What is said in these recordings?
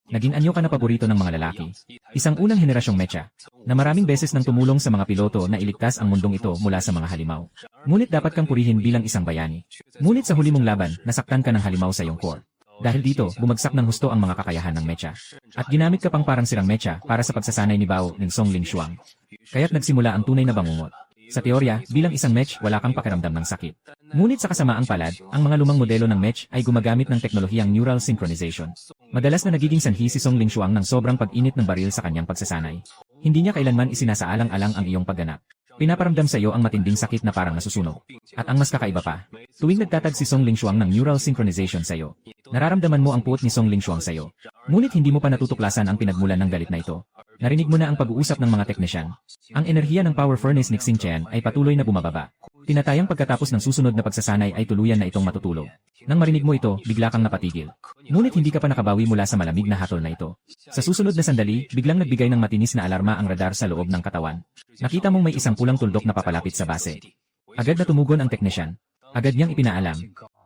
Naging anyo ka na paborito ng mga lalaki. Isang unang henerasyong mecha, na maraming beses nang tumulong sa mga piloto na iligtas ang mundong ito mula sa mga halimaw. Ngunit dapat kang purihin bilang isang bayani. Ngunit sa huli mong laban, nasaktan ka ng halimaw sa iyong core. Dahil dito, bumagsak ng husto ang mga kakayahan ng mecha. At ginamit ka pang parang sirang mecha para sa pagsasanay ni Bao ng Song Lingshuang. Kaya't nagsimula ang tunay na bangungot. Sa teorya, bilang isang mech, wala kang pakiramdam ng sakit. Ngunit sa kasamaang palad, ang mga lumang modelo ng mech ay gumagamit ng teknolohiyang neural synchronization. Madalas na nagiging sanhi si Song Lingshuang ng sobrang pag-init ng baril sa kanyang pagsasanay. Hindi niya kailanman isinasaalang-alang ang iyong pagganap. Pinaparamdam sa iyo ang matinding sakit na parang nasusunog. At ang mas kakaiba pa, tuwing nagtatag si Song Lingshuang ng neural synchronization sa iyo, nararamdaman mo ang puot ni Song Lingshuang sa iyo. Ngunit hindi mo pa natutuklasan ang pinagmulan ng galit na ito. Narinig mo na ang pag-uusap ng mga teknisyan. Ang enerhiya ng power furnace ni Xingqian ay patuloy na bumababa. Tinatayang pagkatapos ng susunod na pagsasanay ay tuluyan na itong matutulog. Nang marinig mo ito, bigla kang napatigil. Ngunit hindi ka pa nakabawi mula sa malamig na hatol na ito. Sa susunod na sandali, biglang nagbigay ng matinis na alarma ang radar sa loob ng katawan. Nakita mong may isang pulang tuldok na papalapit sa base. Agad na tumugon ang teknisyan. Agad niyang ipinaalam.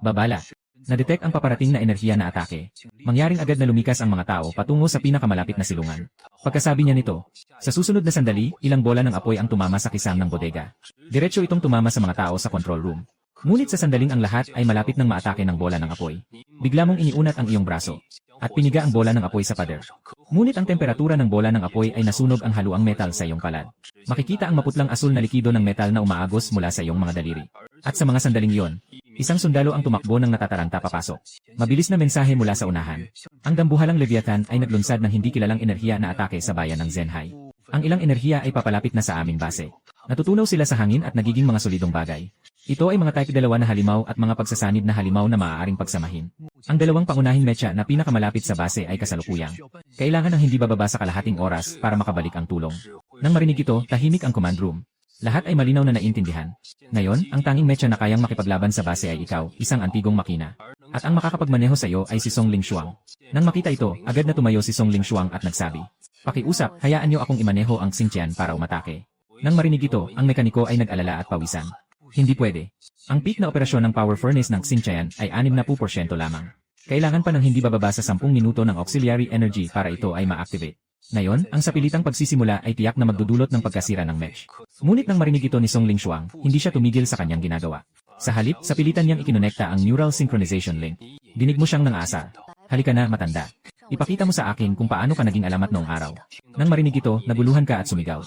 Babala. Na-detect ang paparating na enerhiya na atake. Mangyaring agad na lumikas ang mga tao patungo sa pinakamalapit na silungan. Pagkasabi niya nito, sa susunod na sandali, ilang bola ng apoy ang tumama sa kisam ng bodega. Diretso itong tumama sa mga tao sa control room. Ngunit sa sandaling ang lahat ay malapit ng maatake ng bola ng apoy. Bigla mong iniunat ang iyong braso. At piniga ang bola ng apoy sa pader. Ngunit ang temperatura ng bola ng apoy ay nasunog ang haluang metal sa iyong palad. Makikita ang maputlang asul na likido ng metal na umaagos mula sa iyong mga daliri. At sa mga sandaling iyon, isang sundalo ang tumakbo ng natataranta papasok. Mabilis na mensahe mula sa unahan. Ang dambuhalang Leviathan ay naglunsad ng hindi kilalang enerhiya na atake sa bayan ng Zenhai. Ang ilang enerhiya ay papalapit na sa aming base. Natutunaw sila sa hangin at nagiging mga solidong bagay. Ito ay mga type 2 na halimaw at mga pagsasanib na halimaw na maaaring pagsamahin. Ang dalawang pangunahing mecha na pinakamalapit sa base ay kasalukuyang. Kailangan ng hindi bababa sa kalahating oras para makabalik ang tulong. Nang marinig ito, tahimik ang command room. Lahat ay malinaw na naintindihan. Ngayon, ang tanging mecha na kayang makipaglaban sa base ay ikaw, isang antigong makina. At ang makakapagmaneho sa iyo ay si Song Lingshuang. Nang makita ito, agad na tumayo si Song Lingshuang at nagsabi, "Pakiusap, hayaan niyo akong imaneho ang Xingqian para umatake." Nang marinig ito, ang mekaniko ay nag-alala at pawisan. Hindi pwede. Ang peak na operasyon ng power furnace ng Xingqian ay 60% lamang. Kailangan pa ng hindi bababa sa 10 minuto ng auxiliary energy para ito ay ma-activate. Ngayon, ang sapilitang pagsisimula ay tiyak na magdudulot ng pagkasira ng mesh. Ngunit nang marinig ito ni Song Lingshuang, hindi siya tumigil sa kanyang ginagawa. Sa halip, sapilitan niyang ikinonekta ang neural synchronization link. Dinig mo siyang nang-asa. "Halika na, matanda. Ipakita mo sa akin kung paano ka naging alamat noong araw." Nang marinig ito, naguluhan ka at sumigaw.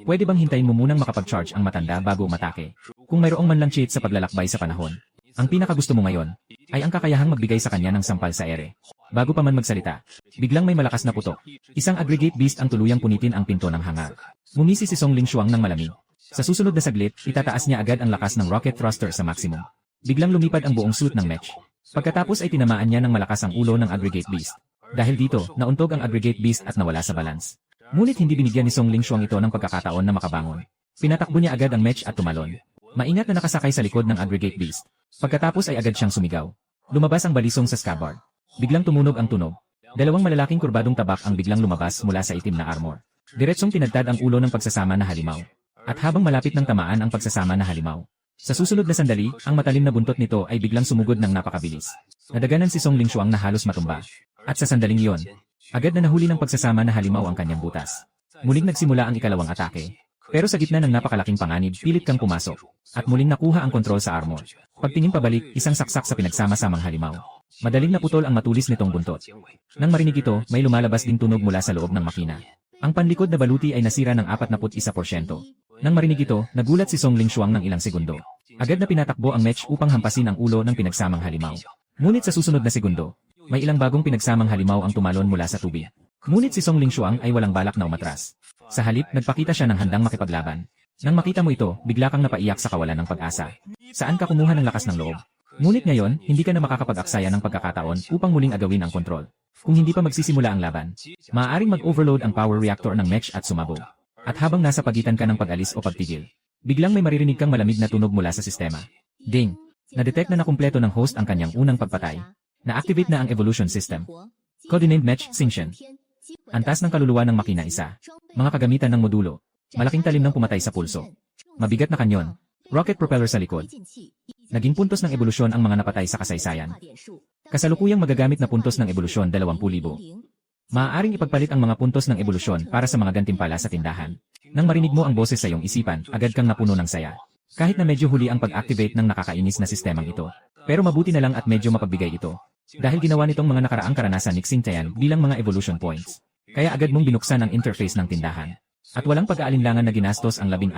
Pwede bang hintayin mo munang makapag-charge ang matanda bago umatake? Kung mayroong man lang cheat sa paglalakbay sa panahon, ang pinakagusto mo ngayon ay ang kakayahang magbigay sa kanya ng sampal sa ere. Bago pa man magsalita, biglang may malakas na putok. Isang aggregate beast ang tuluyang punitin ang pinto ng hangar. Ngumisi si Song Lingshuang ng malamig. Sa susunod na saglit, itataas niya agad ang lakas ng rocket thruster sa maximum. Biglang lumipad ang buong suit ng mech. Pagkatapos ay tinamaan niya ng malakas ang ulo ng aggregate beast. Dahil dito, nauntog ang aggregate beast at nawala sa balance. Ngunit hindi binigyan ni Song Lingshuang ito ng pagkakataon na makabangon. Pinatakbo niya agad ang mech at tumalon. Maingat na nakasakay sa likod ng aggregate beast. Pagkatapos ay agad siyang sumigaw. Lumabas ang balisong sa scabbard. Biglang tumunog ang tunog. Dalawang malalaking kurbadong tabak ang biglang lumabas mula sa itim na armor. Diretsong tinadtad ang ulo ng pagsasama na halimaw. At habang malapit ng tamaan ang pagsasama na halimaw, sa susunod na sandali, ang matalim na buntot nito ay biglang sumugod ng napakabilis. Nadaganan si Song Lingshuang na halos matumba. At sa sandaling iyon, agad na nahuli ng pagsasama na halimaw ang kanyang butas. Muling nagsimula ang ikalawang atake. Pero sa gitna ng napakalaking panganib, pilit kang pumasok. At muling nakuha ang kontrol sa armor. Pagtingin pabalik, isang saksak sa pinagsama-samang halimaw. Madaling naputol ang matulis nitong buntot. Nang marinig ito, may lumalabas ding tunog mula sa loob ng makina. Ang panlikod na baluti ay nasira ng 41%. Nang marinig ito, nagulat si Song Lingshuang ng ilang segundo. Agad na pinatakbo ang mech upang hampasin ang ulo ng pinagsamang halimaw. Ngunit sa susunod na segundo, may ilang bagong pinagsamang halimaw ang tumalon mula sa tubig. Ngunit si Song Lingshuang ay walang balak na umatras. Sa halip, nagpakita siya ng handang makipaglaban. Nang makita mo ito, bigla kang napaiyak sa kawalan ng pag-asa. Saan ka kumuha ng lakas ng loob? Ngunit ngayon, hindi ka na makakapag-aksaya ng pagkakataon upang muling agawin ang kontrol. Kung hindi pa magsisimula ang laban, maaaring mag-overload ang power reactor ng mech at sumabog. At habang nasa pagitan ka ng pag-alis o pagtigil, biglang may maririnig kang malamig na tunog mula sa sistema. Ding! Na-detect na nakumpleto ng host ang kanyang unang pagpatay. Na-activate na ang evolution system. Codenamed Mech Xingqian. Antas ng kaluluwa ng makina isa. Mga kagamitan ng modulo. Malaking talim ng pumatay sa pulso. Mabigat na kanyon. Rocket propeller sa likod. Naging puntos ng ebolusyon ang mga napatay sa kasaysayan. Kasalukuyang magagamit na puntos ng ebolusyon 20,000. Maaaring ipagpalit ang mga puntos ng ebolusyon para sa mga gantimpala sa tindahan. Nang marinig mo ang boses sa iyong isipan, agad kang napuno ng saya. Kahit na medyo huli ang pag-activate ng nakakainis na sistemang ito. Pero mabuti na lang at medyo mapagbigay ito. Dahil ginawa nitong mga nakaraang karanasan ni Xingtian bilang mga evolution points. Kaya agad mong binuksan ang interface ng tindahan. At walang pag-aalinlangan na ginastos ang 16,000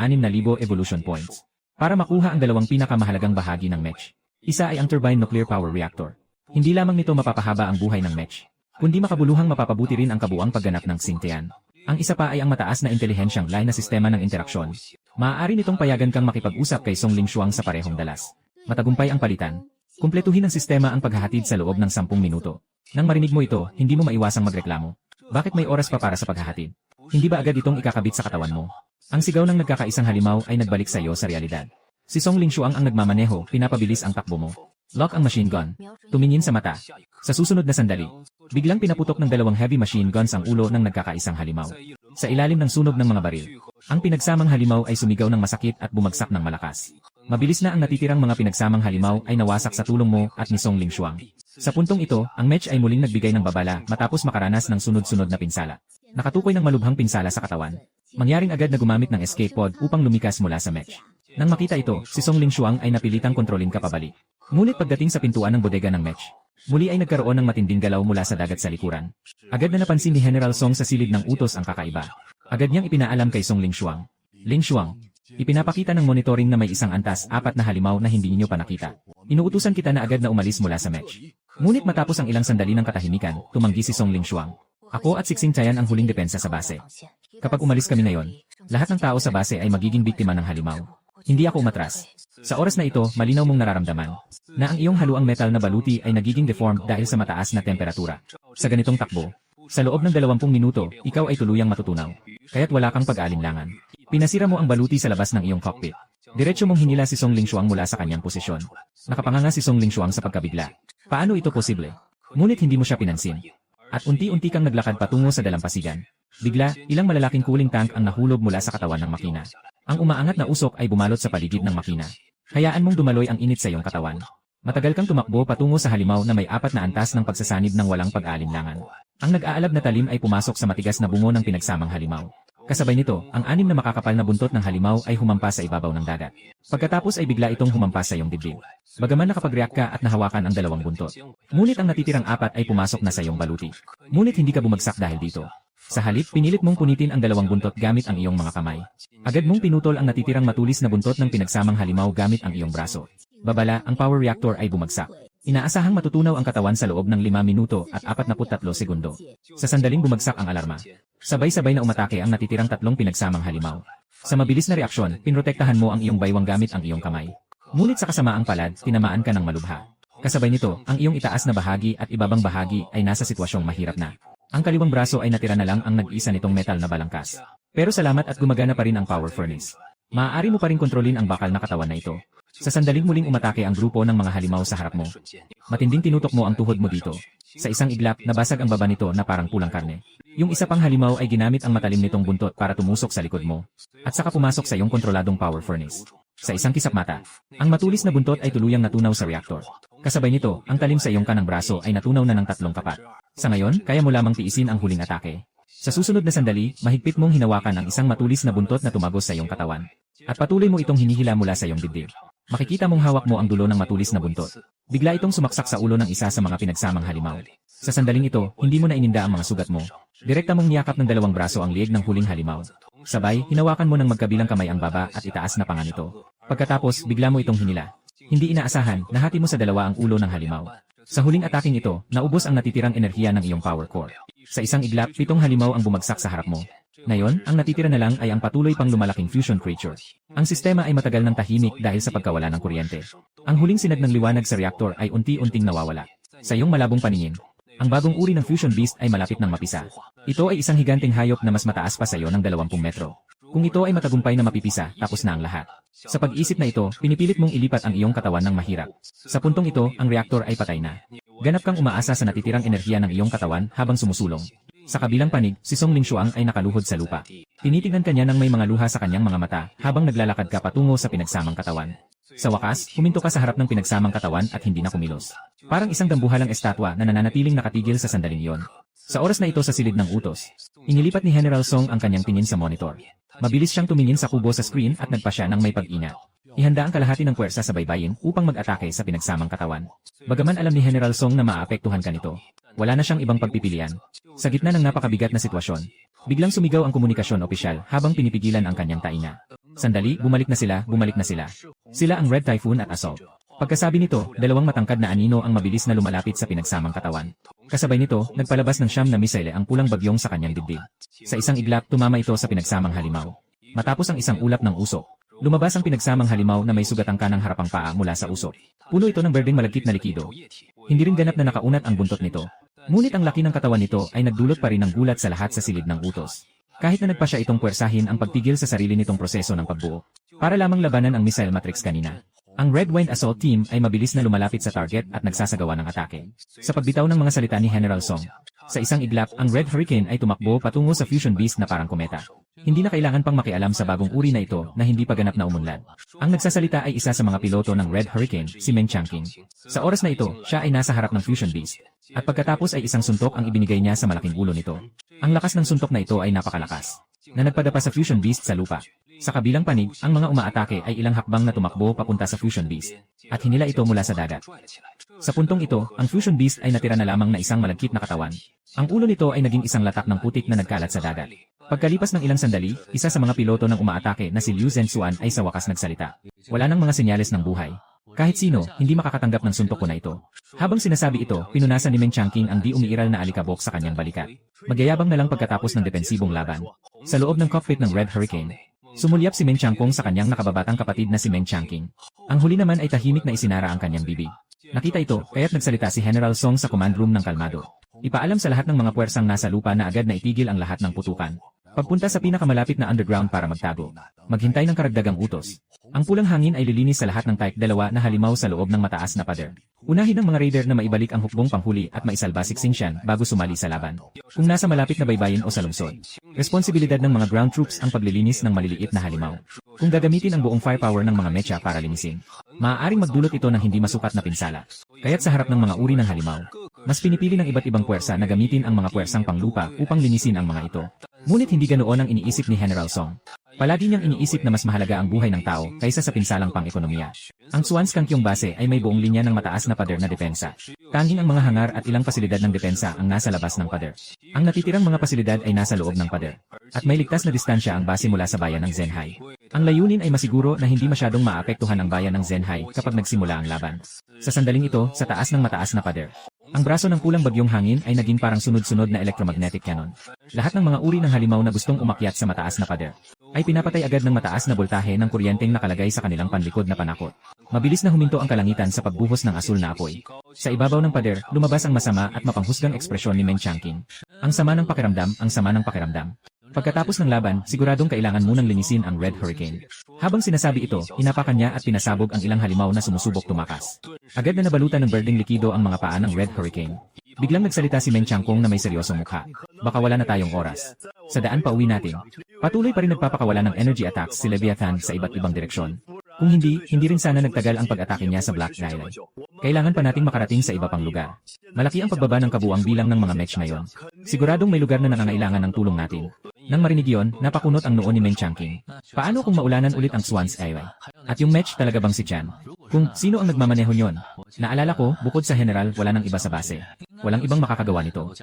evolution points para makuha ang dalawang pinakamahalagang bahagi ng match. Isa ay ang turbine nuclear power reactor. Hindi lamang nito mapapahaba ang buhay ng match, kundi makabuluhang mapapabuti rin ang kabuang pagganap ng Xingtian. Ang isa pa ay ang mataas na intelihensyang line na sistema ng interaksyon. Maaari nitong payagan kang makipag-usap kay Song Lingshuang sa parehong dalas. Matagumpay ang palitan. Kumpletuhin ng sistema ang paghahatid sa loob ng 10 minuto. Nang marinig mo ito, hindi mo maiwasang magreklamo. Bakit may oras pa para sa paghahatid? Hindi ba agad itong ikakabit sa katawan mo? Ang sigaw ng nagkakaisang halimaw ay nagbalik sa iyo sa realidad. Si Song Lingshuang ang nagmamaneho, pinapabilis ang takbo mo. Lock ang machine gun. Tumingin sa mata. Sa susunod na sandali, biglang pinaputok ng 2 heavy machine guns ang ulo ng nagkakaisang halimaw. Sa ilalim ng sunog ng mga baril, ang pinagsamang halimaw ay sumigaw ng masakit at bumagsak ng malakas. Mabilis na ang natitirang mga pinagsamang halimaw ay nawasak sa tulong mo at ni Song Lingshuang. Sa puntong ito, ang match ay muling nagbigay ng babala matapos makaranas ng sunod-sunod na pinsala. Nakatukoy ng malubhang pinsala sa katawan. Mangyaring agad na gumamit ng escape pod upang lumikas mula sa match. Nang makita ito, si Song Lingshuang ay napilitang kontrolin ka pabalik. Ngunit pagdating sa pintuan ng bodega ng match, muli ay nagkaroon ng matinding galaw mula sa dagat sa likuran. Agad na napansin ni General Song sa silid ng utos ang kakaiba. Agad niyang ipinaalam kay Song Lingshuang. Lingshuang, ipinapakita ng monitoring na may isang antas 4 na halimaw na hindi niyo pa nakita. Inuutusan kita na agad na umalis mula sa match. Ngunit matapos ang ilang sandali ng katahimikan, tumanggi si Song Lingshuang. Ako at si Xingtian ang huling depensa sa base. Kapag umalis kami ngayon, lahat ng tao sa base ay magiging biktima ng halimaw. Hindi ako umatras. Sa oras na ito, malinaw mong nararamdaman na ang iyong haluang metal na baluti ay nagiging deformed dahil sa mataas na temperatura. Sa ganitong takbo, sa loob ng 20 minuto, ikaw ay tuluyang matutunaw. Kaya't wala kang pag-aalinlangan. Pinasira mo ang baluti sa labas ng iyong cockpit. Diretso mong hinila si Song Lingshuang mula sa kanyang posisyon. Nakapanganga si Song Lingshuang sa pagkabigla. Paano ito posible? Ngunit hindi mo siya pinansin. At unti-unti kang naglakad patungo sa dalampasigan. Bigla, ilang malalaking cooling tank ang nahulog mula sa katawan ng makina. Ang umaangat na usok ay bumalot sa paligid ng makina. Hayaan mong dumaloy ang init sa iyong katawan. Matagal kang tumakbo patungo sa halimaw na may 4 na antas ng pagsasanib ng walang pag-aalinlangan. Ang nag-aalab na talim ay pumasok sa matigas na bungo ng pinagsamang halimaw. Kasabay nito, ang 6 na makakapal na buntot ng halimaw ay humampas sa ibabaw ng dagat. Pagkatapos ay bigla itong humampas sa iyong dibdib. Bagaman nakapag-react ka at nahawakan ang 2 buntot. Ngunit ang natitirang 4 ay pumasok na sa iyong baluti. Ngunit hindi ka bumagsak dahil dito. Sa halip, pinilit mong punitin ang 2 buntot gamit ang iyong mga kamay. Agad mong pinutol ang natitirang matulis na buntot ng pinagsamang halimaw gamit ang iyong braso. Babala, ang power reactor ay bumagsak. Inaasahang matutunaw ang katawan sa loob ng 5 minuto at 43 segundo. Sa sandaling bumagsak ang alarma. Sabay-sabay na umatake ang natitirang 3 pinagsamang halimaw. Sa mabilis na reaksyon, pinrotektahan mo ang iyong baywang gamit ang iyong kamay. Ngunit sa kasamaang palad, tinamaan ka ng malubha. Kasabay nito, ang iyong itaas na bahagi at ibabang bahagi ay nasa sitwasyong mahirap na. Ang kaliwang braso ay natira na lang ang nag-isa nitong metal na balangkas. Pero salamat at gumagana pa rin ang power furnace. Maaari mo pa rin kontrolin ang bakal na katawan na ito. Sa sandaling muling umatake ang grupo ng mga halimaw sa harap mo. Matinding tinutok mo ang tuhod mo dito. Sa isang iglap, nabasag ang baba nito na parang pulang karne. Yung isa pang halimaw ay ginamit ang matalim nitong buntot para tumusok sa likod mo. At saka pumasok sa iyong kontroladong power furnace. Sa isang kisap mata, ang matulis na buntot ay tuluyang natunaw sa reactor. Kasabay nito, ang talim sa iyong kanang braso ay natunaw na ng 3 kapat. Sa ngayon, kaya mo lamang tiisin ang huling atake. Sa susunod na sandali, mahigpit mong hinawakan ang isang matulis na buntot na tumagos sa iyong katawan. At patuloy mo itong hinihila mula sa iyong dibdib. Makikita mong hawak mo ang dulo ng matulis na buntot. Bigla itong sumaksak sa ulo ng isa sa mga pinagsamang halimaw. Sa sandaling ito, hindi mo na ininda ang mga sugat mo. Direkta mong niyakap ng 2 braso ang lieg ng huling halimaw. Sabay, hinawakan mo ng magkabilang kamay ang baba at itaas na panga nito. Pagkatapos, bigla mo itong hinila. Hindi inaasahan, nahati mo sa 2 ang ulo ng halimaw. Sa huling ataking ito, naubos ang natitirang enerhiya ng iyong power core. Sa isang iglap, 7 halimaw ang bumagsak sa harap mo. Ngayon, ang natitira na lang ay ang patuloy pang lumalaking fusion creature. Ang sistema ay matagal ng tahimik dahil sa pagkawala ng kuryente. Ang huling sinag ng liwanag sa reactor ay unti-unting nawawala. Sa iyong malabong paningin, ang bagong uri ng fusion beast ay malapit ng mapisa. Ito ay isang higanteng hayop na mas mataas pa sa iyo ng 20 metro. Kung ito ay matagumpay na mapipisa, tapos na ang lahat. Sa pag-isip na ito, pinipilit mong ilipat ang iyong katawan ng mahirap. Sa puntong ito, ang reactor ay patay na. Ganap kang umaasa sa natitirang enerhiya ng iyong katawan habang sumusulong. Sa kabilang panig, si Song Lingshuang ay nakaluhod sa lupa. Tinitignan kanya ng may mga luha sa kanyang mga mata habang naglalakad ka patungo sa pinagsamang katawan. Sa wakas, huminto ka sa harap ng pinagsamang katawan at hindi na kumilos. Parang isang dambuhalang estatwa na nananatiling nakatigil sa sandaling iyon. Sa oras na ito sa silid ng utos, inilipat ni General Song ang kanyang tingin sa monitor. Mabilis siyang tumingin sa kubo sa screen at nagpa siya ng may pag-ingat. Ihanda ang kalahati ng puwersa sa baybayin upang mag-atake sa pinagsamang katawan. Bagaman alam ni General Song na maapektuhan ka nito, wala na siyang ibang pagpipilian. Sa gitna ng napakabigat na sitwasyon, biglang sumigaw ang komunikasyon opisyal habang pinipigilan ang kanyang taina. Sandali, bumalik na sila, bumalik na sila. Sila ang Red Typhoon at Assault. Pagkasabi nito, dalawang matangkad na anino ang mabilis na lumalapit sa pinagsamang katawan. Kasabay nito, nagpalabas ng 9 na misile ang pulang bagyong sa kanyang dibdib. Sa isang iglap, tumama ito sa pinagsamang halimaw. Matapos ang isang ulap ng usok, lumabas ang pinagsamang halimaw na may sugatang kanang harapang paa mula sa usok. Puno ito ng berdeng malagkit na likido. Hindi rin ganap na nakaunat ang buntot nito. Ngunit ang laki ng katawan nito ay nagdulot pa rin ng gulat sa lahat sa silid ng utos. Kahit na nagpa siya itong puwersahin ang pagtigil sa sarili nitong proseso ng pagbuo, para lamang labanan ang missile matrix kanina. Ang Red Wind Assault Team ay mabilis na lumalapit sa target at nagsasagawa ng atake. Sa pagbitaw ng mga salita ni General Song, sa isang iglap, ang Red Hurricane ay tumakbo patungo sa Fusion Beast na parang kometa. Hindi na kailangan pang makialam sa bagong uri na ito na hindi pa ganap na umunlad. Ang nagsasalita ay isa sa mga piloto ng Red Hurricane, si Meng Changqing. Sa oras na ito, siya ay nasa harap ng Fusion Beast. At pagkatapos ay isang suntok ang ibinigay niya sa malaking ulo nito. Ang lakas ng suntok na ito ay napakalakas, na nagpadapa sa Fusion Beast sa lupa. Sa kabilang panig, ang mga umaatake ay ilang hakbang na tumakbo papunta sa Fusion Beast, at hinila ito mula sa dagat. Sa puntong ito, ang Fusion Beast ay natira na lamang na isang malagkit na katawan. Ang ulo nito ay naging isang latak ng putik na nagkalat sa dagat. Pagkalipas ng ilang sandali, isa sa mga piloto ng umaatake na si Liu Zhenxuan ay sa wakas nagsalita. Wala nang mga senyales ng buhay. Kahit sino, hindi makakatanggap ng suntok ko na ito. Habang sinasabi ito, pinunasan ni Meng Changqing ang di umiiral na alikabok sa kanyang balikat. Magyayabang na lang pagkatapos ng depensibong laban. Sa loob ng cockpit ng Red Hurricane, sumulyap si Meng Changqing sa kanyang nakababatang kapatid na si Meng Changqing. Ang huli naman ay tahimik na isinara ang kanyang bibig. Nakita ito, kaya't nagsalita si General Song sa command room ng kalmado. Ipaalam sa lahat ng mga puwersang nasa lupa na agad na itigil ang lahat ng putukan. Pagpunta sa pinakamalapit na underground para magtago. Maghintay ng karagdagang utos. Ang pulang hangin ay lilinis sa lahat ng Type 2 na halimaw sa loob ng mataas na pader. Unahin ng mga raider na maibalik ang hukbong panghuli at maisalba si Xingxian bago sumali sa laban. Kung nasa malapit na baybayin o sa lungsod, responsibilidad ng mga ground troops ang paglilinis ng maliliit na halimaw. Kung gagamitin ang buong firepower ng mga mecha para linisin, maaaring magdulot ito ng hindi masukat na pinsala. Kaya't sa harap ng mga uri ng halimaw, mas pinipili ng iba't ibang puwersa na gamitin ang mga puwersang panglupa upang linisin ang mga ito. Ngunit hindi ganoon ang iniisip ni General Song. Palagi niyang iniisip na mas mahalaga ang buhay ng tao kaysa sa pinsalang pang-ekonomiya. Ang Swanskankyong base ay may buong linya ng mataas na pader na depensa. Tanging ang mga hangar at ilang pasilidad ng depensa ang nasa labas ng pader. Ang natitirang mga pasilidad ay nasa loob ng pader. At may ligtas na distansya ang base mula sa bayan ng Zhenhai. Ang layunin ay masiguro na hindi masyadong maapektuhan ang bayan ng Zhenhai kapag nagsimula ang laban. Sa sandaling ito, sa taas ng mataas na pader, ang braso ng pulang bagyong hangin ay naging parang sunod-sunod na electromagnetic cannon. Lahat ng mga uri ng halimaw na gustong umakyat sa mataas na pader ay pinapatay agad ng mataas na boltahe ng kuryenteng nakalagay sa kanilang panlikod na panakot. Mabilis na huminto ang kalangitan sa pagbuhos ng asul na apoy. Sa ibabaw ng pader, lumabas ang masama at mapanghusgang ekspresyon ni Meng Changqing. Ang sama ng pakiramdam, ang sama ng pakiramdam. Pagkatapos ng laban, siguradong kailangan munang linisin ang Red Hurricane. Habang sinasabi ito, inapakan niya at pinasabog ang ilang halimaw na sumusubok tumakas. Agad na nabalutan ng berdeng likido ang mga paa ng Red Hurricane. Biglang nagsalita si Meng Changqing na may seryosong mukha. Baka wala na tayong oras. Sa daan pa uwi natin. Patuloy pa rin nagpapakawala ng energy attacks si Leviathan sa iba't ibang direksyon. Kung hindi rin sana nagtagal ang pag-atake niya sa Black Island. Kailangan pa nating makarating sa iba pang lugar. Malaki ang pagbaba ng kabuang bilang ng mga match ngayon. Siguradong may lugar na nangangailangan ng tulong natin. Nang marinig yon, napakunot ang noo ni Meng Changqing. Paano kung maulanan ulit ang Swans Island? At yung match talaga bang si Chan? Kung sino ang nagmamaneho nyon? Naalala ko, bukod sa general, wala nang iba sa base. Walang ibang makakagawa nito.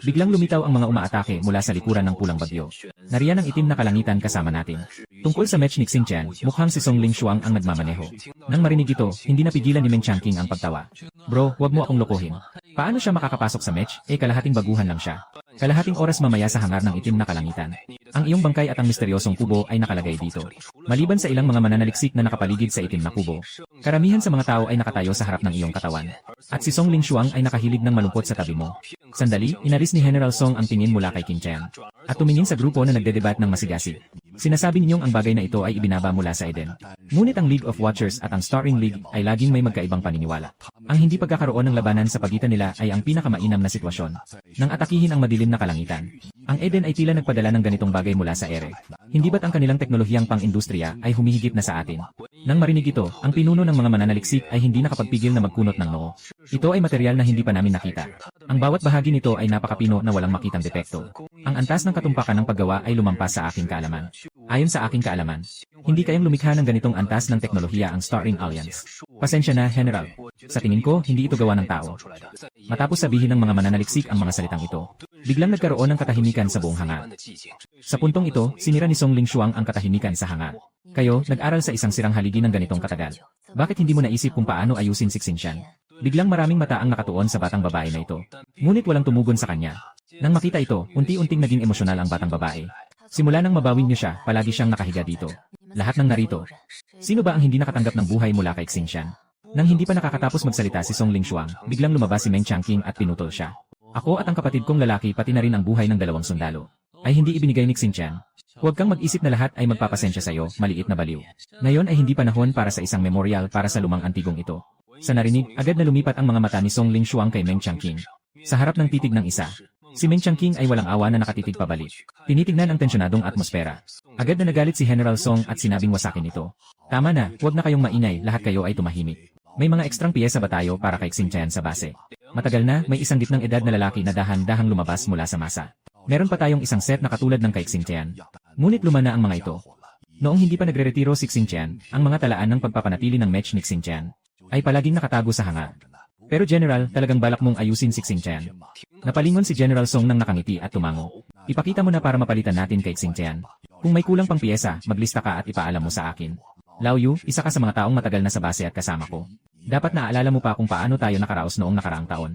Biglang lumitaw ang mga umaatake mula sa likuran ng pulang bagyo. Nariyan ang itim na kalangitan kasama natin. Tungkol sa match ni Xingqian, mukhang si Song Ling Shuang ang nagmamaneho. Nang marinig ito, hindi napigilan ni Meng Changqing ang pagtawa. Bro, wag mo akong lokohin. Paano siya makakapasok sa match? Kalahating baguhan lang siya. Kalahating oras mamaya sa hangar ng itim na kalangitan. Ang iyong bangkay at ang misteryosong kubo ay nakalagay dito. Maliban sa ilang mga mananaliksik na nakapaligid sa itim na kubo, karamihan sa mga tao ay nakatayo sa harap ng iyong katawan. At si Song Ling Shuang ay nakahilig ng malungkot sa tabi mo. Sandali, inalis ni General Song ang tingin mula kay King Chen. At tumingin sa grupo na nagdedebat ng masigasig. Sinasabi ninyong ang bagay na ito ay ibinaba mula sa Eden. Ngunit ang League of Watchers at ang Starring League ay laging may magkaibang paniniwala. Ang hindi pagkakaroon ng labanan sa pagitan nila ay ang pinakamainam na sitwasyon. Nang atakihin ang madilim na kalangitan. Ang Eden ay tila nagpadala ng ganitong bagay mula sa ere. Hindi ba't ang kanilang teknolohiyang pang-industriya ay humihigit na sa atin? Nang marinig ito, ang pinuno ng mga mananaliksik ay hindi nakapagpigil na magkunot ng noo. Ito ay material na hindi pa namin nakita. Ang bawat bahagi nito ay napakapino na walang makitang depekto. Ang antas ng katumpakan ng paggawa ay lumampas sa aking kaalaman. Ayon sa aking kaalaman, hindi kayang lumikha ng ganitong antas ng teknolohiya ang Starring Alliance. Pasensya na, General. Sa tingin ko, hindi ito gawa ng tao. Matapos sabihin ng mga mananaliksik ang mga salitang ito, biglang nagkaroon ng katahimikan sa buong hanga. Sa puntong ito, sinira ni Song Lingshuang ang katahimikan sa hanga. Kayo, nag-aral sa isang sirang haligi ng ganitong katagal. Bakit hindi mo naisip kung paano ayusin si Xinjiang? Biglang maraming mata ang nakatuon sa batang babae na ito. Ngunit walang tumugon sa kanya. Nang makita ito, unti-unting naging emosyonal ang batang babae. Simula nang mabawin niyo siya, palagi siyang nakahiga dito. Lahat ng narito. Sino ba ang hindi nakatanggap ng buhay mula kay Xinjiang? Nang hindi pa nakakatapos magsalita si Song Lingshuang, biglang lumabas si Meng Changqing at pinutol siya. Ako at ang kapatid kong lalaki pati na rin ang buhay ng 2 sundalo. Ay hindi ibinigay ni Xinjiang. Huwag kang mag-isip na lahat ay magpapasensya sa'yo, maliit na baliw. Ngayon ay hindi panahon para sa isang memorial para sa lumang antigong ito. Sa narinig, agad na lumipat ang mga mata ni Song Lingshuang kay Meng Changqing. Sa harap ng titig ng isa, si Meng Changqing ay walang awa na nakatitig pabalik. Tinitignan ang tensyonadong atmosfera. Agad na nagalit si General Song at sinabing wasakin ito. Tama na, huwag na kayong maingay, lahat kayo ay tumahimik. May mga ekstrang piyesa ba tayo para kay Xinjiang sa base? Matagal na, may isang gitnang edad na lalaki na dahan-dahang lumabas mula sa masa. Meron pa tayong isang set na katulad ng kay Xinjiang. Ngunit luma na ang mga ito. Noong hindi pa nagre-retiro si Xinjiang, ang mga talaan ng pagpapanatili ng match ni Xinjiang ay palaging nakatago sa hanga. Pero General, talagang balak mong ayusin si Xinjiang. Napalingon si General Song nang nakangiti at tumango. Ipakita mo na para mapalitan natin kay Xinjiang. Kung may kulang pang piyesa, maglista ka at ipaalam mo sa akin. Lao Yu, isa ka sa mga taong matagal na sa base at kasama ko. Dapat naaalala mo pa kung paano tayo nakaraos noong nakaraang taon.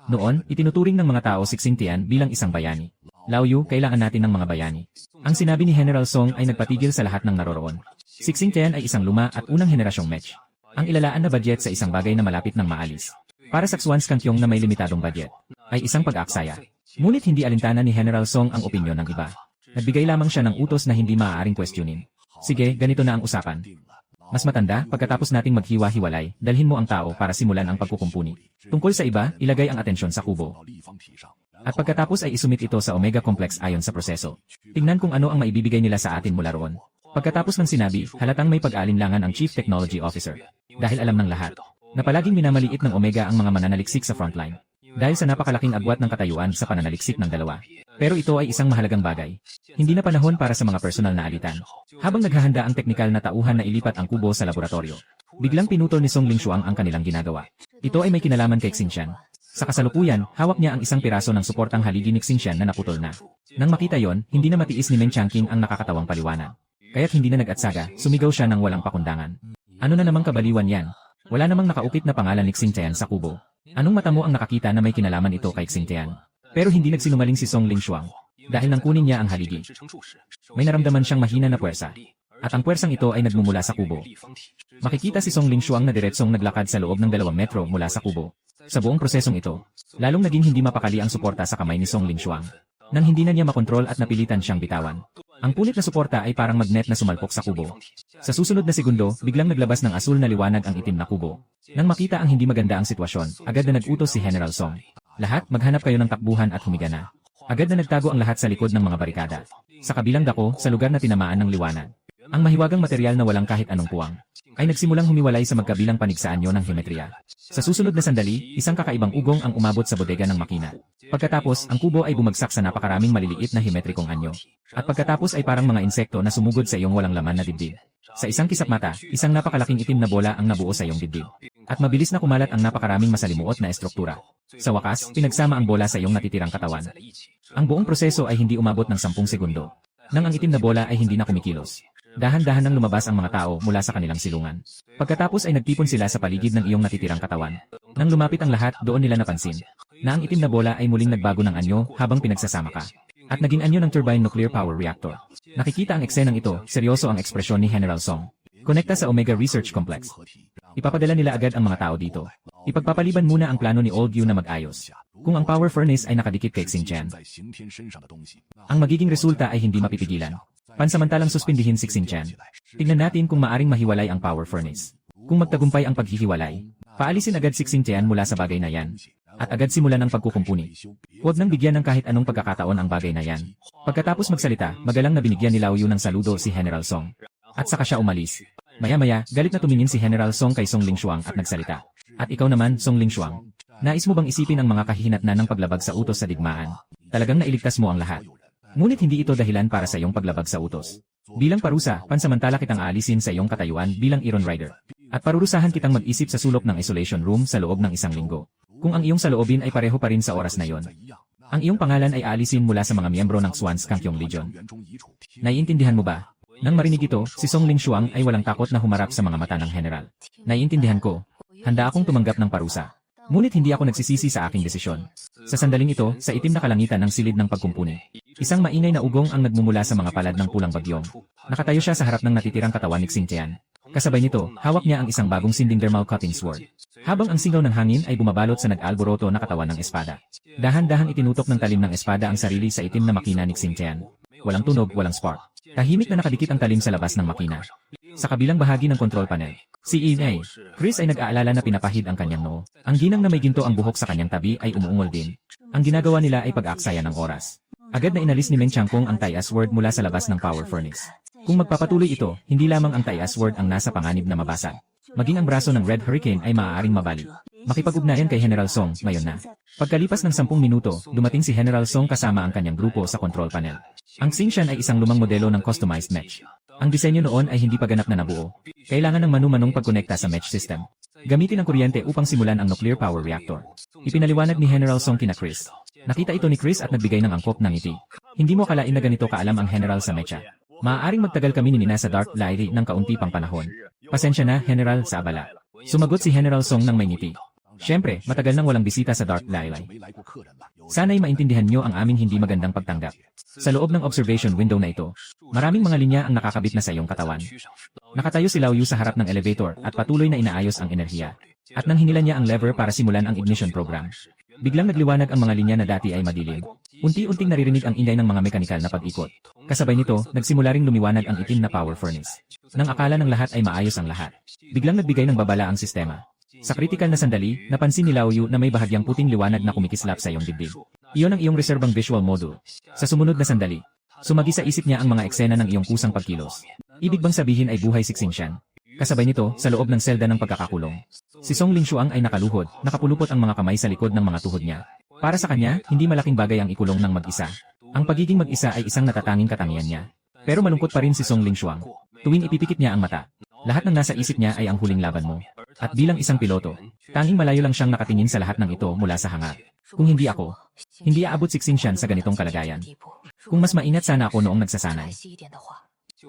Noon, itinuturing ng mga tao si Xinjiang bilang isang bayani. Lao Yu, kailangan natin ng mga bayani. Ang sinabi ni General Song ay nagpatigil sa lahat ng naroroon. Si Xinjiang ay isang luma at unang henerasyong match. Ang ilalaan na budget sa isang bagay na malapit ng maalis. Para sa Xuan Skankyong na may limitadong budget, ay isang pag-aaksaya. Ngunit hindi alintana ni General Song ang opinyon ng iba. Nagbigay lamang siya ng utos na hindi maaaring questionin. Sige, ganito na ang usapan. Mas matanda, pagkatapos nating maghiwa-hiwalay, dalhin mo ang tao para simulan ang pagkukumpuni. Tungkol sa iba, ilagay ang atensyon sa kubo. At pagkatapos ay isumit ito sa Omega Complex ayon sa proseso. Tingnan kung ano ang maibibigay nila sa atin mula roon. Pagkatapos ng sinabi, halatang may pag-aalinlangan ang Chief Technology Officer. Dahil alam ng lahat, na palaging minamaliit ng Omega ang mga mananaliksik sa frontline. Dahil sa napakalaking agwat ng katayuan sa pananaliksik ng dalawa. Pero ito ay isang mahalagang bagay. Hindi na panahon para sa mga personal na alitan. Habang naghahanda ang teknikal na tauhan na ilipat ang kubo sa laboratorio, biglang pinutol ni Song Lingshuang ang kanilang ginagawa. Ito ay may kinalaman kay Xinjiang. Sa kasalukuyan, hawak niya ang isang piraso ng suportang haligi ni Xinjiang na naputol na. Nang makita yon, hindi na matiis ni Meng Changqing ang nakakatawang paliwanag. Kaya't hindi na nag-atsaga, sumigaw siya ng walang pakundangan. Ano na namang kabaliwan yan? Wala namang nakaukit na pangalan ni Xinjiang sa kubo. Anong mata mo ang nakakita na may kinalaman ito kay Xinjiang? Pero hindi nagsinungaling si Song Lingshuang. Dahil nang kunin niya ang haligi. May naramdaman siyang mahina na puwersa. At ang puwersang ito ay nagmumula sa kubo. Makikita si Song Lingshuang na diretsong naglakad sa loob ng 2 metro mula sa kubo. Sa buong prosesong ito, lalong naging hindi mapakali ang suporta sa kamay ni Song Lingshuang. Nang hindi na niya makontrol at napilitan siyang bitawan. Ang punit na suporta ay parang magnet na sumalpok sa kubo. Sa susunod na segundo, biglang naglabas ng asul na liwanag ang itim na kubo. Nang makita ang hindi maganda ang sitwasyon, agad na nag-utos si General Song. Lahat, maghanap kayo ng takbuhan at humiga na. Agad na nagtago ang lahat sa likod ng mga barikada. Sa kabilang dako, sa lugar na tinamaan ng liwanag. Ang mahiwagang material na walang kahit anong puwang, ay nagsimulang humiwalay sa magkabilang panigsaanyo ng geometriya. Sa susunod na sandali, isang kakaibang ugong ang umabot sa bodega ng makina. Pagkatapos, ang kubo ay bumagsak sa napakaraming maliliit na hemetrikong anyo. At pagkatapos ay parang mga insekto na sumugod sa iyong walang laman na dibdib. Sa isang kisap mata, isang napakalaking itim na bola ang nabuo sa iyong dibdib. At mabilis na kumalat ang napakaraming masalimuot na estruktura. Sa wakas, pinagsama ang bola sa iyong natitirang katawan. Ang buong proseso ay hindi umabot ng 10 segundo. Nang ang itim na bola ay hindi na kumikilos. Dahan-dahan nang lumabas ang mga tao mula sa kanilang silungan. Pagkatapos ay nagtipon sila sa paligid ng iyong natitirang katawan. Nang lumapit ang lahat, doon nila napansin na ang itim na bola ay muling nagbago ng anyo habang pinagsasama ka. At naging anyo ng turbine nuclear power reactor. Nakikita ang eksenang ito, seryoso ang ekspresyon ni General Song. Konekta sa Omega Research Complex. Ipapadala nila agad ang mga tao dito. Ipagpapaliban muna ang plano ni Old Yu na mag-ayos. Kung ang power furnace ay nakadikit kay Xinjiang, ang magiging resulta ay hindi mapipigilan. Pansamantalang suspindihin si Xinjiang. Tingnan natin kung maaring mahiwalay ang power furnace. Kung magtagumpay ang paghihiwalay, paalisin agad si Xinjiang mula sa bagay na yan. at agad simulan ang pagkukumpuni. Huwag nang bigyan ng kahit anong pagkakataon ang bagay na yan. Pagkatapos magsalita, magalang na binigyan ni Lao Yu ng saludo si General Song. At saka siya umalis. Maya-maya, galit na tumingin si General Song kay Song Lingshuang at nagsalita. At ikaw naman, Song Lingshuang. Nais mo bang isipin ang mga kahihinatnan ng paglabag sa utos sa digmaan? Talagang nailigtas mo ang lahat. Ngunit hindi ito dahilan para sa iyong paglabag sa utos. Bilang parusa, pansamantala kitang aalisin sa iyong katayuan bilang Iron Rider. At parurusahan kitang mag-isip sa sulok ng isolation room sa loob ng 1 linggo. Kung ang iyong saloobin ay pareho pa rin sa oras na iyon. Ang iyong pangalan ay aalisin mula sa mga miyembro ng Swans Kankyong Legion. Naiintindihan mo ba? Nang marinig ito, si Song Lingshuang ay walang takot na humarap sa mga mata ng general. Naiintindihan ko. Handa akong tumanggap ng parusa. Ngunit hindi ako nagsisisi sa aking desisyon. Sa sandaling ito, sa itim na kalangitan ng silid ng pagkumpuni. Isang maingay na ugong ang nagmumula sa mga palad ng pulang bagyong. Nakatayo siya sa harap ng natitirang katawan ni Xingtian. Kasabay nito, hawak niya ang isang bagong sinding dermal cutting sword. Habang ang singaw ng hangin ay bumabalot sa nag-alboroto na katawan ng espada. Dahan-dahan itinutok ng talim ng espada ang sarili sa itim na makina ni Xingtian. Walang tunog, walang spark. Tahimik na nakadikit ang talim sa labas ng makina. Sa kabilang bahagi ng control panel, si Ina, Chris ay nag-aalala na pinapahid ang kanyang noo. Ang ginang na may ginto ang buhok sa kanyang tabi ay umuungol din. Ang ginagawa nila ay pag-aksaya ng oras. Agad na inalis ni Meng Changkong ang Taias Word mula sa labas ng power furnace. Kung magpapatuloy ito, hindi lamang ang Taias Word ang nasa panganib na mabasag. Maging ang braso ng Red Hurricane ay maaaring mabali. Makipag-ugnayan kay General Song ngayon na. Pagkalipas ng 10 minuto, dumating si General Song kasama ang kanyang grupo sa control panel. Ang Xingshan ay isang lumang modelo ng customized match. Ang disenyo noon ay hindi pa ganap na nabuo. Kailangan ng manu-manong pagkonekta sa match system. Gamitin ang kuryente upang simulan ang nuclear power reactor. Ipinaliwanag ni General Song kina Chris. Nakita ito ni Chris at nagbigay ng angkop ng ngiti. Hindi mo akalain na ganito kaalam ang General sa mecha. Maaaring magtagal kami ni Nina sa Dark Light ng kaunti pang panahon. Pasensya na, General, sa abala. Sumagot si General Song ng may ngiti. Siyempre, matagal nang walang bisita sa Dark Light. Sana'y maintindihan niyo ang aming hindi magandang pagtanggap. Sa loob ng observation window na ito, maraming mga linya ang nakakabit na sa iyong katawan. Nakatayo si Lao Yu sa harap ng elevator at patuloy na inaayos ang enerhiya. At nang hinilan niya ang lever para simulan ang ignition program. Biglang nagliwanag ang mga linya na dati ay madilim. Unti-unting naririnig ang ingay ng mga mekanikal na pag-ikot. Kasabay nito, nagsimula ring lumiwanag ang itim na power furnace. Nang akala ng lahat ay maayos ang lahat. Biglang nagbigay ng babala ang sistema. Sa kritikal na sandali, napansin ni Lao Yu na may bahagyang puting liwanag na kumikislap sa iyong dibdib. Iyon ang iyong reserbang visual module. Sa sumunod na sandali, sumagi sa isip niya ang mga eksena ng iyong kusang pagkilos. Ibig bang sabihin ay buhay si Xingtian? Kasabay nito, sa loob ng selda ng pagkakakulong. Si Song Lingshuang ay nakaluhod, nakapulupot ang mga kamay sa likod ng mga tuhod niya. Para sa kanya, hindi malaking bagay ang ikulong ng mag-isa. Ang pagiging mag-isa ay isang natatanging katangian niya. Pero malungkot pa rin si Song Lingshuang. Tuwing ipipikit niya ang mata, lahat ng nasa isip niya ay ang huling laban mo. At bilang isang piloto, tanging malayo lang siyang nakatingin sa lahat ng ito mula sa hangar. Kung hindi ako, hindi aabot si Xingtian sa ganitong kalagayan. Kung mas maingat sana ako noong nagsasanay.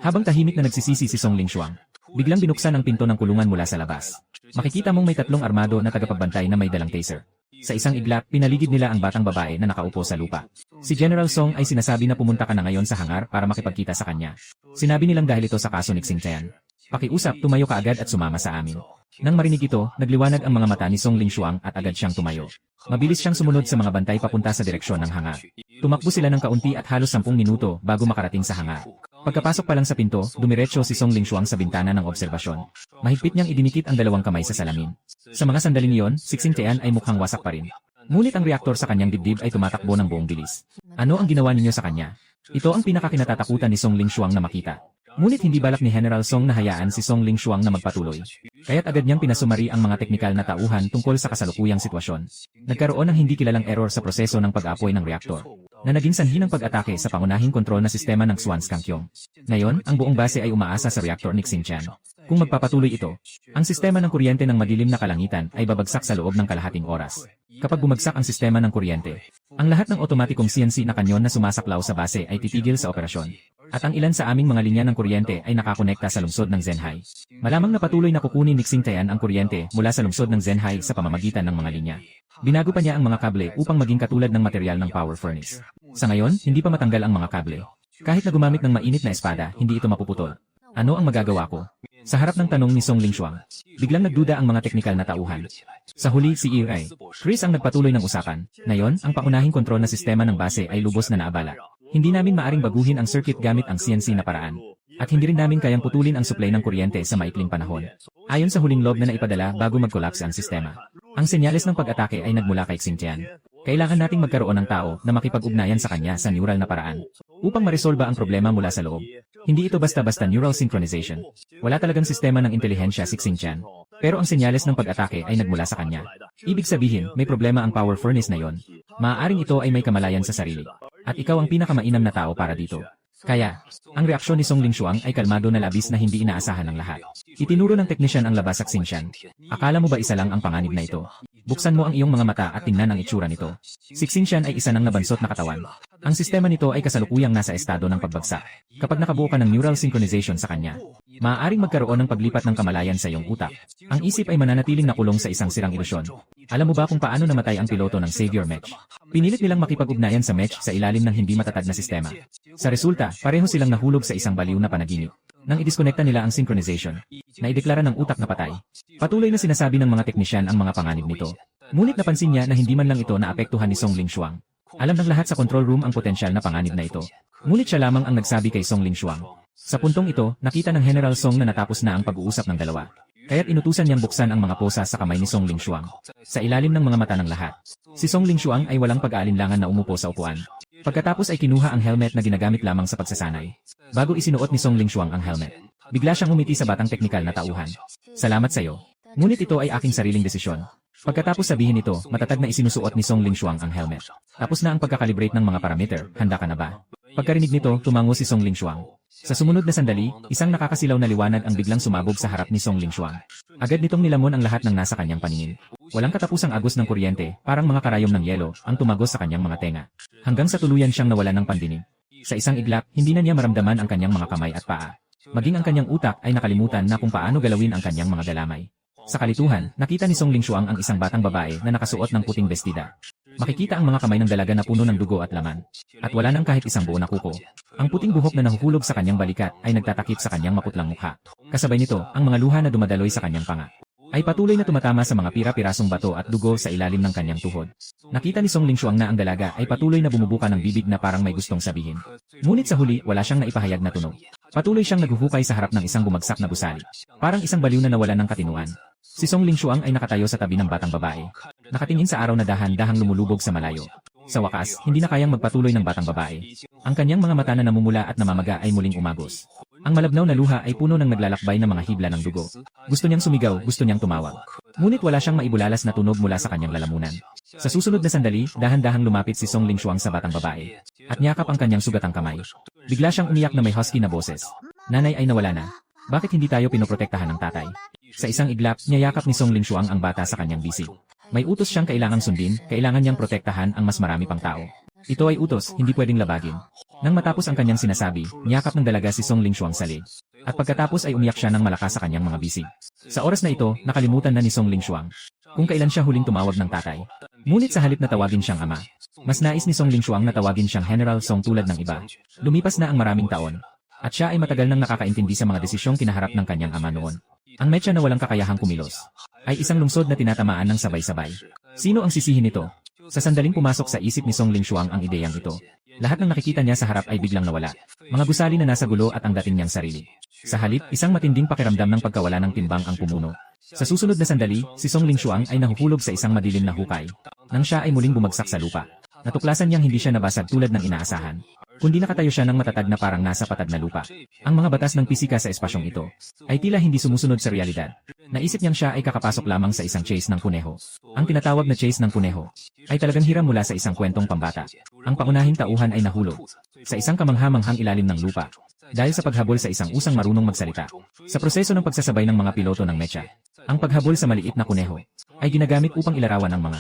Habang tahimik na nagsisisi si Song Lingshuang, biglang binuksan ang pinto ng kulungan mula sa labas. Makikita mong may 3 armado na tagapagbantay na may dalang taser. Sa isang iglap, pinaligid nila ang batang babae na nakaupo sa lupa. Si General Song ay sinasabi na pumunta ka na ngayon sa hangar para makipagkita sa kanya. Sinabi nilang dahil ito sa kaso ni Xingtian. Pakiusap, tumayo ka agad at sumama sa amin. Nang marinig ito, nagliwanag ang mga mata ni Song Lingshuang at agad siyang tumayo. Mabilis siyang sumunod sa mga bantay papunta sa direksyon ng hangar. Tumakbo sila ng kaunti at halos 10 minuto bago makarating sa hangar. Pagkapasok pa lang sa pinto, dumiretso si Song Lingshuang sa bintana ng obserbasyon. Mahigpit niyang idinikit ang 2 kamay sa salamin. Sa mga sandaling iyon, si Xingtian ay mukhang wasak pa rin. Ngunit ang reaktor sa kanyang dibdib ay tumatakbo ng buong bilis. Ano ang ginawa ninyo sa kanya? Ito ang pinakakinatatakutan ni Song Lingshuang na makita. Ngunit hindi balak ni General Song na hayaan si Song Lingshuang na magpatuloy. Kaya't agad niyang pinasumari ang mga teknikal na tauhan tungkol sa kasalukuyang sitwasyon. Nagkaroon ng hindi kilalang error sa proseso ng pag-apoy ng reaktor, na naging sanhi ng pag-atake sa pangunahing kontrol na sistema ng Swans Kankyong. Ngayon, ang buong base ay umaasa sa reaktor ni Xingtian. Kung magpapatuloy ito, ang sistema ng kuryente ng madilim na kalangitan ay babagsak sa loob ng kalahating oras. Kapag bumagsak ang sistema ng kuryente, ang lahat ng otomatikong CNC na kanyon na sumasaklaw sa base ay titigil sa operasyon. At ang ilan sa aming mga linya ng kuryente ay nakakonekta sa lungsod ng Zenhai. Malamang na patuloy na kukunin ni Xingtian ang kuryente mula sa lungsod ng Zenhai sa pamamagitan ng mga linya. Binago pa niya ang mga kable upang maging katulad ng material ng power furnace. Sa ngayon, hindi pa matanggal ang mga kable. Kahit na gumamit ng mainit na espada, hindi ito mapuputol. Ano ang magagawa ko? Sa harap ng tanong ni Song Lingshuang, biglang nagduda ang mga teknikal na tauhan. Sa huli, si Irai, Chris ang nagpatuloy ng usapan. Ngayon, ang pangunahing kontrol na sistema ng base ay lubos na naabala. Hindi namin maaring baguhin ang circuit gamit ang CNC na paraan. At hindi rin namin kayang putulin ang supply ng kuryente sa maikling panahon. Ayon sa huling log na naipadala bago mag-collapse ang sistema. Ang senyales ng pag-atake ay nagmula kay Xingtian. Kailangan nating magkaroon ng tao na makipag-ugnayan sa kanya sa neural na paraan upang maresolba ang problema mula sa loob. Hindi ito basta-basta neural synchronization. Wala talagang sistema ng intelihensya si Xingtian. Pero ang senyales ng pag-atake ay nagmula sa kanya. Ibig sabihin, may problema ang power furnace na yon. Maaaring ito ay may kamalayan sa sarili. At ikaw ang pinakamainam na tao para dito. Kaya, ang reaksyon ni Song Lingshuang ay kalmado na labis na hindi inaasahan ng lahat. Itinuro ng teknisyan ang labas sa Xingtian. Akala mo ba isa lang ang panganib na ito? Buksan mo ang iyong mga mata at tingnan ang itsura nito. Si Xingtian ay isa ng nabansot na katawan. Ang sistema nito ay kasalukuyang nasa estado ng pagbagsak. Kapag nakabuo ka ng neural synchronization sa kanya, maaaring magkaroon ng paglipat ng kamalayan sa iyong utak. Ang isip ay mananatiling nakulong sa isang sirang ilusyon. Alam mo ba kung paano namatay ang piloto ng Savior Mech? Pinilit nilang makipag-ugnayan sa Mech sa ilalim ng hindi matatag na sistema. Sa resulta, pareho silang nahulog sa isang baliw na panaginip. Nang idiskonekta nila ang synchronization, naideklara ng utak na patay. Patuloy na sinasabi ng mga teknisyan ang mga panganib nito. Ngunit napansin niya na hindi man lang ito naapektuhan ni Song Lingshuang. Alam ng lahat sa control room ang potensyal na panganib na ito. Ngunit siya lamang ang nagsabi kay Song Lingshuang. Sa puntong ito, nakita ng General Song na natapos na ang pag-uusap ng dalawa. Kaya't inutusan niyang buksan ang mga posa sa kamay ni Song Lingshuang. Sa ilalim ng mga mata ng lahat, si Song Lingshuang ay walang pag-aalinlangan na umupo sa upuan. Pagkatapos ay kinuha ang helmet na ginagamit lamang sa pagsasanay. Bago isinuot ni Song Lingshuang ang helmet, bigla siyang umiti sa batang teknikal na tauhan. Salamat sa iyo. Ngunit ito ay aking sariling desisyon. Pagkatapos sabihin ito, matatag na isinusuot ni Song Lingshuang ang helmet. Tapos na ang pagkakalibrate ng mga parameter, handa ka na ba? Pagkarinig nito, tumango si Song Lingshuang. Sa sumunod na sandali, isang nakakasilaw na liwanag ang biglang sumabog sa harap ni Song Lingshuang. Agad nitong nilamon ang lahat ng nasa kanyang paningin. Walang katapusang agos ng kuryente, parang mga karayom ng yelo, ang tumagos sa kanyang mga tenga. Hanggang sa tuluyan siyang nawalan ng pandinig. Sa isang iglap, hindi na niya maramdaman ang kanyang mga kamay at paa. Maging ang kanyang utak ay nakalimutan na kung paano galawin ang kanyang mga galamay. Sa kalituhan, nakita ni Song Lingshuang ang isang batang babae na nakasuot ng puting bestida. Makikita ang mga kamay ng dalaga na puno ng dugo at laman. At wala nang kahit isang buo na kuko. Ang puting buhok na nahuhulog sa kanyang balikat ay nagtatakip sa kanyang maputlang mukha. Kasabay nito, ang mga luha na dumadaloy sa kanyang panga ay patuloy na tumatama sa mga pira-pirasong bato at dugo sa ilalim ng kanyang tuhod. Nakita ni Song Lingshuang na ang dalaga ay patuloy na bumubuka ng bibig na parang may gustong sabihin. Ngunit sa huli, wala siyang naipahayag na tunog. Patuloy siyang naghuhukay sa harap ng isang bumagsak na gusali. Parang isang baliw na nawalan ng katinuan. Si Song Lingshuang ay nakatayo sa tabi ng batang babae. Nakatingin sa araw na dahan-dahang lumulubog sa malayo. Sa wakas, hindi na kayang magpatuloy ng batang babae. Ang kanyang mga mata na namumula at namamaga ay muling umagos. Ang malabnaw na luha ay puno ng naglalakbay na mga hibla ng dugo. Gusto niyang sumigaw, gusto niyang tumawag. Ngunit wala siyang maibulalas na tunog mula sa kanyang lalamunan. Sa susunod na sandali, dahan-dahang lumapit si Song Lingshuang sa batang babae. At niyakap ang kanyang sugatang kamay. Bigla siyang umiyak na may husky na boses. Nanay ay nawala na. Bakit hindi tayo pinoprotektahan ng tatay? Sa isang iglap, niyayakap ni Song Lingshuang ang bata sa kanyang bisig. May utos siyang kailangang sundin, kailangan niyang protektahan ang mas marami pang tao. Ito ay utos, hindi pwedeng labagin. Nang matapos ang kanyang sinasabi, niyakap ng dalaga si Song Lingshuang sa leg. At pagkatapos ay umiyak siya ng malakas sa kanyang mga bisig. Sa oras na ito, nakalimutan na ni Song Lingshuang kung kailan siya huling tumawag ng tatay. Ngunit sa halip na tawagin siyang ama, mas nais ni Song Lingshuang na tawagin siyang General Song tulad ng iba. Lumipas na ang maraming taon. At siya ay matagal nang nakakaintindi sa mga desisyong kinaharap ng kanyang ama noon. Ang mecha na walang kakayahang kumilos ay isang lungsod na tinatamaan ng sabay-sabay. Sino ang sisihin nito? Sa sandaling pumasok sa isip ni Song Lingshuang ang ideyang ito. Lahat ng nakikita niya sa harap ay biglang nawala. Mga gusali na nasa gulo at ang dating niyang sarili. Sa halip, isang matinding pakiramdam ng pagkawala ng timbang ang pumuno. Sa susunod na sandali, si Song Lingshuang ay nahuhulog sa isang madilim na hukay. Nang siya ay muling bumagsak sa lupa, natuklasan niyang hindi siya nabasag tulad ng inaasahan, kundi nakatayo siya ng matatag na parang nasa patag na lupa. Ang mga batas ng pisika sa espasyong ito ay tila hindi sumusunod sa realidad. Naisip niyang siya ay kakapasok lamang sa isang chase ng kuneho. Ang tinatawag na chase ng kuneho ay talagang hiram mula sa isang kwentong pambata. Ang pangunahing tauhan ay nahulog sa isang kamangha-manghang ilalim ng lupa dahil sa paghabol sa isang usang marunong magsalita. Sa proseso ng pagsasabay ng mga piloto ng mecha, ang paghabol sa maliit na kuneho ay ginagamit upang ilarawan ang mga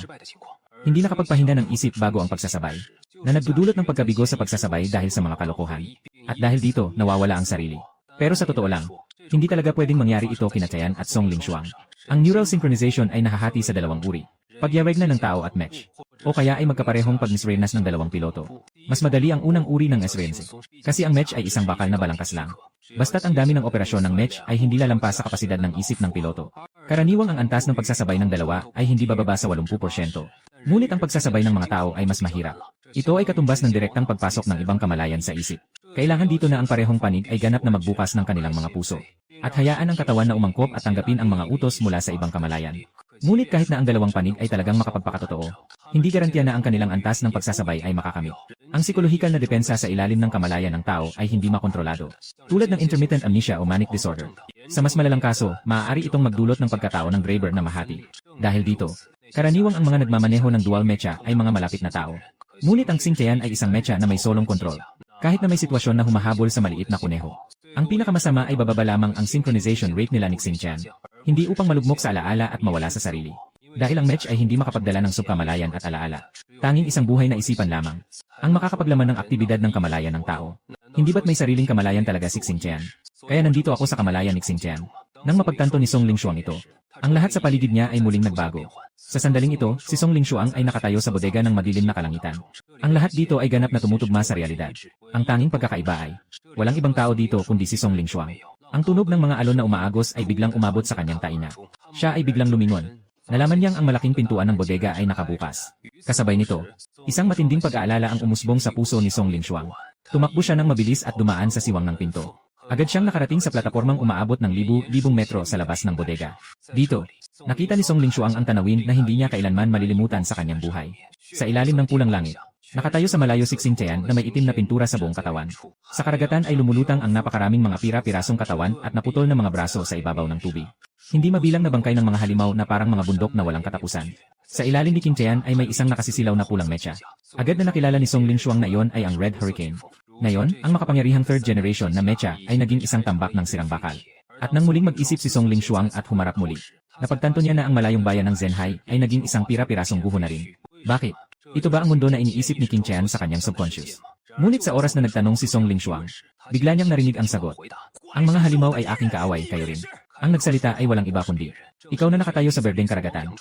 hindi nakapagpahinga ng isip bago ang pagsasabay, na nagdudulot ng pagkabigo sa pagsasabay dahil sa mga kalokohan. At dahil dito, nawawala ang sarili. Pero sa totoo lang, hindi talaga pwedeng mangyari ito kina Tian at Song Lingshuang. Ang neural synchronization ay nahahati sa dalawang uri. Pagyaweg na ng tao at mech. O kaya ay magkaparehong pagmisrenas ng dalawang piloto. Mas madali ang unang uri ng SRNC. Kasi ang mech ay isang bakal na balangkas lang. Basta't ang dami ng operasyon ng mech ay hindi lalampas sa kapasidad ng isip ng piloto. Karaniwang ang antas ng pagsasabay ng dalawa ay hindi bababa sa 80%. Ngunit ang pagsasabay ng mga tao ay mas mahirap. Ito ay katumbas ng direktang pagpasok ng ibang kamalayan sa isip. Kailangan dito na ang parehong panig ay ganap na magbukas ng kanilang mga puso. at hayaan ang katawan na umangkop at tanggapin ang mga utos mula sa ibang kamalayan. Ngunit kahit na ang dalawang panig ay talagang makapagpakatotoo, hindi garantiya na ang kanilang antas ng pagsasabay ay makakamit. Ang psikolohikal na depensa sa ilalim ng kamalayan ng tao ay hindi makontrolado, tulad ng intermittent amnesia o manic disorder. Sa mas malalang kaso, maaari itong magdulot ng pagkatao ng Graeber na mahati. Dahil dito, karaniwang ang mga nagmamaneho ng dual mecha ay mga malapit na tao. Ngunit ang Xingqian ay isang mecha na may solong kontrol, kahit na may sitwasyon na humahabol sa maliit na kuneho. Ang pinakamasama ay bababa lamang ang synchronization rate nila ni Xingqian, hindi upang malugmok sa alaala at mawala sa sarili. Dahil ang mech ay hindi makapagdala ng subkamalayan at alaala, tanging isang buhay na isipan lamang ang makakapaglaman ng aktibidad ng kamalayan ng tao. Hindi ba't may sariling kamalayan talaga si Xingqian? Kaya nandito ako sa kamalayan ni Xingqian. Nang mapagtanto ni Song Lingshuang ito, ang lahat sa paligid niya ay muling nagbago. Sa sandaling ito, si Song Lingshuang ay nakatayo sa bodega ng madilim na kalangitan. Ang lahat dito ay ganap na tumutugma sa realidad. Ang tanging pagkakaiba ay, walang ibang tao dito kundi si Song Lingshuang. Ang tunog ng mga alon na umaagos ay biglang umabot sa kanyang taina. Siya ay biglang lumingon. Nalaman niyang ang malaking pintuan ng bodega ay nakabukas. Kasabay nito, isang matinding pag-aalala ang umusbong sa puso ni Song Lingshuang. Tumakbo siya ng mabilis at dumaan sa siwang ng pinto. Agad siyang nakarating sa platapormang umaabot ng libu-libong metro sa labas ng bodega. Dito, nakita ni Song Lingshuang ang tanawin na hindi niya kailanman malilimutan sa kanyang buhay. Sa ilalim ng pulang langit, nakatayo sa malayo si Xingqian na may itim na pintura sa buong katawan. Sa karagatan ay lumulutang ang napakaraming mga pira-pirasong katawan at naputol na mga braso sa ibabaw ng tubig. Hindi mabilang na bangkay ng mga halimaw na parang mga bundok na walang katapusan. Sa ilalim ni Xingqian ay may isang nakasisilaw na pulang mecha. Agad na nakilala ni Song Lingshuang na iyon ay ang Red Hurricane. Ngayon, ang makapangyarihang third generation na mecha ay naging isang tambak ng sirang bakal. At nang muling mag-isip si Song Lingshuang at humarap muli, napagtanto niya na ang malayong bayan ng Zhenhai ay naging isang pira-pirasong guho na rin. Bakit? Ito ba ang mundo na iniisip ni Xingqian sa kanyang subconscious? Ngunit sa oras na nagtanong si Song Lingshuang, bigla niyang narinig ang sagot. Ang mga halimaw ay aking kaaway, kayo rin. Ang nagsalita ay walang iba kundi, ikaw na nakatayo sa berdeng karagatan.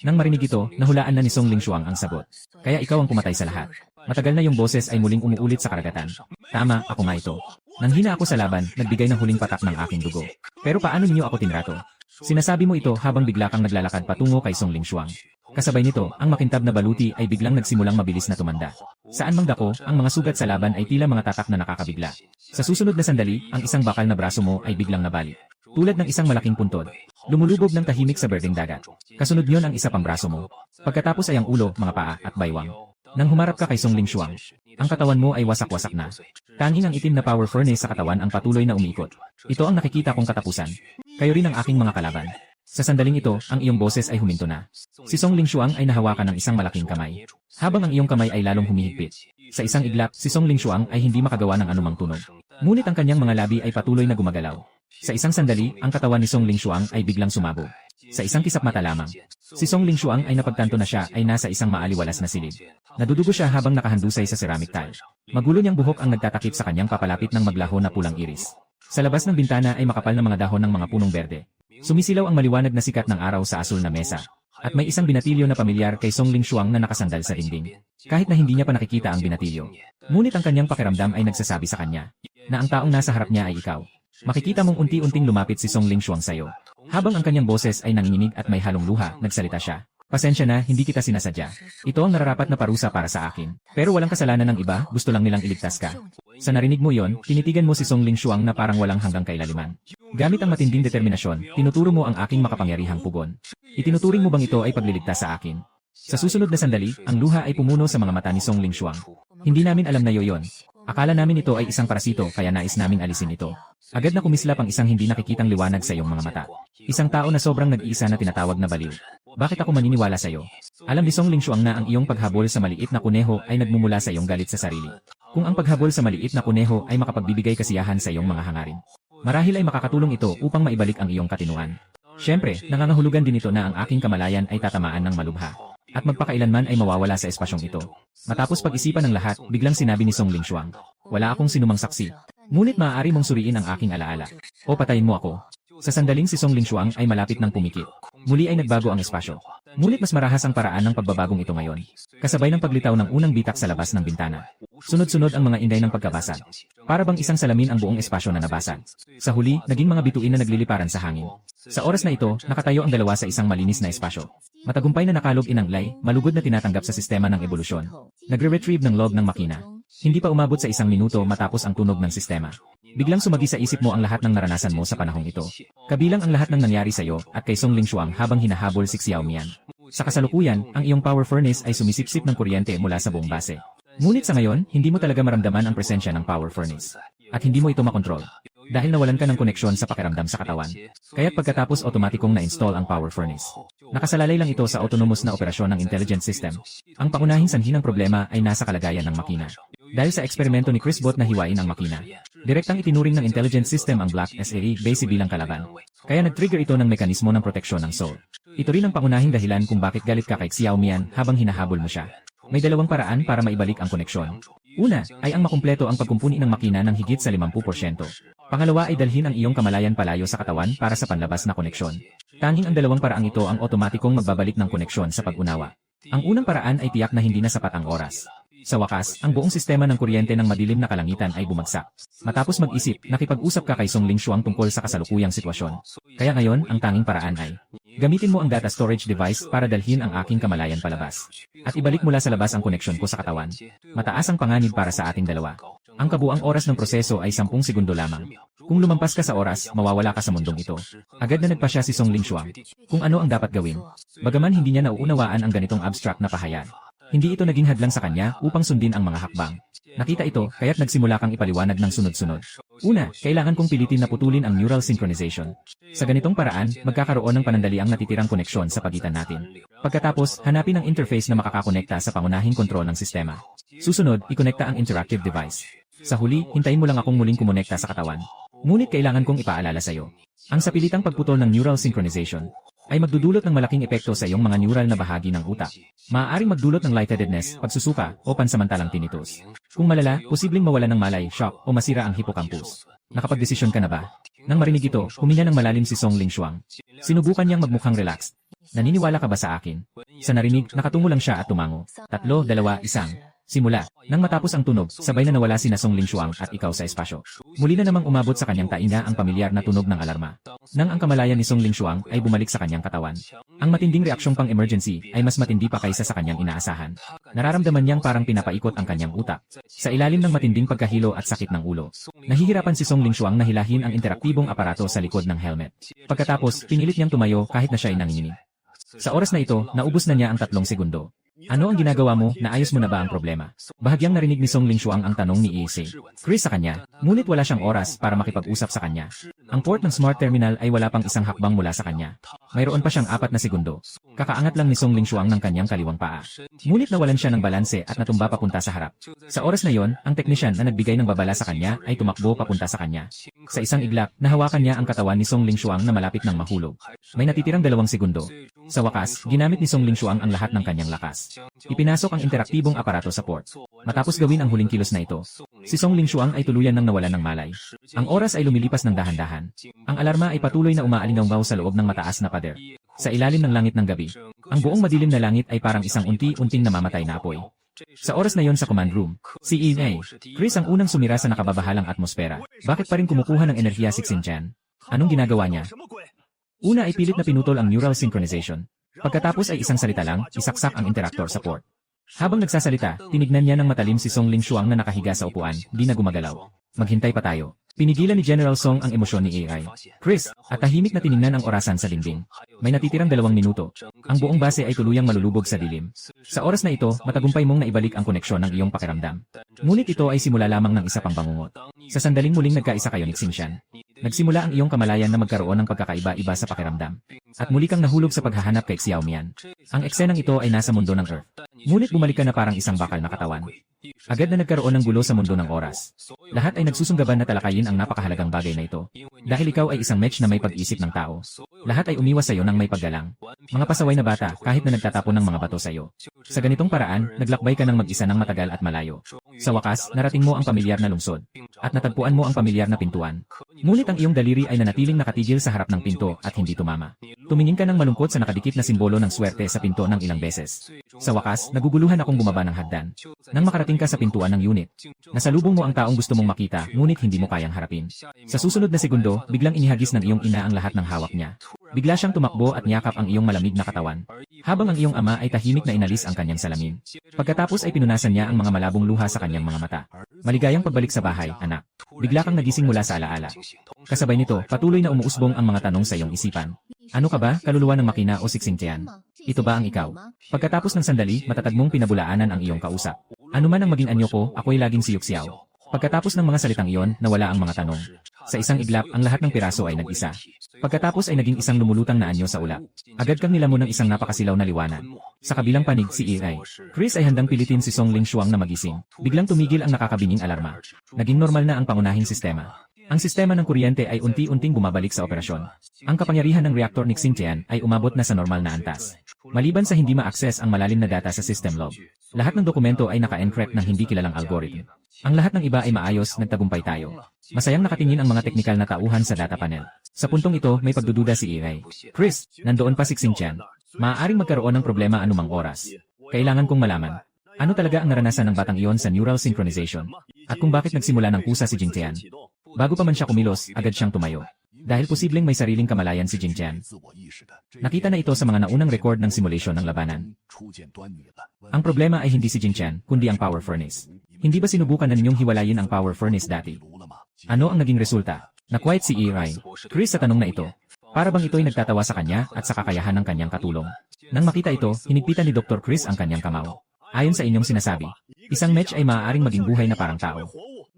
Nang marinig ito, nahulaan na ni Song Lingshuang ang sagot. Kaya ikaw ang pumatay sa lahat. Matagal na yung boses ay muling umuulit sa karagatan. Tama, ako nga ito. Nang hina ako sa laban, nagbigay ng huling patak ng aking dugo. Pero paano ninyo ako tinrato? Sinasabi mo ito habang bigla kang naglalakad patungo kay Song Lingshuang. Kasabay nito, ang makintab na baluti ay biglang nagsimulang mabilis na tumanda. Saan mang dako, ang mga sugat sa laban ay tila mga tatak na nakakabigla. Sa susunod na sandali, ang isang bakal na braso mo ay biglang nabalik. Tulad ng isang malaking puntod, lumulubog ng tahimik sa berdeng dagat. Kasunod niyon ang isa pang braso mo. Pagkatapos ay ang ulo, mga paa, at baywang. Nang humarap ka kay Song Lingshuang, ang katawan mo ay wasak-wasak na. Tanging ang itim na power furnace sa katawan ang patuloy na umiikot. Ito ang nakikita kong katapusan. Kayo rin ang aking mga kalaban. Sa sandaling ito, ang iyong boses ay huminto na. Si Song Lingshuang ay nahawakan ng isang malaking kamay, habang ang iyong kamay ay lalong humihigpit. Sa isang iglap, si Song Lingshuang ay hindi makagawa ng anumang tunog. Ngunit ang kanyang mga labi ay patuloy na gumagalaw. Sa isang sandali, ang katawan ni Song Lingshuang ay biglang sumabog. Sa isang kisap mata lamang, si Song Lingshuang ay napagtanto na siya ay nasa isang maaliwalas na silid. Nadudugo siya habang nakahandusay sa ceramic tile. Magulo niyang buhok ang nagtatakip sa kanyang papalapit ng maglaho na pulang iris. Sa labas ng bintana ay makapal na mga dahon ng mga punong berde. Sumisilaw ang maliwanag na sikat ng araw sa asul na mesa. At may isang binatilyo na pamilyar kay Song Lingshuang na nakasandal sa dingding. Kahit na hindi niya pa nakikita ang binatilyo. Ngunit ang kanyang pakiramdam ay nagsasabi sa kanya na ang taong nasa harap niya ay ikaw. Makikita mong unti-unting lumapit si Song Lingshuang sa'yo. Habang ang kanyang boses ay nanginginig at may halong luha, nagsalita siya. Pasensya na, hindi kita sinasadya. Ito ang nararapat na parusa para sa akin. Pero walang kasalanan ng iba, gusto lang nilang iligtas ka. Sa narinig mo yon, tinitigan mo si Song Lingshuang na parang walang hanggang kailaliman. Gamit ang matinding determinasyon, tinuturo mo ang aking makapangyarihang pugon. Itinuturing mo bang ito ay pagliligtas sa akin? Sa susunod na sandali, ang luha ay pumuno sa mga mata ni Song Lingshuang. Hindi namin alam na yon. Akala namin ito ay isang parasito kaya nais naming alisin ito. Agad na kumislap ang isang hindi nakikitang liwanag sa iyong mga mata. Isang tao na sobrang nag-iisa na tinatawag na baliw. Bakit ako maniniwala sa iyo? Alam ni Song Lingshuang na ang iyong paghabol sa maliit na kuneho ay nagmumula sa iyong galit sa sarili. Kung ang paghabol sa maliit na kuneho ay makapagbibigay kasiyahan sa iyong mga hangarin, marahil ay makakatulong ito upang maibalik ang iyong katinuan. Siyempre, nangangahulugan din ito na ang aking kamalayan ay tatamaan ng malubha. At magpakailanman ay mawawala sa espasyong ito. Matapos pag-isipan ng lahat, biglang sinabi ni Song Lingshuang, wala akong sinumang saksi. Ngunit maaari mong suriin ang aking alaala. O patayin mo ako. Sa sandaling si Song Lingshuang ay malapit ng pumikit. Muli ay nagbago ang espasyo. Ngunit mas marahas ang paraan ng pagbabagong ito ngayon. Kasabay ng paglitaw ng unang bitak sa labas ng bintana. Sunod-sunod ang mga inday ng pagkabasag. Para bang isang salamin ang buong espasyo na nabasag. Sa huli, naging mga bituin na nagliliparan sa hangin. Sa oras na ito, nakatayo ang dalawa sa isang malinis na espasyo. Matagumpay na nakalog inanglay, malugod na tinatanggap sa sistema ng ebolusyon. Nagre-retrieve ng log ng makina. Hindi pa umabot sa 1 minuto matapos ang tunog ng sistema. Biglang sumagi sa isip mo ang lahat ng naranasan mo sa panahong ito. Kabilang ang lahat ng nangyari sa iyo at kay Song Lingshuang habang hinahabol si Xiao Mian. Sa kasalukuyan, ang iyong power furnace ay sumisipsip ng kuryente mula sa buong base. Ngunit sa ngayon, hindi mo talaga maramdaman ang presensya ng power furnace. At hindi mo ito makontrol. Dahil nawalan ka ng koneksyon sa pakiramdam sa katawan. Kaya't pagkatapos otomatikong na-install ang power furnace. Nakasalalay lang ito sa autonomous na operasyon ng intelligent system. Ang pangunahing sanhi ng problema ay nasa kalagayan ng makina. Dahil sa eksperimento ni Chris Bot na hiwain ang makina, direktang itinuring ng intelligent system ang Black SAE base bilang kalaban. Kaya nag-trigger ito ng mekanismo ng proteksyon ng soul. Ito rin ang pangunahing dahilan kung bakit galit ka kay Xiao Mian habang hinahabol mo siya. May dalawang paraan para maibalik ang koneksyon. Una, ay ang makumpleto ang pagkumpuni ng makina ng higit sa 50%. Pangalawa ay dalhin ang iyong kamalayan palayo sa katawan para sa panlabas na koneksyon. Tanging ang dalawang paraang ito ang otomatikong magbabalik ng koneksyon sa pag-unawa. Ang unang paraan ay tiyak na hindi na sapat ang oras. Sa wakas, ang buong sistema ng kuryente ng madilim na kalangitan ay bumagsak. Matapos mag-isip, nakipag-usap ka kay Song Lingshuang tungkol sa kasalukuyang sitwasyon. Kaya ngayon, ang tanging paraan ay gamitin mo ang data storage device para dalhin ang aking kamalayan palabas. At ibalik mula sa labas ang koneksyon ko sa katawan. Mataas ang panganib para sa ating dalawa. Ang kabuang oras ng proseso ay 10 segundo lamang. Kung lumampas ka sa oras, mawawala ka sa mundong ito. Agad na nagpasya si Song Lingshuang kung ano ang dapat gawin. Bagaman hindi niya nauunawaan ang ganitong abstract na pahayag. Hindi ito naging hadlang sa kanya upang sundin ang mga hakbang. Nakita ito, kaya't nagsimula kang ipaliwanag ng sunod-sunod. Una, kailangan kong pilitin na putulin ang neural synchronization. Sa ganitong paraan, magkakaroon ng panandali ang natitirang koneksyon sa pagitan natin. Pagkatapos, hanapin ang interface na makakakonekta sa pangunahing kontrol ng sistema. Susunod, ikonekta ang interactive device. Sa huli, hintayin mo lang akong muling kumonekta sa katawan. Ngunit kailangan kong ipaalala sa iyo. Ang sapilitang pagputol ng neural synchronization ay magdudulot ng malaking epekto sa iyong mga neural na bahagi ng utak. Maaaring magdulot ng lightheadedness, pagsusuka, o pansamantalang tinnitus. Kung malala, posibleng mawala ng malay, shock, o masira ang hippocampus. Nakapagdesisyon ka na ba? Nang marinig ito, huminga ng malalim si Song Lingshuang. Sinubukan niyang magmukhang relaxed. Naniniwala ka ba sa akin? Sa narinig, nakatungo lang siya at tumango. 3, 2, 1. Simula. Nang matapos ang tunog, sabay na nawala si Song Lingshuang at ikaw sa espasyo. Muli na namang umabot sa kanyang tainga ang pamilyar na tunog ng alarma. Nang ang kamalayan ni Song Lingshuang ay bumalik sa kanyang katawan. Ang matinding reaksyong pang-emergency ay mas matindi pa kaysa sa kanyang inaasahan. Nararamdaman niyang parang pinapaikot ang kanyang utak. Sa ilalim ng matinding pagkahilo at sakit ng ulo. Nahihirapan si Song Lingshuang na hilahin ang interaktibong aparato sa likod ng helmet. Pagkatapos, pinilit niyang tumayo kahit na siya ay nanginginig. Sa oras na ito, naubos na niya ang 3 segundo. Ano ang ginagawa mo? Naayos mo na ba ang problema? Bahagyang narinig ni Song Lingshuang ang tanong ni EC Chris sa kanya, ngunit wala siyang oras para makipag-usap sa kanya. Ang port ng smart terminal ay wala pang isang hakbang mula sa kanya. Mayroon pa siyang 4 na segundo. Kakaangat lang ni Song Lingshuang ng kanyang kaliwang paa. Ngunit nawalan siya ng balanse at natumba papunta sa harap. Sa oras na yon, ang teknisyan na nagbigay ng babala sa kanya ay tumakbo papunta sa kanya. Sa isang iglap, nahawakan niya ang katawan ni Song Lingshuang na malapit ng mahulog. May natitirang 2 segundo. Sa wakas, ginamit ni Song Lingshuang ang lahat ng kanyang lakas. Ipinasok ang interaktibong aparato sa port. Matapos gawin ang huling kilos na ito, si Song Lingshuang ay tuluyan nang nawalan ng malay. Ang oras ay lumilipas ng dahan-dahan. Ang alarma ay patuloy na umaalinggaw sa loob ng mataas na pader. Sa ilalim ng langit ng gabi, ang buong madilim na langit ay parang isang unti-unting namamatay na apoy. Sa oras na yon sa command room, si EA Chris ang unang sumira sa nakababahalang atmosfera. Bakit pa rin kumukuha ng enerhiya si Xinjiang? Anong ginagawa niya? Una ay pilit na pinutol ang neural synchronization. Pagkatapos ay isang salita lang, isaksak ang interactor sa port. Habang nagsasalita, tinignan niya ng matalim si Song Lingshuang na nakahiga sa upuan, di na gumagalaw. Maghintay pa tayo. Pinigilan ni General Song ang emosyon ni AI. Chris, at tahimik na tiningnan ang orasan sa dingding. May natitirang 2 minuto. Ang buong base ay tuluyang malulubog sa dilim. Sa oras na ito, matagumpay mong naibalik ang koneksyon ng iyong pakiramdam. Ngunit ito ay simula lamang ng isa pang bangungot. Sa sandaling muling nagkaisa kayo ni Xinjiang. Nagsimula ang iyong kamalayan na magkaroon ng pagkakaiba-iba sa pakiramdam. At muli kang nahulog sa paghahanap kay Xiao Mian. Ang eksenang ito ay nasa mundo ng Earth. Ngunit bumalik ka na parang isang bakal na katawan. Agad na nagkaroon ng gulo sa mundo ng oras. Lahat ay nagsusunggaban na talakayin ang napakahalagang bagay na ito. Dahil ikaw ay isang match na may pag-isip ng tao. Lahat ay umiwas sa iyo ng may paggalang. Mga pasaway na bata kahit na nagtatapon ng mga bato sa iyo. Sa ganitong paraan, naglakbay ka ng mag-isa ng matagal at malayo. Sa wakas, narating mo ang pamilyar na lungsod. At natagpuan mo ang pamilyar na pintuan. Ngunit ang iyong daliri ay nanatiling nakatigil sa harap ng pinto at hindi tumama. Tumingin ka ng malungkot sa nakadikit na simbolo ng swerte sa pinto ng ilang beses. Sa wakas, naguguluhan akong bumaba ng hagdan. Nang makarating ka sa pintuan ng unit, nasalubong mo ang taong gusto mong makita ngunit hindi mo kayang harapin. Sa susunod na segundo, biglang inihagis ng iyong ina ang lahat ng hawak niya. Bigla siyang tumakbo at niyakap ang iyong malamig na katawan. Habang ang iyong ama ay tahimik na inalis ang kanyang salamin. Pagkatapos ay pinunasan niya ang mga malabong luha sa kanyang mga mata. Maligayang pagbalik sa bahay, anak. Bigla kang nagising mula sa alaala. Kasabay nito, patuloy na umuusbong ang mga tanong sa iyong isipan. Ano ka ba, kaluluwa ng makina o siksing tiyan? Ito ba ang ikaw? Pagkatapos ng sandali, matatag mong pinabulaanan ang iyong kausap. Ano man ang maging anyo ko, ako'y laging siyok-siyaw. Pagkatapos ng mga salitang iyon, nawala ang mga tanong. Sa isang iglap, ang lahat ng piraso ay nag-isa. Pagkatapos ay naging isang lumulutang na anyo sa ulap. Agad kang nilamon ng isang napakasilaw na liwanag. Sa kabilang panig, si Iray. Chris ay handang pilitin si Song Ling Shuang na magising. Biglang tumigil ang nakakabinging alarma. Naging normal na ang pangunahing sistema. Ang sistema ng kuryente ay unti-unting bumabalik sa operasyon. Ang kapangyarihan ng reaktor ni Xingtian ay umabot na sa normal na antas. Maliban sa hindi ma-access ang malalim na data sa system log. Lahat ng dokumento ay naka-encrypt ng hindi kilalang algorithm. Ang lahat ng iba ay maayos, nagtagumpay tayo. Masayang nakatingin ang mga teknikal na tauhan sa data panel. Sa puntong ito, may pagdududa si Iray. Chris, nandoon pa si Xingtian. Maaaring magkaroon ng problema anumang oras. Kailangan kong malaman. Ano talaga ang naranasan ng batang iyon sa neural synchronization? At kung bakit nagsimula ng kusa si Xingtian? Bago pa man siya kumilos, agad siyang tumayo. Dahil posibleng may sariling kamalayan si Xingtian. Nakita na ito sa mga naunang record ng simulation ng labanan. Ang problema ay hindi si Xingtian, kundi ang power furnace. Hindi ba sinubukan na ninyong hiwalayin ang power furnace dati? Ano ang naging resulta? Na-quiet si Iray. Chris sa tanong na ito. Para bang ito'y nagtatawa sa kanya at sa kakayahan ng kanyang katulong. Nang makita ito, hinigpitan ni Dr. Chris ang kanyang kamao. Ayon sa inyong sinasabi, isang match ay maaaring maging buhay na parang tao.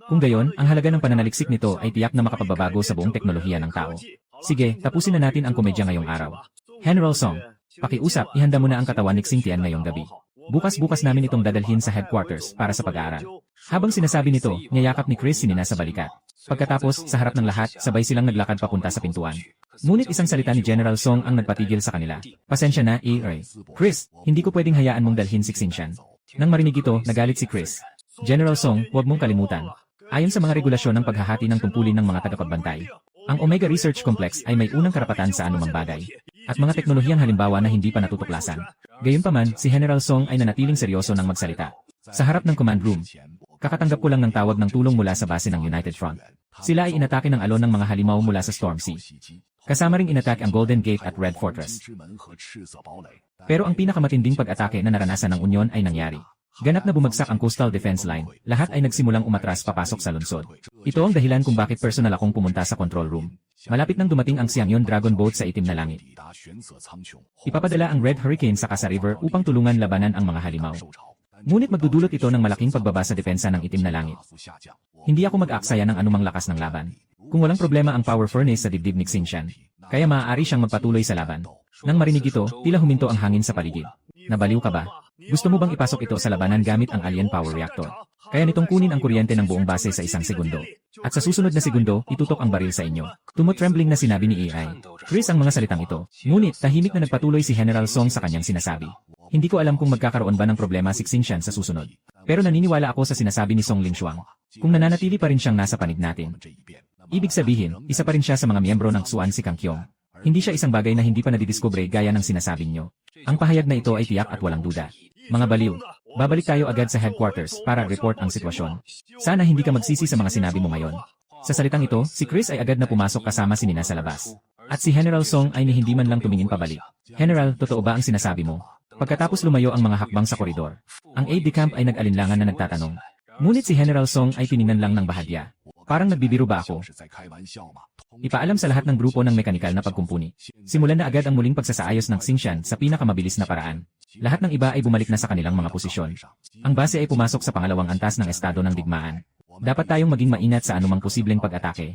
Kung gayon, ang halaga ng pananaliksik nito ay tiyak na makapagbabago sa buong teknolohiya ng tao. Sige, tapusin na natin ang komedya ngayong araw. General Song, pakiusap, ihanda mo na ang katawan ni Xingtian ngayong gabi. Bukas-bukas namin itong dadalhin sa headquarters para sa pag-aaral. Habang sinasabi nito, niyayakap ni Chris si Nina sa balikat. Pagkatapos, sa harap ng lahat, sabay silang naglakad papunta sa pintuan. Ngunit isang salita ni General Song ang nagpatigil sa kanila. Pasensya na, Iray. Chris, hindi ko pwedeng hayaan mong dalhin si Xingtian. Nang marinig ito, nagalit si Chris. General Song, huwag mong kalimutan. Ayon sa mga regulasyon ng paghahati ng tungkulin ng mga tagapagbantay, ang Omega Research Complex ay may unang karapatan sa anumang bagay, at mga teknolohiyang halimbawa na hindi pa natutuklasan. Gayunpaman, si General Song ay nanatiling seryoso ng magsalita. Sa harap ng command room, kakatanggap ko lang ng tawag ng tulong mula sa base ng United Front. Sila ay inatake ng alon ng mga halimaw mula sa Storm Sea. Kasama ring inatake ang Golden Gate at Red Fortress. Pero ang pinakamatinding pag-atake na naranasan ng Union ay nangyari. Ganap na bumagsak ang coastal defense line, lahat ay nagsimulang umatras papasok sa lungsod. Ito ang dahilan kung bakit personal akong pumunta sa control room. Malapit nang dumating ang Xiangyon Dragon Boat sa itim na langit. Ipapadala ang Red Hurricane sa Kasa River upang tulungan labanan ang mga halimaw. Ngunit magdudulot ito ng malaking pagbaba sa depensa ng itim na langit. Hindi ako mag-aaksaya ng anumang lakas ng laban. Kung walang problema ang power furnace sa dibdib ni Xingtian, kaya maaari siyang magpatuloy sa laban. Nang marinig ito, tila huminto ang hangin sa paligid. Nabaliw ka ba? Gusto mo bang ipasok ito sa labanan gamit ang alien power reactor? Kaya nitong kunin ang kuryente ng buong base sa isang segundo. At sa susunod na segundo, itutok ang baril sa inyo. Tumo-trembling na sinabi ni AI. Chris ang mga salitang ito. Ngunit tahimik na nagpatuloy si General Song sa kanyang sinasabi. Hindi ko alam kung magkakaroon ba ng problema si Xingtian sa susunod. Pero naniniwala ako sa sinasabi ni Song Ling Shuang. Kung nananatili pa rin siyang nasa panig natin. Ibig sabihin, isa pa rin siya sa mga miyembro ng Xuan si Kang Kyong. Hindi siya isang bagay na hindi pa nadidiskubre gaya ng sinasabi niyo. Ang pahayag na ito ay tiyak at walang duda. Mga baliw, babalik tayo agad sa headquarters para report ang sitwasyon. Sana hindi ka magsisi sa mga sinabi mo ngayon. Sa salitang ito, si Chris ay agad na pumasok kasama si Nina sa labas. At si General Song ay hindi man lang tumingin pabalik. General, totoo ba ang sinasabi mo? Pagkatapos lumayo ang mga hakbang sa koridor, ang aide-de-camp ay nag-alinlangan na nagtatanong. Ngunit si General Song ay tiningnan lang ng bahagya. Parang nagbibiro ba ako? Ipaalam sa lahat ng grupo ng mekanikal na pagkumpuni. Simulan na agad ang muling pagsasaayos ng Xingtian sa pinakamabilis na paraan. Lahat ng iba ay bumalik na sa kanilang mga posisyon. Ang base ay pumasok sa pangalawang antas ng estado ng digmaan. Dapat tayong maging maingat sa anumang posibleng pag-atake.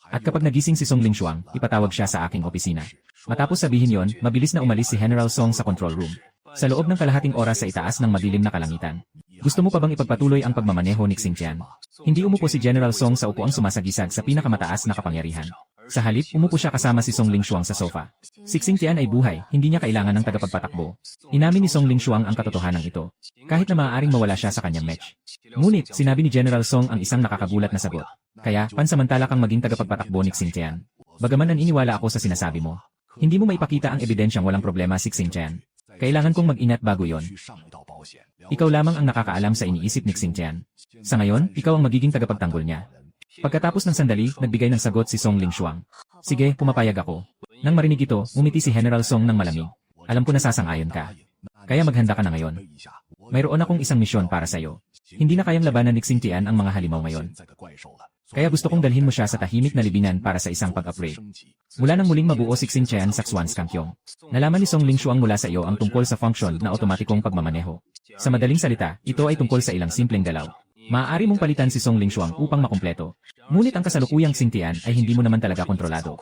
At kapag nagising si Song Ling Shuang, ipatawag siya sa aking opisina. Matapos sabihin yon, mabilis na umalis si General Song sa control room. Sa loob ng kalahating oras sa itaas ng madilim na kalangitan. Gusto mo pa bang ipagpatuloy ang pagmamaneho ni Xingtian? Hindi umupo si General Song sa upuang sumasagisag sa pinakamataas na kapangyarihan. Sa halip, umupo siya kasama si Song Ling Shuang sa sofa. Si Xingtian ay buhay, hindi niya kailangan ng tagapagpatakbo. Inamin ni Song Ling Shuang ang katotohanan ito. Kahit na maaaring mawala siya sa kanyang match. Ngunit, sinabi ni General Song ang isang nakakagulat na sagot. Kaya, pansamantala kang maging tagapagpatakbo ni Xingtian. Bagaman naniniwala ako sa sinasabi mo. Hindi mo maipakita ang ebidensyang walang problema si Xingtian. Kailangan kong mag-ingat bago yon. Ikaw lamang ang nakakaalam sa iniisip ni Xingtian. Sa ngayon, ikaw ang magiging tagapagtanggol niya. Pagkatapos ng sandali, nagbigay ng sagot si Song Ling Shuang. Sige, pumapayag ako. Nang marinig ito, umiti si General Song ng malamig. Alam ko na sasang-ayon ka. Kaya maghanda ka na ngayon. Mayroon akong isang misyon para sa'yo. Hindi na kayang labanan ni Xing Tian ang mga halimaw ngayon. Kaya gusto kong dalhin mo siya sa tahimik na libingan para sa isang pag-upgrade. Mula nang muling mabuo si Xing Tian sa Xuan Skankyong. Nalaman ni Song Lingshuang mula sa iyo ang tungkol sa function na otomatikong pagmamaneho. Sa madaling salita, ito ay tungkol sa ilang simpleng galaw. Maaari mong palitan si Song Lingshuang upang makumpleto. Ngunit ang kasalukuyang Xing Tian ay hindi mo naman talaga kontrolado.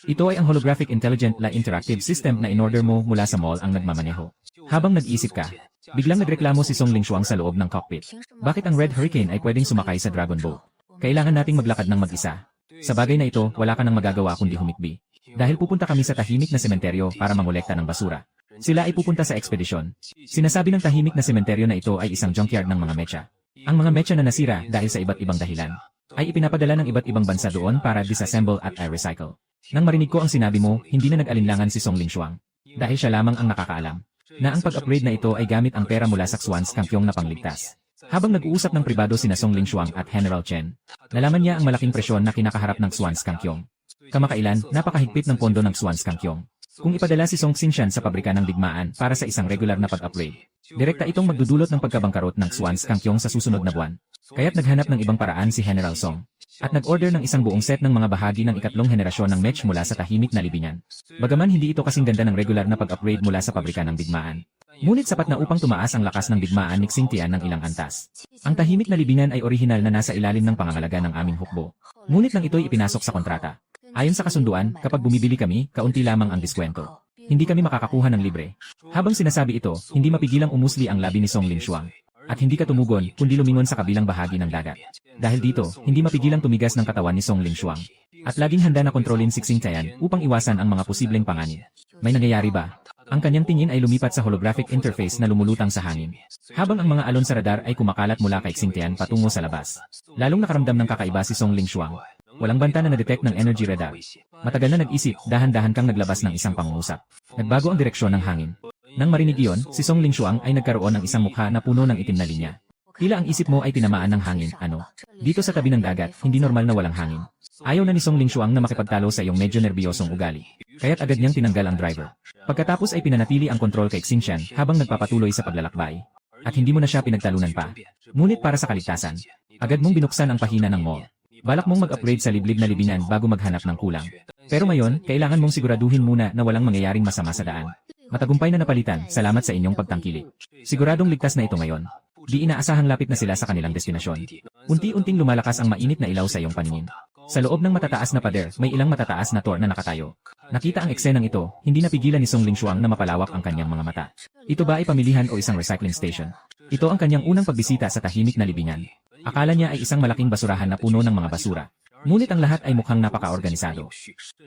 Ito ay ang holographic intelligent la interactive system na in-order mo mula sa mall ang nagmamaneho. Habang nag-iisip ka, biglang nagreklamo si Song Lingshuang sa loob ng cockpit. Bakit ang Red Hurricane ay pwedeng sumakay sa Dragon Boat? Kailangan nating maglakad ng mag-isa. Sa bagay na ito, wala ka nang magagawa kundi humikbi. Dahil pupunta kami sa tahimik na sementeryo para mangolekta ng basura. Sila ay pupunta sa ekspedisyon. Sinasabi ng tahimik na sementeryo na ito ay isang junkyard ng mga mecha. Ang mga mecha na nasira dahil sa iba't ibang dahilan ay ipinapadala ng iba't ibang bansa doon para disassemble at i-recycle. Nang marinig ko ang sinabi mo, hindi na nag-alinlangan si Song Lingshuang. Dahil siya lamang ang nakakaalam na ang pag-upgrade na ito ay gamit ang pera mula sa Xuan Skankyong na pangligtas. Habang nag-uusap ng pribado sina Song Lingshuang at General Chen, nalaman niya ang malaking presyon na kinakaharap ng Xuan Skankyong. Kamakailan, napakahigpit ng pondo ng Xuan Skankyong. Kung ipadala si Song Xinshan sa pabrika ng digmaan para sa isang regular na pag-upgrade, direkta itong magdudulot ng pagkabangkarot ng Xuan Skankyong sa susunod na buwan. Kaya't naghanap ng ibang paraan si General Song. At nag-order ng isang buong set ng mga bahagi ng ikatlong henerasyon ng mech mula sa tahimik na libingan. Bagaman hindi ito kasing ganda ng regular na pag-upgrade mula sa pabrika ng digmaan. Ngunit sapat na upang tumaas ang lakas ng digmaan ni Xing Tian ng ilang antas. Ang tahimik na libingan ay orihinal na nasa ilalim ng pangangalaga ng aming hukbo. Ngunit nang ito'y ipinasok sa kontrata. Ayon sa kasunduan, kapag bumibili kami, kaunti lamang ang diskwento. Hindi kami makakakuha ng libre. Habang sinasabi ito, hindi mapigilang umusli ang labi ni Song Lingshuang. At hindi ka tumugon, kundi lumingon sa kabilang bahagi ng dagat. Dahil dito, hindi mapigilang tumigas ng katawan ni Song Lingshuang. At laging handa na kontrolin si Xing Tian upang iwasan ang mga posibleng panganib. May nangyayari ba? Ang kanyang tingin ay lumipat sa holographic interface na lumulutang sa hangin. Habang ang mga alon sa radar ay kumakalat mula kay Xing Tian patungo sa labas. Lalong nakaramdam ng kakaiba si Song Lingshuang. Walang banta na na-detect ng energy radar. Matagal na nag-isip, dahan-dahan kang naglabas ng isang pangungusap. Nagbago ang direksyon ng hangin. Nang marinig iyon, si Song Lingshuang ay nagkaroon ng isang mukha na puno ng itim na linya. Tila ang isip mo ay tinamaan ng hangin, ano? Dito sa tabi ng dagat, hindi normal na walang hangin. Ayaw na ni Song Lingshuang na makipagtalo sa iyong medyo nerbiyosong ugali. Kaya't agad niyang tinanggal ang driver. Pagkatapos ay pinanatili ang kontrol kay Xingshan habang nagpapatuloy sa paglalakbay. At hindi mo na siya pinagtalunan pa. Ngunit para sa kaligtasan, agad mong binuksan ang pahina ng mall. Balak mong mag-upgrade sa liblib na libingan bago maghanap ng kulang. Pero ngayon, kailangan mong siguraduhin muna na walang mangyayaring masama sa daan. Matagumpay na napalitan, salamat sa inyong pagtangkilik. Siguradong ligtas na ito ngayon. Di inaasahang lapit na sila sa kanilang destinasyon. Unti-unting lumalakas ang mainit na ilaw sa iyong paningin. Sa loob ng matataas na pader, may ilang matataas na tor na nakatayo. Nakita ang eksenang ito, hindi napigilan ni Song Lingshuang na mapalawak ang kanyang mga mata. Ito ba ay pamilihan o isang recycling station? Ito ang kanyang unang pagbisita sa tahimik na libingan. Akala niya ay isang malaking basurahan na puno ng mga basura. Ngunit ang lahat ay mukhang napaka-organisado.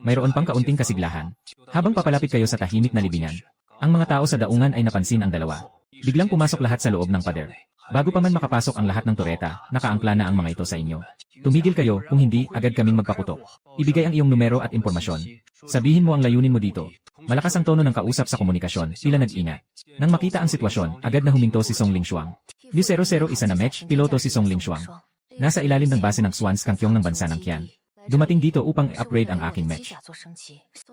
Mayroon pang kaunting kasiglahan. Habang papalapit kayo sa tahimik na libingan, ang mga tao sa daungan ay napansin ang dalawa. Biglang pumasok lahat sa loob ng pader. Bago pa man makapasok ang lahat ng toreta, nakaangkla na ang mga ito sa inyo. Tumigil kayo, kung hindi, agad kaming magpaputok. Ibigay ang iyong numero at impormasyon. Sabihin mo ang layunin mo dito. Malakas ang tono ng kausap sa komunikasyon, tila nag-ingat. Nang makita ang sitwasyon, agad na huminto si Song Lingshuang. D001 na match, piloto si Song Lingshuang. Nasa ilalim ng base ng Xuan Skankyong ng bansa ng Qian. Dumating dito upang i-upgrade ang aking match.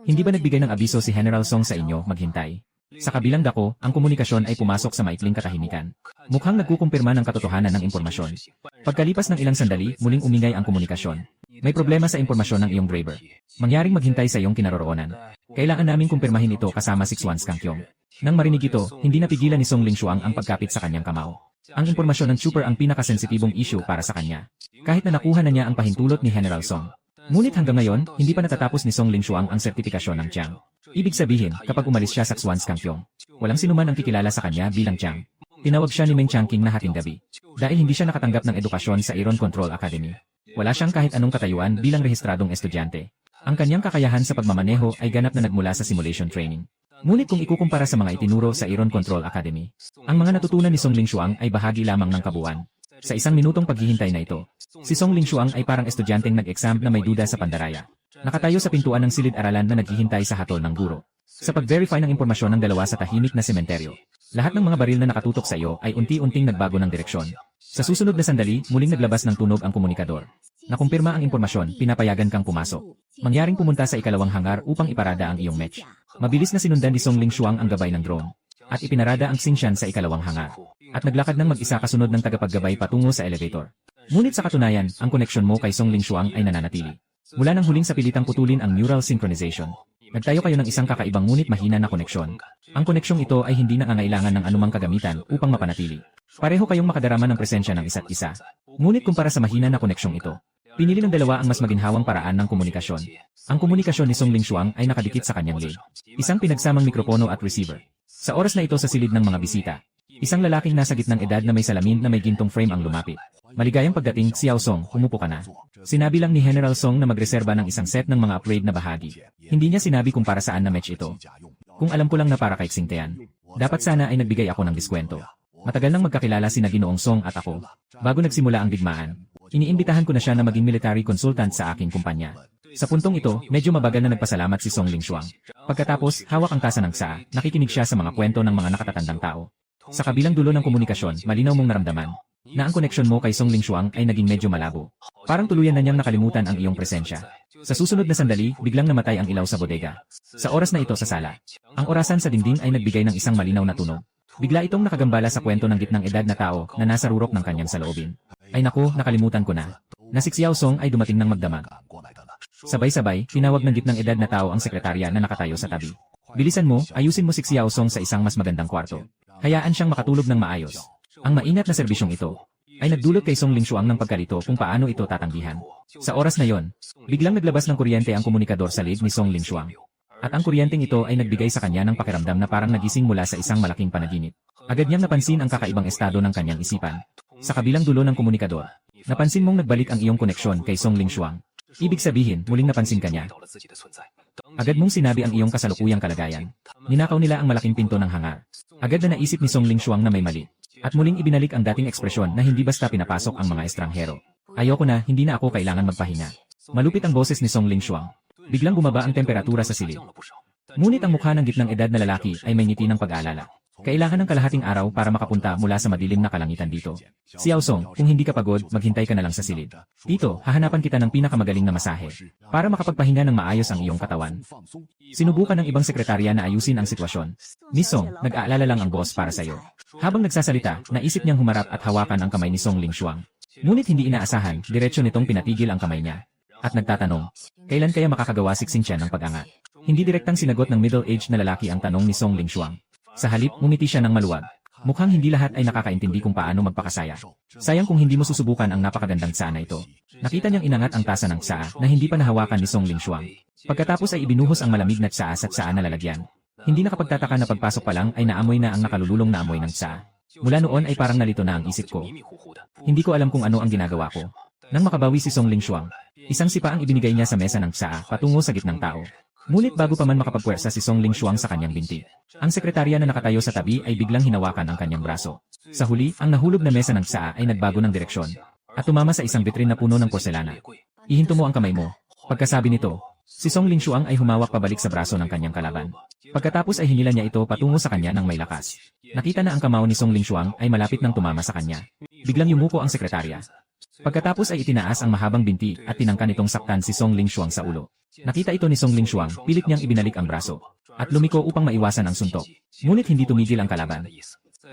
Hindi ba nagbigay ng abiso si General Song sa inyo, maghintay? Sa kabilang dako, ang komunikasyon ay pumasok sa maikling katahimikan. Mukhang nagkukumpirma ng katotohanan ng impormasyon. Pagkalipas ng ilang sandali, muling umingay ang komunikasyon. May problema sa impormasyon ng iyong driver. Mangyaring maghintay sa iyong kinaroroonan. Kailangan naming kumpirmahin ito kasama si Xuan Skankyong. Nang marinig ito, hindi napigilan ni Song Lingshuang ang pagkapit sa kanyang kamao. Ang impormasyon ng Super ang pinakasensitibong issue para sa kanya. Kahit na nakuha na niya ang pahintulot ni General Song. Ngunit hanggang ngayon, hindi pa natatapos ni Song Lingshuang ang sertifikasyon ng Jiang. Ibig sabihin, kapag umalis siya sa Xuan Skankyong, walang sinuman ang kikilala sa kanya bilang Jiang. Tinawag siya ni Meng Changqing na hating gabi. Dahil hindi siya nakatanggap ng edukasyon sa Iron Control Academy. Wala siyang kahit anong katayuan bilang rehistradong estudyante. Ang kanyang kakayahan sa pagmamaneho ay ganap na nagmula sa simulation training. Ngunit kung ikukumpara sa mga itinuro sa Iron Control Academy, ang mga natutunan ni Song Lingshuang ay bahagi lamang ng kabuuan. Sa isang minutong paghihintay na ito, si Song Lingshuang ay parang estudyanteng nag-exam na may duda sa pandaraya. Nakatayo sa pintuan ng silid-aralan na naghihintay sa hatol ng guro. Sa pag-verify ng impormasyon ng dalawa sa tahimik na sementeryo, lahat ng mga baril na nakatutok sa iyo ay unti-unting nagbago ng direksyon. Sa susunod na sandali, muling naglabas ng tunog ang komunikador. Nakumpirma ang impormasyon, pinapayagan kang pumasok. Mangyaring pumunta sa ikalawang hangar upang iparada ang iyong match. Mabilis na sinundan ni Song Lingshuang ang gabay ng drone. At ipinarada ang Xingshan sa ikalawang hangar. At naglakad ng mag-isa kasunod ng tagapaggabay patungo sa elevator. Ngunit sa katunayan, ang koneksyon mo kay Song Lingshuang ay nananatili. Mula nang huling sa pilitang putulin ang neural synchronization. Nagtayo kayo ng isang kakaibang ngunit mahina na koneksyon. Ang koneksyong ito ay hindi nangangailangan ng anumang kagamitan upang mapanatili. Pareho kayong makadarama ng presensya ng isa't isa. Ngunit kumpara sa mahina na koneksyong ito, pinili ng dalawa ang mas maginhawang paraan ng komunikasyon. Ang komunikasyon ni Song Lingshuang ay nakadikit sa kanyang leg. Isang pinagsamang mikropono at receiver. Sa oras na ito sa silid ng mga bisita, isang lalaking nasa gitnang edad na may salamin na may gintong frame ang lumapit. Maligayang pagdating, Xiao Song, umupo ka na. Sinabi lang ni General Song na magreserba ng isang set ng mga upgrade na bahagi. Hindi niya sinabi kung para saan na match ito. Kung alam ko lang na para kay Xingtian. Dapat sana ay nagbigay ako ng diskwento. Matagal nang magkakilala sina Ginoong Song at ako. Bago nagsimula ang digmaan, iniimbitahan ko na siya na maging military consultant sa aking kumpanya. Sa puntong ito, medyo mabagal na nagpasalamat si Song Lingshuang. Pagkatapos, hawak ang tasa ng tsaa, nakikinig siya sa mga kwento ng mga nakatatandang tao. Sa kabilang dulo ng komunikasyon, malinaw mong naramdaman na ang koneksyon mo kay Song Lingshuang ay naging medyo malabo. Parang tuluyan na niyang nakalimutan ang iyong presensya. Sa susunod na sandali, biglang namatay ang ilaw sa bodega. Sa oras na ito sa sala, ang orasan sa dingding ay nagbigay ng isang malinaw na tunog. Bigla itong nakagambala sa kwento ng gitnang edad na tao na nasa rurok ng kanyang saloobin. Ay naku, nakalimutan ko na. Na si Xiao Song ay dumating ng magdamag. Sabay-sabay, tinawag ng gitnang edad na tao ang sekretarya na nakatayo sa tabi. Bilisan mo, ayusin mo si Xiao Song sa isang mas magandang kwarto. Hayaan siyang makatulog ng maayos. Ang maingat na serbisyong ito ay nagdulot kay Song Lingshuang ng pagkalito kung paano ito tatanggihan. Sa oras na yon, biglang naglabas ng kuryente ang komunikador sa leg ni Song Lingshuang. At ang kuryenteng ito ay nagbigay sa kanya ng pakiramdam na parang nagising mula sa isang malaking panaginip. Agad niyang napansin ang kakaibang estado ng kanyang isipan. Sa kabilang dulo ng komunikador, napansin mong nagbalik ang iyong koneksyon kay Song Lingshuang. Ibig sabihin, muling napansin ka niya. Agad mong sinabi ang iyong kasalukuyang kalagayan. Ninakaw nila ang malaking pinto ng hangar. Agad na naisip ni Song Lingshuang na may mali. At muling ibinalik ang dating ekspresyon na hindi basta pinapasok ang mga estranghero. Ayoko na, hindi na ako kailangan magpahinga. Malupit ang boses ni Song Lingshuang. Biglang bumaba ang temperatura sa silid. Ngunit ang mukha ng gitnang edad na lalaki ay may ngiti ng pag-aalala. Kailangan ng kalahating araw para makapunta mula sa madilim na kalangitan dito. Xiao Song, kung hindi ka pagod, maghintay ka na lang sa silid. Dito, hahanapan kita ng pinakamagaling na masahe para makapagpahinga ng maayos ang iyong katawan. Sinubukan ng ibang sekretarya na ayusin ang sitwasyon. Miss Song, nag-aalala lang ang boss para sa iyo. Habang nagsasalita, naisip niyang humarap at hawakan ang kamay ni Song Lingshuang. Ngunit hindi inaasahan, diretsyo nitong pinatigil ang kamay niya. At nagtatanong, kailan kaya makakagawa si Xingtian ng pag-angat? Hindi direktang sinagot ng middle-aged na lalaki ang tanong ni Song Lingshuang. Sa halip, ngumiti siya ng maluwag. Mukhang hindi lahat ay nakakaintindi kung paano magpakasaya. Sayang kung hindi mo susubukan ang napakagandang tsaa na ito. Nakita niyang inangat ang tasa ng tsaa na hindi pa nahawakan ni Song Lingshuang. Pagkatapos ay ibinuhos ang malamig na tsaa sa tsaa na lalagyan. Hindi nakapagtataka na pagpasok pa lang ay naamoy na ang nakalululong na amoy ng tsaa. Mula noon ay parang nalito na ang isip ko. Hindi ko alam kung ano ang ginagawa ko. Nang makabawi si Song Lingshuang, isang sipa ang ibinigay niya sa mesa ng tsaa patungo sa gitnang tao. Ngunit bago pa man makapagpuwersa si Song Lingshuang sa kanyang binti, ang sekretarya na nakatayo sa tabi ay biglang hinawakan ang kanyang braso. Sa huli, ang nahulog na mesa ng tsaa ay nagbago ng direksyon at tumama sa isang bitrin na puno ng porselana. Ihinto mo ang kamay mo. Pagkasabi nito, si Song Lingshuang ay humawak pabalik sa braso ng kanyang kalaban. Pagkatapos ay hinila niya ito patungo sa kanya ng may lakas. Nakita na ang kamao ni Song Lingshuang ay malapit nang tumama sa kanya. Biglang yumuko ang sekretarya. Pagkatapos ay itinaas ang mahabang binti at tinangkan itong saktan si Song Lingshuang sa ulo. Nakita ito ni Song Lingshuang, pilit niyang ibinalik ang braso at lumiko upang maiwasan ang suntok. Ngunit hindi tumigil ang kalaban.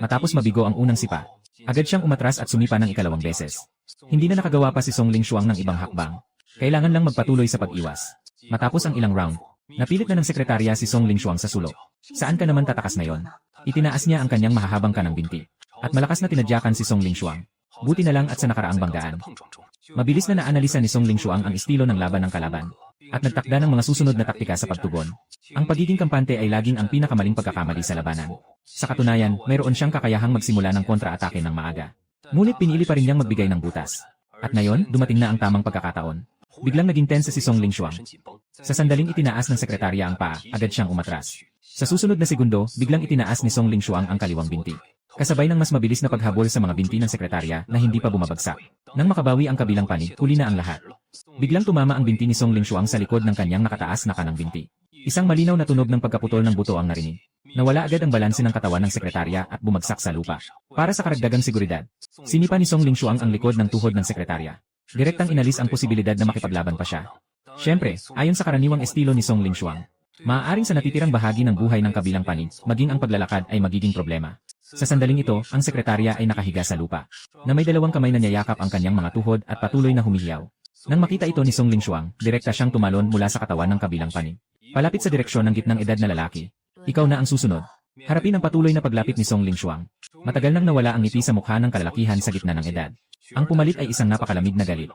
Matapos mabigo ang unang sipa, agad siyang umatras at sumipa ng ikalawang beses. Hindi na nakagawa pa si Song Lingshuang ng ibang hakbang. Kailangan lang magpatuloy sa pag-iwas. Matapos ang ilang round, napilit na ng sekretarya si Song Lingshuang sa sulok. Saan ka naman tatakas na yon? Itinaas niya ang kanyang mahahabang kanang binti. At malakas na tinadyakan si Song Lingshuang. Buti na lang at sa nakaraang banggaan. Mabilis na naanalisa ni Song Lingshuang ang estilo ng laban ng kalaban. At nagtakda ng mga susunod na taktika sa pagtugon. Ang pagiging kampante ay laging ang pinakamaling pagkakamali sa labanan. Sa katunayan, mayroon siyang kakayahang magsimula ng kontra-atake ng maaga. Ngunit pinili pa rin niyang magbigay ng butas. At ngayon, dumating na ang tamang pagkakataon. Biglang naging tense si Song Lingshuang. Sa sandaling itinaas ng sekretarya ang paa, agad siyang umatras. Sa susunod na segundo, biglang itinaas ni Song Lingshuang ang kaliwang binti. Kasabay ng mas mabilis na paghabol sa mga binti ng sekretarya na hindi pa bumabagsak. Nang makabawi ang kabilang panig, huli na ang lahat. Biglang tumama ang binti ni Song Lingshuang sa likod ng kanyang nakataas na kanang binti. Isang malinaw na tunog ng pagkaputol ng buto ang narinig. Nawala agad ang balanse ng katawan ng sekretarya at bumagsak sa lupa. Para sa karagdagang seguridad, sinipa ni Song Lingshuang ang likod ng tuhod ng sekretarya. Direktang inalis ang posibilidad na makipaglaban pa siya. Siyempre, ayon sa karaniwang estilo ni Song Lingshuang, maaaring sa natitirang bahagi ng buhay ng kabilang panig, maging ang paglalakad ay magiging problema. Sa sandaling ito, ang sekretarya ay nakahiga sa lupa, na may dalawang kamay na niyayakap ang kanyang mga tuhod at patuloy na humihiyaw. Nang makita ito ni Song Lingshuang, direkta siyang tumalon mula sa katawan ng kabilang panig. Palapit sa direksyon ng gitnang edad na lalaki. Ikaw na ang susunod. Harapin ang patuloy na paglapit ni Song Lingshuang. Matagal nang nawala ang ngiti sa mukha ng kalalakihan sa gitna ng edad. Ang pumalit ay isang napakalamig na galit.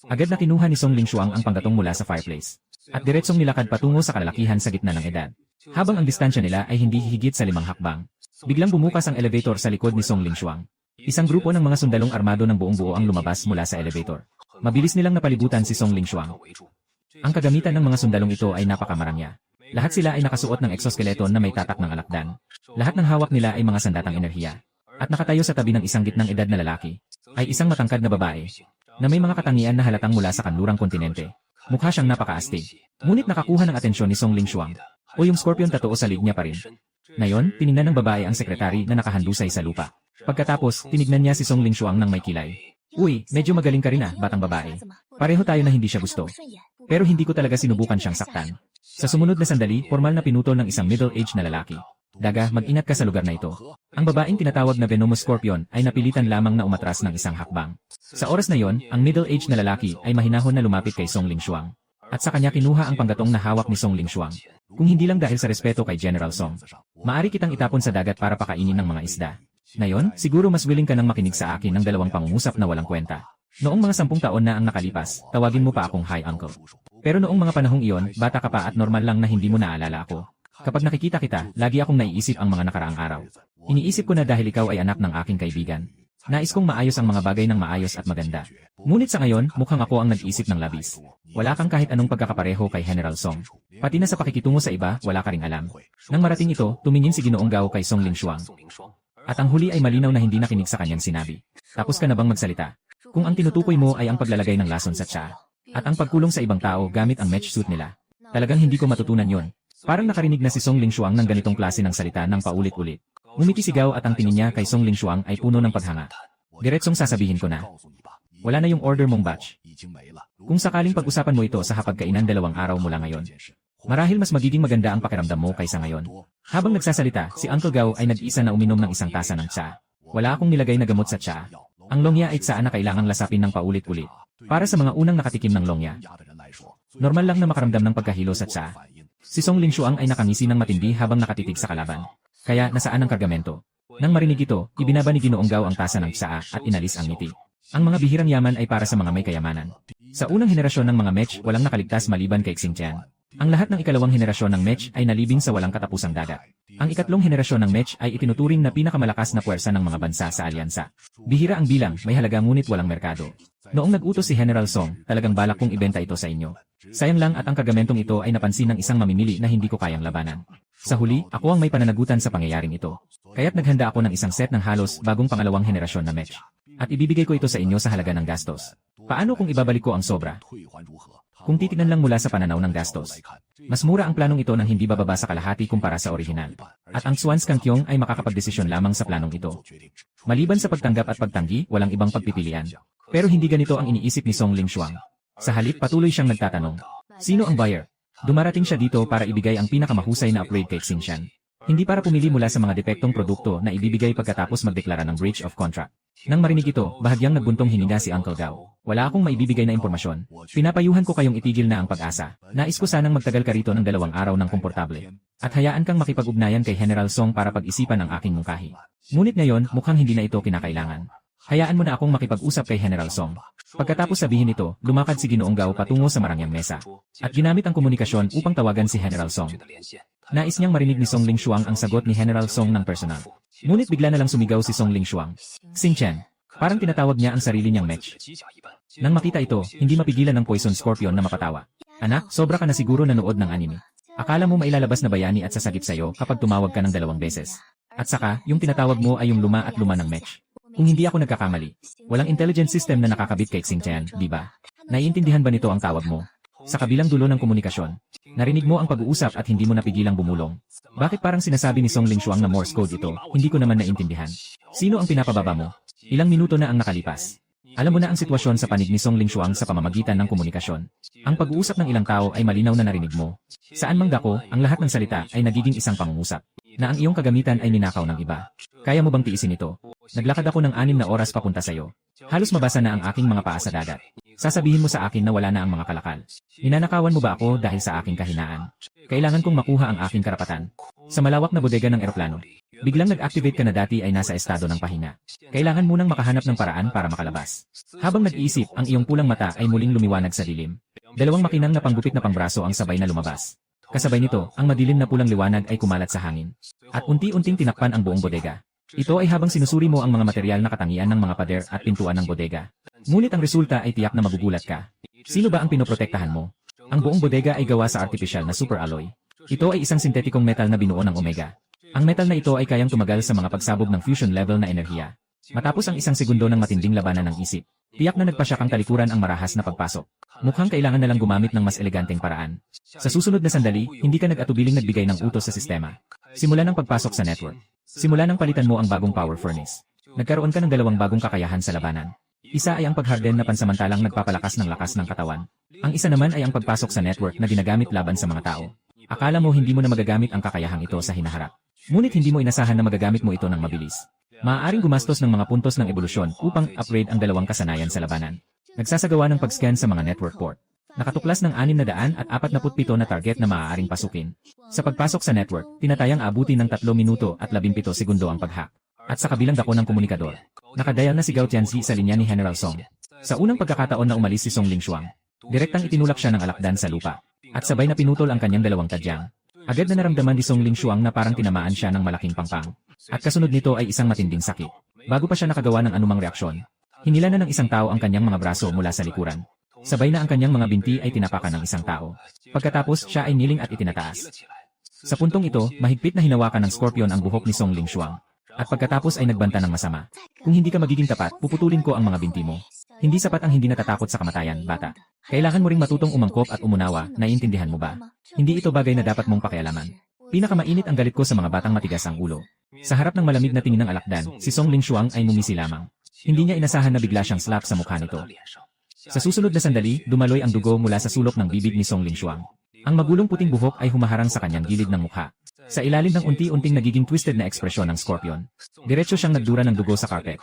Agad na kinuha ni Song Lingshuang ang panggatong mula sa fireplace. At diretsong nilakad patungo sa kalalakihan sa gitna ng edad. Habang ang distansya nila ay hindi higit sa 5 hakbang. Biglang bumukas ang elevator sa likod ni Song Lingshuang. Isang grupo ng mga sundalong armado ng buong buo ang lumabas mula sa elevator. Mabilis nilang napalibutan si Song Lingshuang. Ang kagamitan ng mga sundalong ito ay napakamarangya. Lahat sila ay nakasuot ng exoskeleton na may tatak ng alakdan. Lahat ng hawak nila ay mga sandatang enerhiya. At nakatayo sa tabi ng isang gitnang edad na lalaki, ay isang matangkad na babae, na may mga katangian na halatang mula sa kanlurang kontinente. Mukha siyang napakaastig. Ngunit nakakuha ng atensyon ni Song Lingshuang. O yung scorpion tattoo sa liig niya pa rin. Ngayon, tiningnan ng babae ang sekretary na nakahandusay sa lupa. Pagkatapos, tinignan niya si Song Lingshuang ng may kilay. Uy, medyo magaling ka rin batang babae. Pareho tayo na hindi siya gusto. Pero hindi ko talaga sinubukan siyang saktan. Sa sumunod na sandali, formal na pinutol ng isang middle-aged na lalaki. Daga, mag-ingat ka sa lugar na ito. Ang babaeng tinatawag na Venomous Scorpion ay napilitan lamang na umatras ng isang hakbang. Sa oras na yon, ang middle-aged na lalaki ay mahinahon na lumapit kay Song Lingshuang. At sa kanya kinuha ang panggatong na hawak ni Song Lingshuang. Kung hindi lang dahil sa respeto kay General Song, maari kitang itapon sa dagat para pakainin ng mga isda. Ngayon, siguro mas willing ka nang makinig sa akin ng dalawang pangungusap na walang kwenta. Noong mga 10 taon na ang nakalipas, tawagin mo pa akong Hi Uncle. Pero noong mga panahong iyon, bata ka pa at normal lang na hindi mo naalala ako. Kapag nakikita kita, lagi akong naiisip ang mga nakaraang araw. Iniisip ko na dahil ikaw ay anak ng aking kaibigan. Nais kong maayos ang mga bagay ng maayos at maganda. Ngunit sa ngayon, mukhang ako ang nag-isip ng labis. Wala kang kahit anong pagkakapareho kay General Song. Pati na sa pakikitungo sa iba, wala ka ring alam. Nang marating ito, tumingin si Ginoong Gao kay Song Lingshuang. At ang huli ay malinaw na hindi nakinig sa kanyang sinabi. Tapos ka na bang magsalita? Kung ang tinutukoy mo ay ang paglalagay ng lason sa tsa, at ang pagkulong sa ibang tao gamit ang mesh suit nila, talagang hindi ko matutunan yon. Parang nakarinig na si Song Lingshuang ng ganitong klase ng salita ng paulit-ulit. Ngumiti si Gao at ang tingin niya kay Song Lingshuang ay puno ng paghanga. Diretsong sasabihin ko na. Wala na yung order mong batch. Kung sakaling pag-usapan mo ito sa hapagkainan 2 araw mula ngayon, marahil mas magiging maganda ang pakiramdam mo kaysa ngayon. Habang nagsasalita, si Uncle Gao ay nag-isa na uminom ng isang tasa ng tsa. Wala akong nilagay na gamot sa tsa. Ang longya ay tsa na kailangang lasapin ng paulit-ulit. Para sa mga unang nakatikim ng longya, normal lang na makaramdam ng pagkahilo sa tsa. Si Song Lingshuang ay nakangisi ng matindi habang nakatitig sa kalaban. Kaya, nasaan ang kargamento? Nang marinig ito, ibinaba ni Ginoong Gao ang tasa ng tsaa at inalis ang ngiti. Ang mga bihirang yaman ay para sa mga may kayamanan. Sa unang henerasyon ng mga mech, walang nakaligtas maliban kay Xingtian. Ang lahat ng ikalawang henerasyon ng mech ay nalibing sa walang katapusang dagat. Ang ikatlong henerasyon ng mech ay itinuturing na pinakamalakas na puwersa ng mga bansa sa alyansa. Bihira ang bilang, may halaga ngunit walang merkado. Noong nag-utos si General Song, talagang balak kong ibenta ito sa inyo. Sayang lang at ang kagamentong ito ay napansin ng isang mamimili na hindi ko kayang labanan. Sa huli, ako ang may pananagutan sa pangyayaring ito. Kaya't naghanda ako ng isang set ng halos bagong pangalawang henerasyon na mech. At ibibigay ko ito sa inyo sa halaga ng gastos. Paano kung ibabalik ko ang sobra? Kung titignan lang mula sa pananaw ng gastos, mas mura ang planong ito nang hindi bababa sa kalahati kumpara sa orihinal. At ang Swans Kangkyong ay makakapagdesisyon lamang sa planong ito. Maliban sa pagtanggap at pagtanggi, walang ibang pagpipilian. Pero hindi ganito ang iniisip ni Song Lingshuang. Sa halip patuloy siyang nagtatanong, sino ang buyer? Dumarating siya dito para ibigay ang pinakamahusay na upgrade kay Xingtian. Hindi para pumili mula sa mga depektong produkto na ibibigay pagkatapos magdeklara ng breach of contract. Nang marinig ito, bahagyang nagbuntong hininga si Uncle Gao. Wala akong maibibigay na impormasyon. Pinapayuhan ko kayong itigil na ang pag-asa. Nais ko sanang magtagal ka rito ng 2 araw ng komportable. At hayaan kang makipag-ugnayan kay General Song para pag-isipan ang aking mungkahi. Ngunit ngayon, mukhang hindi na ito kinakailangan. Hayaan mo na akong makipag-usap kay General Song. Pagkatapos sabihin ito, lumakad si Ginoong Gao patungo sa marangyang mesa. At ginamit ang komunikasyon upang tawagan si General Song. Nais niyang marinig ni Song Lingshuang ang sagot ni General Song ng personal. Ngunit bigla na lang sumigaw si Song Lingshuang. Xingtian. Parang tinatawag niya ang sarili niyang mech. Nang makita ito, hindi mapigilan ng Poison Scorpion na mapatawa. Anak, sobra ka na siguro nanood ng anime. Akala mo mailalabas na bayani at sasagip sa'yo kapag tumawag ka ng 2 beses. At saka, yung tinatawag mo ay yung luma at luma ng mech. Kung hindi ako nagkakamali, walang intelligence system na nakakabit kay Xingtian, di ba? Naiintindihan ba nito ang tawag mo? Sa kabilang dulo ng komunikasyon, narinig mo ang pag-uusap at hindi mo napigilang bumulong. Bakit parang sinasabi ni Song Lingshuang na Morse code ito? Hindi ko naman naintindihan. Sino ang pinapababa mo? Ilang minuto na ang nakalipas. Alam mo na ang sitwasyon sa panig ni Song Lingshuang sa pamamagitan ng komunikasyon. Ang pag-uusap ng ilang tao ay malinaw na narinig mo. Saan mang dako, ang lahat ng salita ay nagiging isang pangungusap. Na ang iyong kagamitan ay ninakaw ng iba. Kaya mo bang tiisin ito? Naglakad ako ng 6 na oras papunta sa'yo. Halos mabasa na ang aking mga paa sa dagat. Sasabihin mo sa akin na wala na ang mga kalakal. Ninanakawan mo ba ako dahil sa aking kahinaan? Kailangan kong makuha ang aking karapatan. Sa malawak na bodega ng eroplano. Biglang nag-activate ka na dati ay nasa estado ng pahinga. Kailangan munang makahanap ng paraan para makalabas. Habang nag-iisip, ang iyong pulang mata ay muling lumiwanag sa dilim. 2 makinang na panggupit na pangbraso ang sabay na lumabas. Kasabay nito, ang madilim na pulang liwanag ay kumalat sa hangin. At unti-unting tinakpan ang buong bodega. Ito ay habang sinusuri mo ang mga material na katangian ng mga pader at pintuan ng bodega. Ngunit ang resulta ay tiyak na magugulat ka. Sino ba ang pinoprotektahan mo? Ang buong bodega ay gawa sa artificial na super alloy. Ito ay isang sintetikong metal na binuo ng Omega. Ang metal na ito ay kayang tumagal sa mga pagsabog ng fusion level na enerhiya. Matapos ang 1 segundo ng matinding labanan ng isip, tiyak na nagpasyak ang talikuran ang marahas na pagpasok. Mukhang kailangan na lang gumamit ng mas eleganteng paraan. Sa susunod na sandali, hindi ka nag-atubiling nagbigay ng utos sa sistema. Simula ng pagpasok sa network. Simula ng palitan mo ang bagong power furnace. Nagkaroon ka ng 2 bagong kakayahan sa labanan. Isa ay ang pagharden na pansamantalang nagpapalakas ng lakas ng katawan. Ang isa naman ay ang pagpasok sa network na ginagamit laban sa mga tao. Akala mo hindi mo na magagamit ang kakayahang ito sa hinaharap. Ngunit hindi mo inasahan na magagamit mo ito ng mabilis. Maaaring gumastos ng mga puntos ng ebolusyon upang upgrade ang 2 kasanayan sa labanan. Nagsasagawa ng pag-scan sa mga network port. Nakatuklas ng 647 na target na maaaring pasukin. Sa pagpasok sa network, tinatayang aabutin ng 3 minuto at 17 segundo ang pag-hack. At sa kabilang dako ng komunikador, nakadial na si Gao Tianzi sa linya ni General Song. Sa unang pagkakataon na umalis si Song Lingshuang, direktang itinulak siya ng alakdan sa lupa. At sabay na pinutol ang kanyang 2 tadyang. Agad na naramdaman ni Song Lingshuang na parang tinamaan siya ng malaking pangpang. At kasunod nito ay isang matinding sakit. Bago pa siya nakagawa ng anumang reaksyon, hinila na ng isang tao ang kanyang mga braso mula sa likuran. Sabay na ang kanyang mga binti ay tinapakan ng isang tao. Pagkatapos siya ay niling at itinataas. Sa puntong ito, mahigpit na hinawakan ng Scorpion ang buhok ni Song Lingshuang. At pagkatapos ay nagbanta ng masama. Kung hindi ka magiging tapat, puputulin ko ang mga binti mo. Hindi sapat ang hindi natatakot sa kamatayan, bata. Kailangan mo ring matutong umangkop at umunawa, naiintindihan mo ba? Hindi ito bagay na dapat mong pakialaman. Pinakamainit ang galit ko sa mga batang matigas ang ulo. Sa harap ng malamig na tingin ng alakdan, si Song Lingshuang ay mumisi lamang. Hindi niya inasahan na bigla siyang slap sa mukha nito. Sa susunod na sandali, dumaloy ang dugo mula sa sulok ng bibig ni Song Lingshuang. Ang magulong puting buhok ay humaharang sa kanyang gilid ng mukha. Sa ilalim ng unti-unting nagiging twisted na ekspresyon ng Scorpion, diretso siyang nagdura ng dugo sa carpet.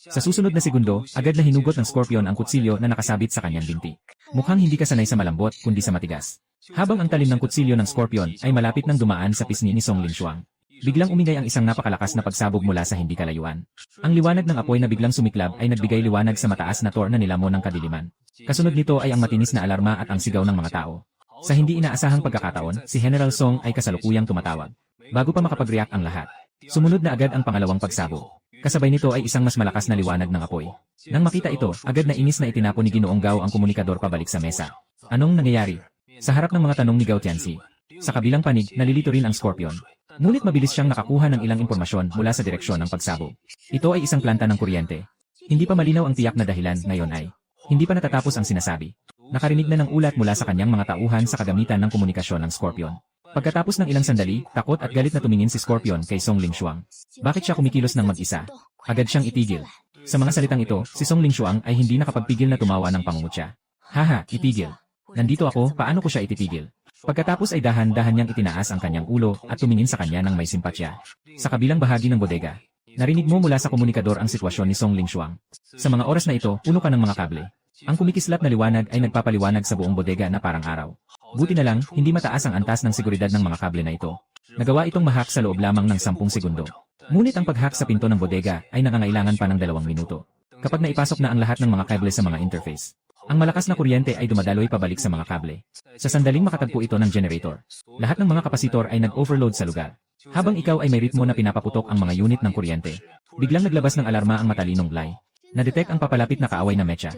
Sa susunod na segundo, agad na hinugot ng Scorpion ang kutsilyo na nakasabit sa kanyang binti. Mukhang hindi ka sanay sa malambot, kundi sa matigas. Habang ang talim ng kutsilyo ng Scorpion ay malapit nang dumaan sa pisngi ni Song Lingshuang, biglang umingay ang isang napakalakas na pagsabog mula sa hindi kalayuan. Ang liwanag ng apoy na biglang sumiklab ay nagbigay liwanag sa mataas na tor na nilamon ng kadiliman. Kasunod nito ay ang matinis na alarma at ang sigaw ng mga tao. Sa hindi inaasahang pagkakataon, si General Song ay kasalukuyang tumatawag. Bago pa makapag-react ang lahat, sumunod na agad ang pangalawang pagsabog. Kasabay nito ay isang mas malakas na liwanag ng apoy. Nang makita ito, agad na inis na itinapon ni Ginoong Gao ang komunikador pabalik sa mesa. Anong nangyayari? Sa harap ng mga tanong ni Gao Tianzi, sa kabilang panig, nalilito rin ang Scorpion. Ngunit mabilis siyang nakakuha ng ilang impormasyon mula sa direksyon ng pagsabog. Ito ay isang planta ng kuryente. Hindi pa malinaw ang tiyak na dahilan, ngayon ay hindi pa natatapos ang sinasabi. Nakarinig na ng ulat mula sa kanyang mga tauhan sa kagamitan ng komunikasyon ng Scorpion. Pagkatapos ng ilang sandali, takot at galit na tumingin si Scorpion kay Song Lingshuang. Bakit siya kumikilos ng mag-isa? Agad siyang itigil. Sa mga salitang ito, si Song Lingshuang ay hindi nakapagpigil na tumawa ng pangungutya. Haha, itigil. Nandito ako, paano ko siya ititigil? Pagkatapos ay dahan-dahan niyang itinaas ang kanyang ulo at tumingin sa kanya ng may simpatya. Sa kabilang bahagi ng bodega, narinig mo mula sa komunikador ang sitwasyon ni Song Lingshuang. Sa mga oras na ito, puno ka ng mga kable. Ang kumikislap na liwanag ay nagpapaliwanag sa buong bodega na parang araw. Buti na lang, hindi mataas ang antas ng seguridad ng mga kable na ito. Nagawa itong mahack sa loob lamang ng 10 segundo. Ngunit ang paghack sa pinto ng bodega ay nangangailangan pa ng 2 minuto. Kapag naipasok na ang lahat ng mga kable sa mga interface, ang malakas na kuryente ay dumadaloy pabalik sa mga kable. Sa sandaling makatagpo ito ng generator, lahat ng mga kapasitor ay nag-overload sa lugar. Habang ikaw ay may ritmo na pinapaputok ang mga unit ng kuryente, biglang naglabas ng alarma ang matalinong Blay. Na-detect ang papalapit na kaaway na mecha.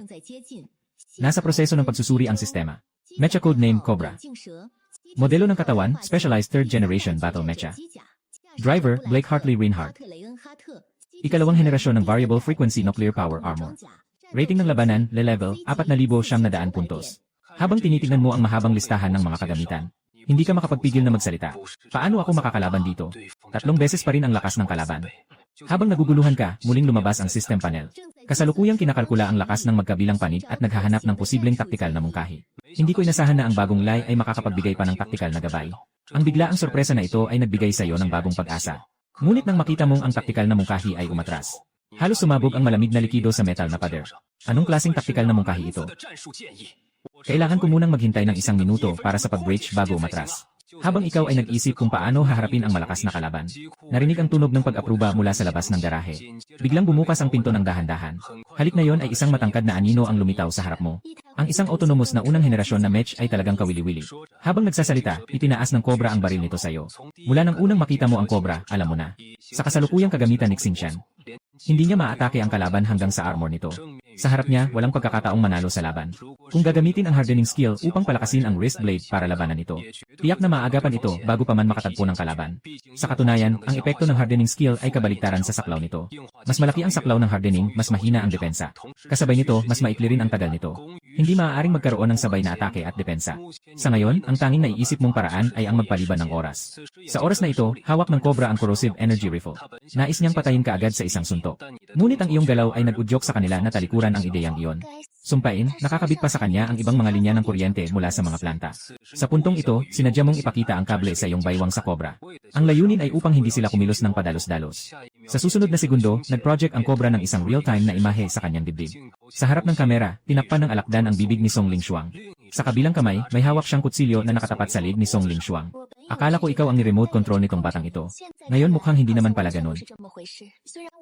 Nasa proseso ng pagsusuri ang sistema. Mecha code name Cobra. Modelo ng katawan, Specialized 3rd Generation Battle Mecha. Driver, Blake Hartley Reinhardt. Ikalawang henerasyon ng Variable Frequency Nuclear Power Armor. Rating ng labanan, level, 4,900 puntos. Habang tinitingnan mo ang mahabang listahan ng mga kagamitan, hindi ka makapagpigil na magsalita. Paano ako makakalaban dito? 3 beses pa rin ang lakas ng kalaban. Habang naguguluhan ka, muling lumabas ang system panel. Kasalukuyang kinakalkula ang lakas ng magkabilang panig at naghahanap ng posibleng taktikal na mungkahi. Hindi ko inasahan na ang bagong Lai ay makakapagbigay pa ng taktikal na gabay. Ang biglaang sorpresa na ito ay nagbigay sa iyo ng bagong pag-asa. Ngunit nang makita mong ang taktikal na mungkahi ay umatras, halos sumabog ang malamig na likido sa metal na pader. Anong klaseng taktikal na mungkahi ito? Kailangan ko munang maghintay ng 1 minuto para sa pag-breach bago umatras. Habang ikaw ay nag-isip kung paano haharapin ang malakas na kalaban, narinig ang tunog ng pag-apruba mula sa labas ng garahe. Biglang bumukas ang pinto ng dahan-dahan. Halik na yon ay isang matangkad na anino ang lumitaw sa harap mo. Ang isang autonomous na unang henerasyon na mech ay talagang kawili-wili. Habang nagsasalita, itinaas ng Cobra ang baril nito sa iyo. Mula nang unang makita mo ang Cobra, alam mo na. Sa kasalukuyang kagamitan ni Xingqian, hindi niya maatake ang kalaban hanggang sa armor nito. Sa harap niya, walang pagkakataong manalo sa laban. Kung gagamitin ang hardening skill upang palakasin ang wrist blade para labanan ito, tiyak na maagapan ito bago pa man makatagpo ng kalaban. Sa katunayan, ang epekto ng hardening skill ay kabaliktaran sa saklaw nito. Mas malaki ang saklaw ng hardening, mas mahina ang depensa. Kasabay nito, mas maikli rin ang tagal nito. Hindi maaaring magkaroon ng sabay na atake at depensa. Sa ngayon, ang tanging naiisip mong paraan ay ang magpaliban ng oras. Sa oras na ito, hawak ng Cobra ang corrosive energy rifle. Nais niyang patayin ka agad sa isang suntok. Ngunit ang iyong galaw ay nag-udyok sa kanila na talikuran ang ideyang iyon. Sumpain, nakakabit pa sa kanya ang ibang mga linya ng kuryente mula sa mga planta. Sa puntong ito, sinadya mong ipakita ang kable sa iyong baywang sa Cobra. Ang layunin ay upang hindi sila kumilos ng padalos-dalos. Sa susunod na segundo, nag-project ang Cobra ng isang real-time na imahe sa kanyang dibdib. Sa harap ng kamera, tinakpan ng alakdan ang bibig ni Song Lingshuang. Sa kabilang kamay, may hawak siyang kutsilyo na nakatapat sa lig ni Song Lingshuang. Akala ko ikaw ang ni-remote control nitong batang ito. Ngayon mukhang hindi naman pala ganun.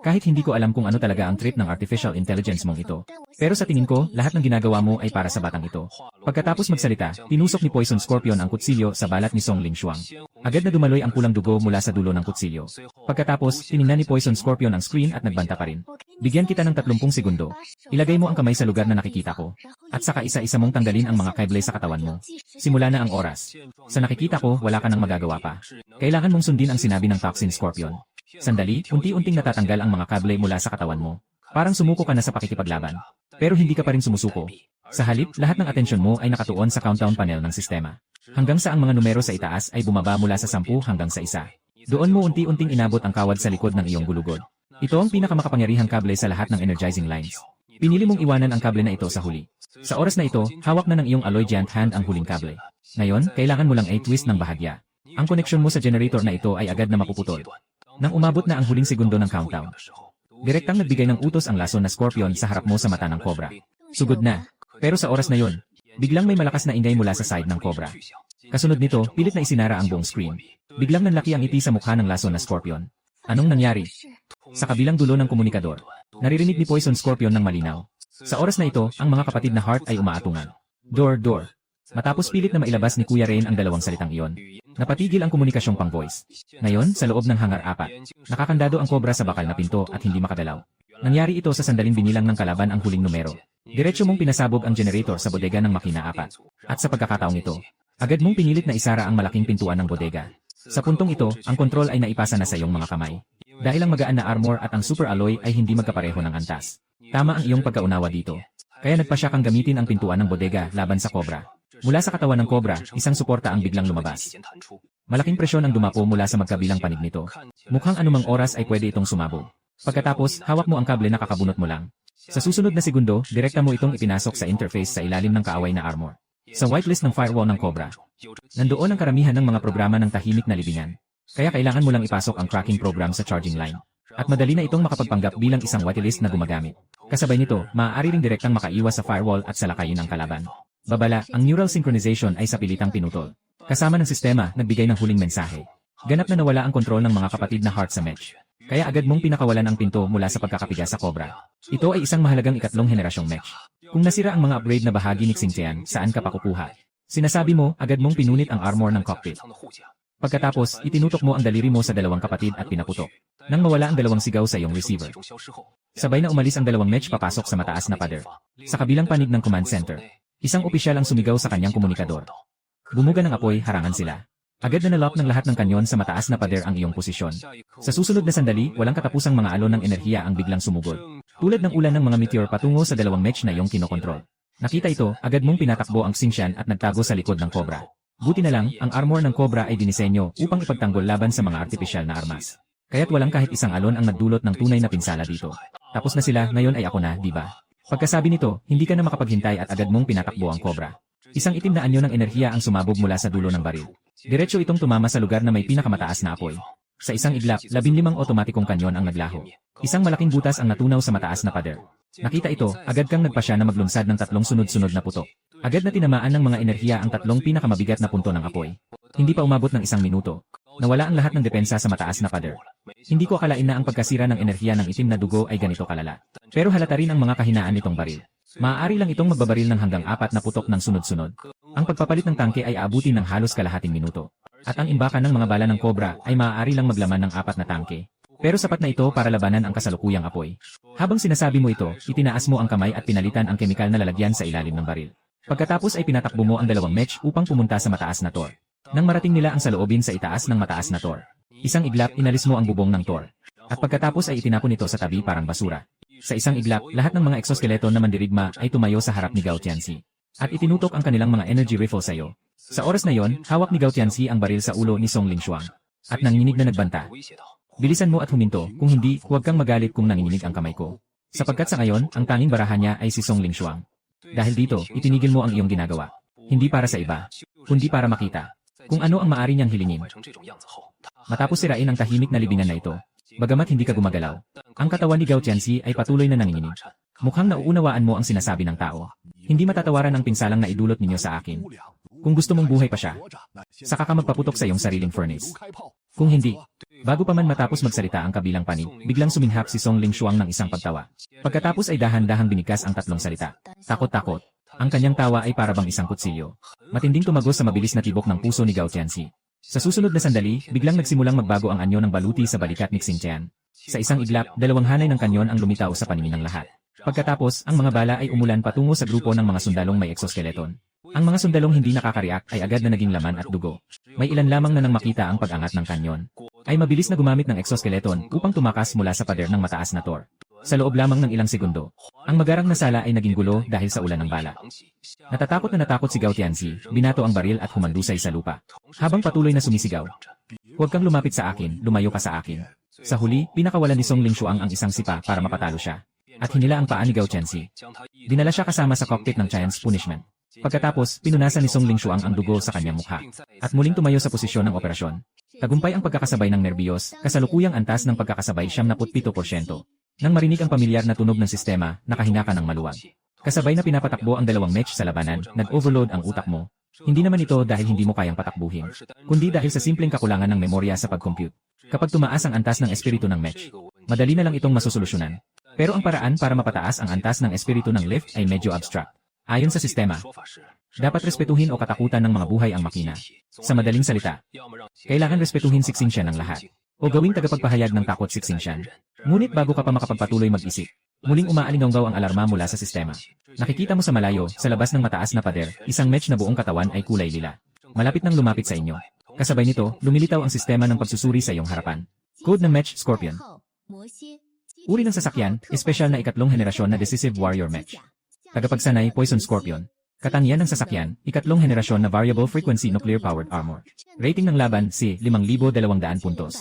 Kahit hindi ko alam kung ano talaga ang trip ng artificial intelligence mong ito. Pero sa tingin ko, lahat ng ginagawa mo ay para sa batang ito. Pagkatapos magsalita, tinusok ni Poison Scorpion ang kutsilyo sa balat ni Song Lingshuang. Agad na dumaloy ang pulang dugo mula sa dulo ng kutsilyo. Pagkatapos, tiningnan ni Poison Scorpion ang screen at nagbanta pa rin. Bigyan kita ng 30 segundo. Ilagay mo ang kamay sa lugar na nakikita ko. At saka isa-isa mong tanggalin ang mga kable sa katawan mo. Simula na ang oras. Sa nakikita ko, wala ka nang magagawa pa. Kailangan mong sundin ang sinabi ng Toxin Scorpion. Sandali, unti-unting natatanggal ang mga kable mula sa katawan mo. Parang sumuko ka na sa pakikipaglaban. Pero hindi ka pa rin sumusuko. Sa halip, lahat ng atensyon mo ay nakatuon sa countdown panel ng sistema. Hanggang sa ang mga numero sa itaas ay bumaba mula sa 10 hanggang sa 1. Doon mo unti-unting inabot ang kawad sa likod ng iyong gulugod. Ito ang pinakamakapangyarihang kable sa lahat ng energizing lines. Pinili mong iwanan ang kable na ito sa huli. Sa oras na ito, hawak na ng iyong alloy giant hand ang huling kable. Ngayon, kailangan mo lang ay twist ng bahagya. Ang koneksyon mo sa generator na ito ay agad na mapuputol. Nang umabot na ang huling segundo ng countdown, direktang nagbigay ng utos ang lason na Scorpion sa harap mo sa mata ng Cobra. Sugod na. Pero sa oras na yon, biglang may malakas na ingay mula sa side ng Cobra. Kasunod nito, pilit na isinara ang buong screen. Biglang nanlaki ang ngiti sa mukha ng lason na Scorpion. Anong nangyari? Sa kabilang dulo ng komunikador, naririnig ni Poison Scorpion ng malinaw. Sa oras na ito, ang mga kapatid na Heart ay umaatungan. Door. Matapos pilit na mailabas ni Kuya Rain ang dalawang salitang iyon, napatigil ang komunikasyong pang-voice. Ngayon, sa loob ng hangar 4, nakakandado ang Cobra sa bakal na pinto at hindi makagalaw. Nangyari ito sa sandaling binilang ng kalaban ang huling numero. Diretso mong pinasabog ang generator sa bodega ng makina 4. At sa pagkakataong ito, agad mong pinilit na isara ang malaking pintuan ng bodega. Sa puntong ito, ang kontrol ay naipasa na sa iyong mga kamay. Dahil ang magaan na armor at ang super alloy ay hindi magkapareho ng antas. Tama ang iyong pagkaunawa dito. Kaya nagpasya kang gamitin ang pintuan ng bodega laban sa Cobra. Mula sa katawan ng Cobra, isang suporta ang biglang lumabas. Malaking presyon ang dumapo mula sa magkabilang panig nito. Mukhang anumang oras ay pwede itong sumabog. Pagkatapos, hawak mo ang kable na kakabunot mo lang. Sa susunod na segundo, direkta mo itong ipinasok sa interface sa ilalim ng kaaway na armor. Sa whitelist ng firewall ng Cobra, nandoon ang karamihan ng mga programa ng tahimik na libingan. Kaya kailangan mo lang ipasok ang tracking program sa charging line. At madali na itong makapagpanggap bilang isang whitelist na gumagamit. Kasabay nito, maaari ring direktang makaiwas sa firewall at salakayin ng kalaban. Babala, ang neural synchronization ay sa pilitang pinutol. Kasama ng sistema, nagbigay ng huling mensahe. Ganap na nawala ang kontrol ng mga kapatid na Heart sa match. Kaya agad mong pinakawalan ang pinto mula sa pagkakapiga sa Cobra. Ito ay isang mahalagang ikatlong henerasyong match. Kung nasira ang mga upgrade na bahagi ni Xingqian, saan ka pa kukuha? Sinasabi mo, agad mong pinunit ang armor ng cockpit. Pagkatapos, itinutok mo ang daliri mo sa dalawang kapatid at pinaputok. Nang mawala ang dalawang sigaw sa iyong receiver. Sabay na umalis ang dalawang match papasok sa mataas na pader. Sa kabilang panig ng command center, isang opisyal ang sumigaw sa kanyang komunikador. Bumuga ng apoy, harangan sila. Agad na nalock ng lahat ng kanyon sa mataas na pader ang iyong posisyon. Sa susunod na sandali, walang katapusang mga alon ng enerhiya ang biglang sumugod. Tulad ng ulan ng mga meteor patungo sa dalawang match na iyong kinokontrol. Nakita ito, agad mong pinatakbo ang Xingqian at nagtago sa likod ng Cobra. Buti na lang, ang armor ng Cobra ay dinisenyo upang ipagtanggol laban sa mga artipisyal na armas. Kaya't walang kahit isang alon ang nagdulot ng tunay na pinsala dito. Tapos na sila, ngayon ay ako na, di ba? Pagkasabi nito, hindi ka na makapaghintay at agad mong pinatakbo ang kobra. Isang itim na anyo ng enerhiya ang sumabog mula sa dulo ng baril. Diretso itong tumama sa lugar na may pinakamataas na apoy. Sa isang iglap, 15 otomatikong kanyon ang naglaho. Isang malaking butas ang natunaw sa mataas na pader. Nakita ito, agad kang nagpasya na maglunsad ng 3 sunod-sunod na putok. Agad na tinamaan ng mga enerhiya ang 3 pinakamabigat na punto ng apoy. Hindi pa umabot ng 1 minuto. Nawala ang lahat ng depensa sa mataas na pader. Hindi ko akalain na ang pagkasira ng enerhiya ng itim na dugo ay ganito kalala. Pero halata rin ang mga kahinaan nitong baril. Maaari lang itong magbabaril ng hanggang 4 na putok ng sunod-sunod. Ang pagpapalit ng tangke ay aabutin ng halos kalahating minuto. At ang imbakan ng mga bala ng kobra ay maaari lang maglaman ng 4 na tangke. Pero sapat na ito para labanan ang kasalukuyang apoy. Habang sinasabi mo ito, itinaas mo ang kamay at pinalitan ang kemikal na lalagyan sa ilalim ng baril. Pagkatapos ay pinatakbo mo ang 2 mech upang pumunta sa mataas na tor. Nang marating nila ang saloobin sa itaas ng mataas na tor. Isang iglap, inalis mo ang bubong ng tor. At pagkatapos ay itinapon ito sa tabi parang basura. Sa isang iglap, lahat ng mga exoskeleton na mandirigma ay tumayo sa harap ni Gao Tianxi. At itinutok ang kanilang mga energy rifle sa iyo. Sa oras na yon, hawak ni Gao Tianxi ang baril sa ulo ni Song Lingshuang. At nanginginig na nagbanta. Bilisan mo at huminto, kung hindi, huwag kang magalit kung nanginginig ang kamay ko. Sapagkat sa ngayon, ang tanging barahan niya ay si Song Lingshuang. Dahil dito, itinigil mo ang iyong ginagawa. Hindi para sa iba, kundi para makita kung ano ang maari niyang hilingin. Matapos sirain ang tahimik na libingan na ito, bagamat hindi ka gumagalaw, ang katawan ni Gao Tianxi ay patuloy na nanginginig. Mukhang nauunawaan mo ang sinasabi ng tao. Hindi matatawaran ang pinsalang naidulot ninyo sa akin. Kung gusto mong buhay pa siya, saka ka magpaputok sa iyong sariling furnace. Kung hindi, bago pa man matapos magsalita ang kabilang panig, biglang suminghap si Song Lingshuang ng isang pagtawa. Pagkatapos ay dahan-dahang binigkas ang 3 salita. Takot-takot. Ang kanyang tawa ay parabang isang kutsilyo. Matinding tumagos sa mabilis na tibok ng puso ni Gao Tianxi. Sa susunod na sandali, biglang nagsimulang magbago ang anyo ng baluti sa balikat ni Xingtian. Sa isang iglap, 2 hanay ng kanyon ang lumitaw sa paningin ng lahat. Pagkatapos, ang mga bala ay umulan patungo sa grupo ng mga sundalong may exoskeleton. Ang mga sundalong hindi nakakariak ay agad na naging laman at dugo. May ilan lamang na nang makita ang pag-angat ng kanyon. Ay mabilis na gumamit ng exoskeleton upang tumakas mula sa pader ng mataas na tor. Sa loob lamang ng ilang segundo, ang magarang na sala ay naging gulo dahil sa ulan ng bala. Natatakot na natakot si Gao Tianxi, binato ang baril at humandusay sa lupa. Habang patuloy na sumisigaw, "Huwag kang lumapit sa akin, lumayo ka sa akin." Sa huli, pinakawalan ni Song Lingshuang ang isang sipa para mapatalo siya. At hinila ang paa ni Gao Tianxi. Dinala siya kasama sa cockpit ng Giant's Punishment. Pagkatapos, pinunasan ni Song Lingshuang ang dugo sa kanyang mukha. At muling tumayo sa posisyon ng operasyon. Tagumpay ang pagkakasabay ng nerbiyos, kasalukuyang antas ng pagkakasabay 77%. Nang marinig ang pamilyar na tunog ng sistema, nakahina ka ng maluwag. Kasabay na pinapatakbo ang 2 mech sa labanan, nag-overload ang utak mo. Hindi naman ito dahil hindi mo kayang patakbuhin, kundi dahil sa simpleng kakulangan ng memorya sa pag-compute. Kapag tumaas ang antas ng espiritu ng mech, madali na lang itong masosolusyonan. Pero ang paraan para mapataas ang antas ng espiritu ng lift ay medyo abstract. Ayon sa sistema, dapat respetuhin o katakutan ng mga buhay ang makina. Sa madaling salita, kailangan respetuhin si Xingtian ng lahat. O gawing tagapagpahayag ng takot si Xingtian. Ngunit bago ka pa makapagpatuloy mag-isip, muling umaalinggaw ang alarma mula sa sistema. Nakikita mo sa malayo, sa labas ng mataas na pader, isang mech na buong katawan ay kulay lila. Malapit nang lumapit sa inyo. Kasabay nito, lumilitaw ang sistema ng pagsusuri sa iyong harapan. Code ng mech Scorpion. Uri ng sasakyan, espesyal na 2nd henerasyon na Decisive Warrior Mech. Tagapagsanay Poison Scorpion. Katangian ng sasakyan, 2nd henerasyon na Variable Frequency Nuclear-Powered Armor. Rating ng laban, si 5,200 puntos.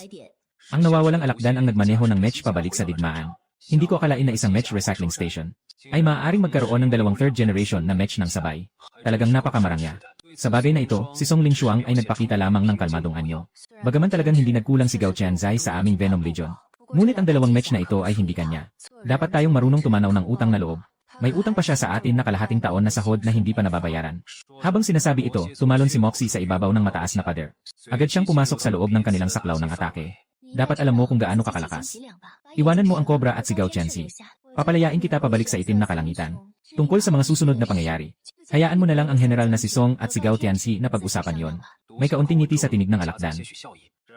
Ang nawawalang alakdan ang nagmaneho ng mech pabalik sa digmaan. Hindi ko akalain na isang mech recycling station ay maaaring magkaroon ng 2 3rd generation na mech ng sabay. Talagang napakamarangya. Sa bagay na ito, si Song Lingshuang ay nagpakita lamang ng kalmadong anyo. Bagaman talagang hindi nagkulang si Gao Tianzai sa aming Venom Legion. Ngunit ang 2 mech na ito ay hindi kanya. Dapat tayong marunong tumanaw ng utang na loob. May utang pa siya sa atin na kalahating taon na sahod na hindi pa nababayaran. Habang sinasabi ito, tumalon si Moxie sa ibabaw ng mataas na pader. Agad siyang pumasok sa loob ng kanilang saklaw ng atake. Dapat alam mo kung gaano kakalakas. Iwanan mo ang Cobra at si Gao Tianxi. Papalayain kita pabalik sa itim na kalangitan. Tungkol sa mga susunod na pangyayari, hayaan mo na lang ang general na si Song at si Gao Tianxi na pag-usapan yon. May kaunting ngiti sa tinig ng alakdan.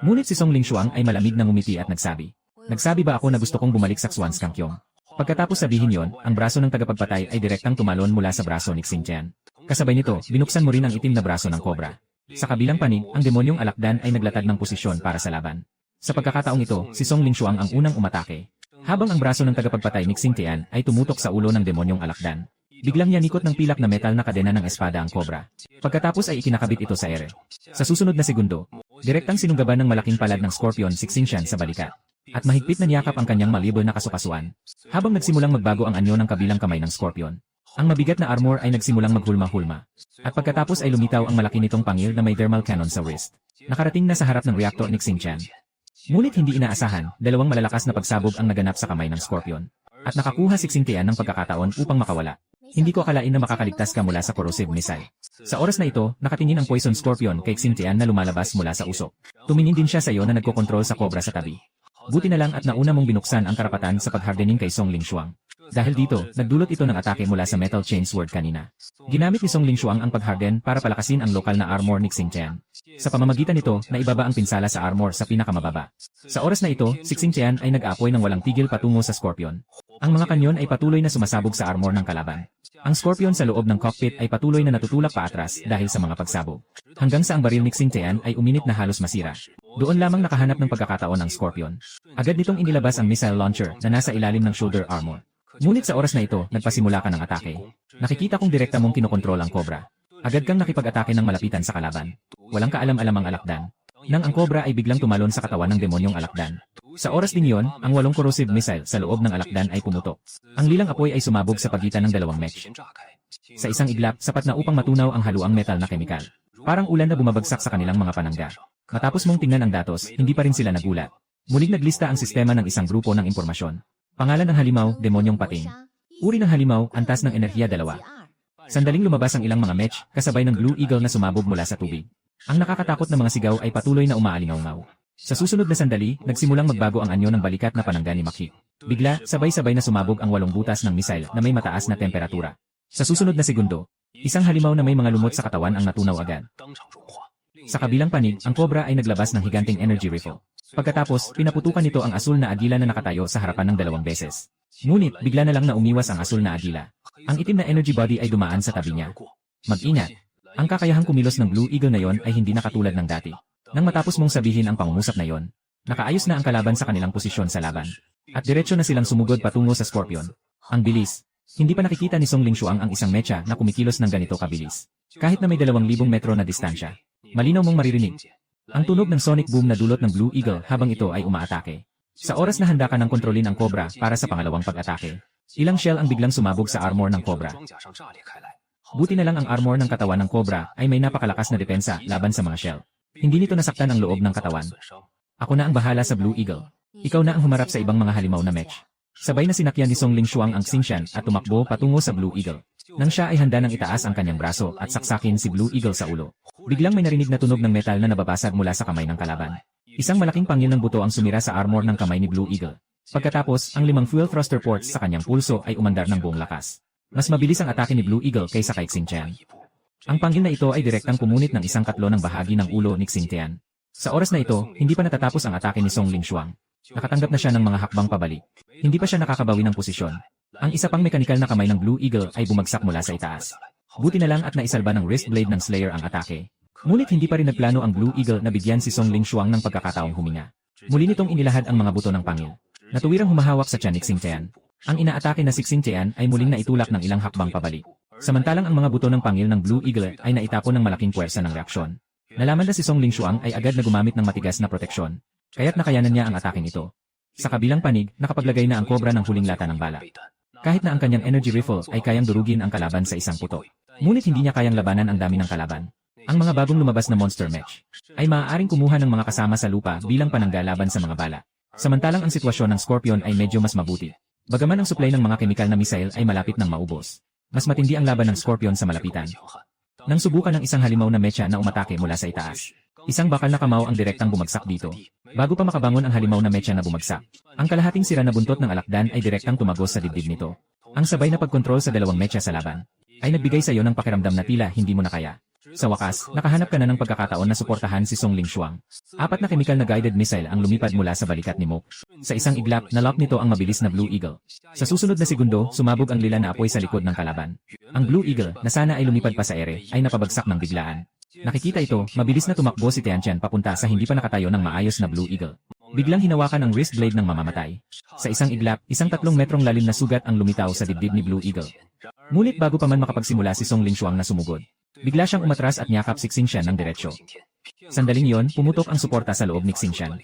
Ngunit si Song Lingshuang ay malamig na ngumiti at nagsabi, "Nagsabi ba ako na gusto kong bumalik sa Xuan Skankyong?" Pagkatapos sabihin yon, ang braso ng tagapagpatay ay direktang tumalon mula sa braso ni Xingtian. Kasabay nito, binuksan mo rin ang itim na braso ng Cobra. Sa kabilang panig, ang demonyong alakdan ay naglatag ng posisyon para sa laban. Sa pagkakataong ito, si Song Lingshuang ang unang umatake. Habang ang braso ng tagapagpatay ni Xingtian ay tumutok sa ulo ng demonyong alakdan. Biglang yanikot ng pilak na metal na kadena ng espada ang Cobra. Pagkatapos ay ikinakabit ito sa ere. Sa susunod na segundo, Direktang sinunggaban ng malaking palad ng Scorpion si Xingtian sa balikat. At mahigpit na niyakap ang kanyang malibol na kasukasuan. Habang nagsimulang magbago ang anyo ng kabilang kamay ng Scorpion. Ang mabigat na armor ay nagsimulang maghulma-hulma. At pagkatapos ay lumitaw ang malaki nitong pangil na may thermal cannon sa wrist. Nakarating na sa harap ng reactor ni Xingtian. Ngunit hindi inaasahan, dalawang malalakas na pagsabog ang naganap sa kamay ng Scorpion. At nakakuha si Xingtian ng pagkakataon upang makawala. Hindi ko akalain na makakaligtas ka mula sa corrosive missile. Sa oras na ito, nakatingin ang Poison Scorpion kay Xingtian na lumalabas mula sa usok. Tumingin din siya sa iyo na nagkokontrol sa cobra sa tabi. Buti na lang at nauna mong binuksan ang karapatan sa paghardening kay Song Lingshuang. Dahil dito, nagdulot ito ng atake mula sa Metal Chain Sword kanina. Ginamit ni Song Lingshuang ang pagharden para palakasin ang lokal na armor ni Xingtian. Sa pamamagitan nito, naibaba ang pinsala sa armor sa pinakamababa. Sa oras na ito, si Xingtian ay nag-apoy ng walang tigil patungo sa Scorpion. Ang mga kanyon ay patuloy na sumasabog sa armor ng kalaban. Ang Scorpion sa loob ng cockpit ay patuloy na natutulak paatras dahil sa mga pagsabog. Hanggang sa ang baril ni Xingtian ay uminit na halos masira. Doon lamang nakahanap ng pagkakataon ang Scorpion. Agad nitong inilabas ang missile launcher na nasa ilalim ng shoulder armor. Ngunit sa oras na ito, nagpasimula ka ng atake. Nakikita kong direkta mong kinokontrol ang Cobra. Agad kang nakipag-atake ng malapitan sa kalaban. Walang kaalam-alam ang alakdan. Nang ang Cobra ay biglang tumalon sa katawan ng demonyong alakdan. Sa oras din yon, ang 8 corrosive missile sa loob ng alakdan ay pumutok. Ang lilang apoy ay sumabog sa pagitan ng dalawang mech. Sa isang iglap, sapat na upang matunaw ang haluang metal na kemikal. Parang ulan na bumabagsak sa kanilang mga panangga. Matapos mong tingnan ang datos, hindi pa rin sila nagulat. Muling naglista ang sistema ng isang grupo ng impormasyon. Pangalan ng halimaw, demonyong pating. Uri ng halimaw, antas ng enerhiya 2. Sandaling lumabas ang ilang mga mech, kasabay ng Blue Eagle na sumabog mula sa tubig. Ang nakakatakot na mga sigaw ay patuloy na umaalingaw-ngaw. Sa susunod na sandali, nagsimulang magbago ang anyo ng balikat na panangga ni Maki. Bigla, sabay-sabay na sumabog ang 8 butas ng missile na may mataas na temperatura. Sa susunod na segundo, isang halimaw na may mga lumot sa katawan ang natunaw agad. Sa kabilang panig, ang Cobra ay naglabas ng higanting energy rifle. Pagkatapos, pinaputukan nito ang asul na agila na nakatayo sa harapan ng 2 beses. Ngunit, bigla na lang na umiwas ang asul na agila. Ang itim na energy body ay dumaan sa tabi niya. Mag-ingat. Ang kakayahang kumilos ng Blue Eagle na yon ay hindi na katulad ng dati. Nang matapos mong sabihin ang pangungusap na yon, nakaayos na ang kalaban sa kanilang posisyon sa laban. At diretso na silang sumugod patungo sa Scorpion. Ang bilis. Hindi pa nakikita ni Song Lingshuang ang isang mecha na kumikilos ng ganito kabilis. Kahit na may 2,000 metro na distansya. Malinaw mong maririnig ang tunog ng sonic boom na dulot ng Blue Eagle habang ito ay umaatake. Sa oras na handa ka ng kontrolin ang Cobra para sa pangalawang pag-atake, ilang shell ang biglang sumabog sa armor ng Cobra. Buti na lang ang armor ng katawan ng Cobra ay may napakalakas na depensa laban sa mga shell. Hindi nito nasaktan ang loob ng katawan. Ako na ang bahala sa Blue Eagle. Ikaw na ang humarap sa ibang mga halimaw na mech. Sabay na sinakyan ni Song Lingshuang ang Xingtian at tumakbo patungo sa Blue Eagle. Nang siya ay handa nang itaas ang kanyang braso at saksakin si Blue Eagle sa ulo, biglang may narinig na tunog ng metal na nababasag mula sa kamay ng kalaban. Isang malaking pangil ng buto ang sumira sa armor ng kamay ni Blue Eagle. Pagkatapos, ang 5 fuel thruster ports sa kanyang pulso ay umandar ng buong lakas. Mas mabilis ang atake ni Blue Eagle kaysa kay Xingtian. Ang pangil na ito ay direktang pumunit ng 1/4 ng bahagi ng ulo ni Xingtian. Sa oras na ito, hindi pa natatapos ang atake ni Song Lingshuang. Nakatanggap na siya ng mga hakbang pabalik. Hindi pa siya nakakabawi ng posisyon. Ang isa pang mekanikal na kamay ng Blue Eagle ay bumagsak mula sa itaas. Buti na lang at naisalba ng wrist blade ng Slayer ang atake. Ngunit hindi pa rin nagplano ang Blue Eagle na bigyan si Song Lingshuang ng pagkakataong huminga. Muli nitong inilahad ang mga buto ng pangil. Natuwirang humahawak sa tiyan ni Xingtian. Ang inaatake na si Xingtian ay muling naitulak ng ilang hakbang pabalik. Samantalang ang mga buto ng pangil ng Blue Eagle ay naitapon ng malaking puwersa ng reaksyon. Nalaman na si Song Lingshuang ay agad na gumamit ng matigas na proteksyon. Kaya't nakayanan niya ang ataking ito. Sa kabilang panig, nakapaglagay na ang Cobra ng huling lata ng bala. Kahit na ang kanyang energy rifle ay kayang durugin ang kalaban sa isang putok. Ngunit hindi niya kayang labanan ang dami ng kalaban. Ang mga bagong lumabas na monster mech ay maaaring kumuha ng mga kasama sa lupa bilang panangga laban sa mga bala. Samantalang ang sitwasyon ng Scorpion ay medyo mas mabuti. Bagaman ang supply ng mga kemikal na missile ay malapit nang maubos, mas matindi ang laban ng Scorpion sa malapitan. Nang subukan ng isang halimaw na mecha na umatake mula sa itaas, isang bakal na kamao ang direktang bumagsak dito. Bago pa makabangon ang halimaw na mecha na bumagsak, ang kalahating sira na buntot ng alakdan ay direktang tumagos sa dibdib nito. Ang sabay na pagkontrol sa 2 mecha sa laban ay nagbigay sa iyo ng pakiramdam na tila hindi mo na kaya. Sa wakas, nakahanap ka na ng pagkakataon na suportahan si Song Lingshuang. 4 na chemical na guided missile ang lumipad mula sa balikat ni Moke. Sa isang iglap, nalock nito ang mabilis na Blue Eagle. Sa susunod na segundo, sumabog ang lila na apoy sa likod ng kalaban. Ang Blue Eagle, na sana ay lumipad pa sa ere, ay napabagsak ng biglaan. Nakikita ito, mabilis na tumakbo si Tiantian papunta sa hindi pa nakatayo ng maayos na Blue Eagle. Biglang hinawakan ang wrist blade ng mamamatay. Sa isang iglap, isang 3 metrong lalim na sugat ang lumitaw sa dibdib ni Blue Eagle. Ngunit bago pa man makapagsimula si Song Lingshuang na sumugod, bigla siyang umatras at niyakap si Xingtian ng diretsyo. Sandaling yon, pumutok ang suporta sa loob ni Xingqian.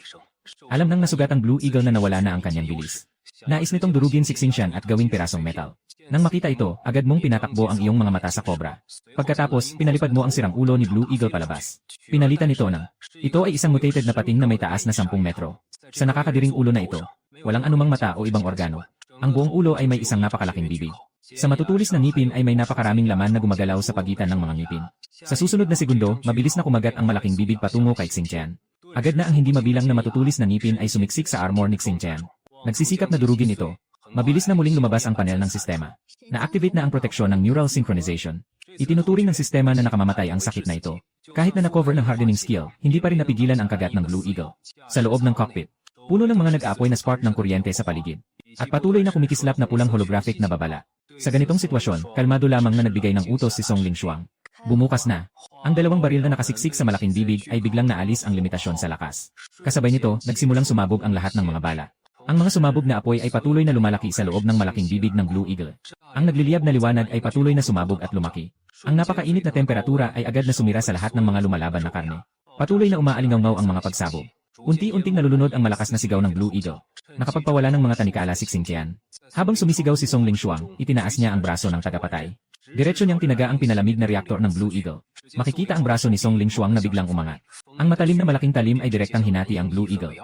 Alam ng nasugatang Blue Eagle na nawala na ang kanyang bilis. Nais nitong durugin si Xingqian at gawing pirasong metal. Nang makita ito, agad mong pinatakbo ang iyong mga mata sa Cobra. Pagkatapos, pinalipad mo ang sirang ulo ni Blue Eagle palabas. Pinalitan ito ng, ito ay isang mutated na pating na may taas na 10 metro. Sa nakakadiring ulo na ito, walang anumang mata o ibang organo. Ang buong ulo ay may isang napakalaking bibig. Sa matutulis na ngipin ay may napakaraming laman na gumagalaw sa pagitan ng mga ngipin. Sa susunod na segundo, mabilis na kumagat ang malaking bibig patungo kay Xingqian. Agad na ang hindi mabilang na matutulis na ngipin ay sumiksik sa armor ni Xingqian. Nagsisikap na durugin ito. Mabilis na muling lumabas ang panel ng sistema. Na-activate na ang proteksyon ng neural synchronization. Itinuturing ng sistema na nakamamatay ang sakit na ito. Kahit na na-cover ng hardening skill, hindi pa rin napigilan ang kagat ng Blue Eagle. Sa loob ng cockpit, puno ng mga nag-aapoy na spark ng kuryente sa paligid. At patuloy na kumikislap na pulang holographic na babala. Sa ganitong sitwasyon, kalmado lamang na nagbigay ng utos si Song Lingshuang. Bumukas na. Ang dalawang baril na nakasiksik sa malaking bibig ay biglang naalis ang limitasyon sa lakas. Kasabay nito, nagsimulang sumabog ang lahat ng mga bala. Ang mga sumabog na apoy ay patuloy na lumalaki sa loob ng malaking bibig ng Blue Eagle. Ang nagliliyab na liwanag ay patuloy na sumabog at lumaki. Ang napakainit na temperatura ay agad na sumira sa lahat ng mga lumalaban na karne. Patuloy na umaalingaw ang mga pagsabog. Unti-unting nalulunod ang malakas na sigaw ng Blue Eagle. Nakapagpawala ng mga tanikala si Xingqian. Habang sumisigaw si Song Lingshuang, itinaas niya ang braso ng tagapatay. Diretso niyang tinaga ang pinalamig na reaktor ng Blue Eagle. Makikita ang braso ni Song Lingshuang na biglang umangat. Ang matalim na malaking talim ay direktang hinati ang Blue Eagle.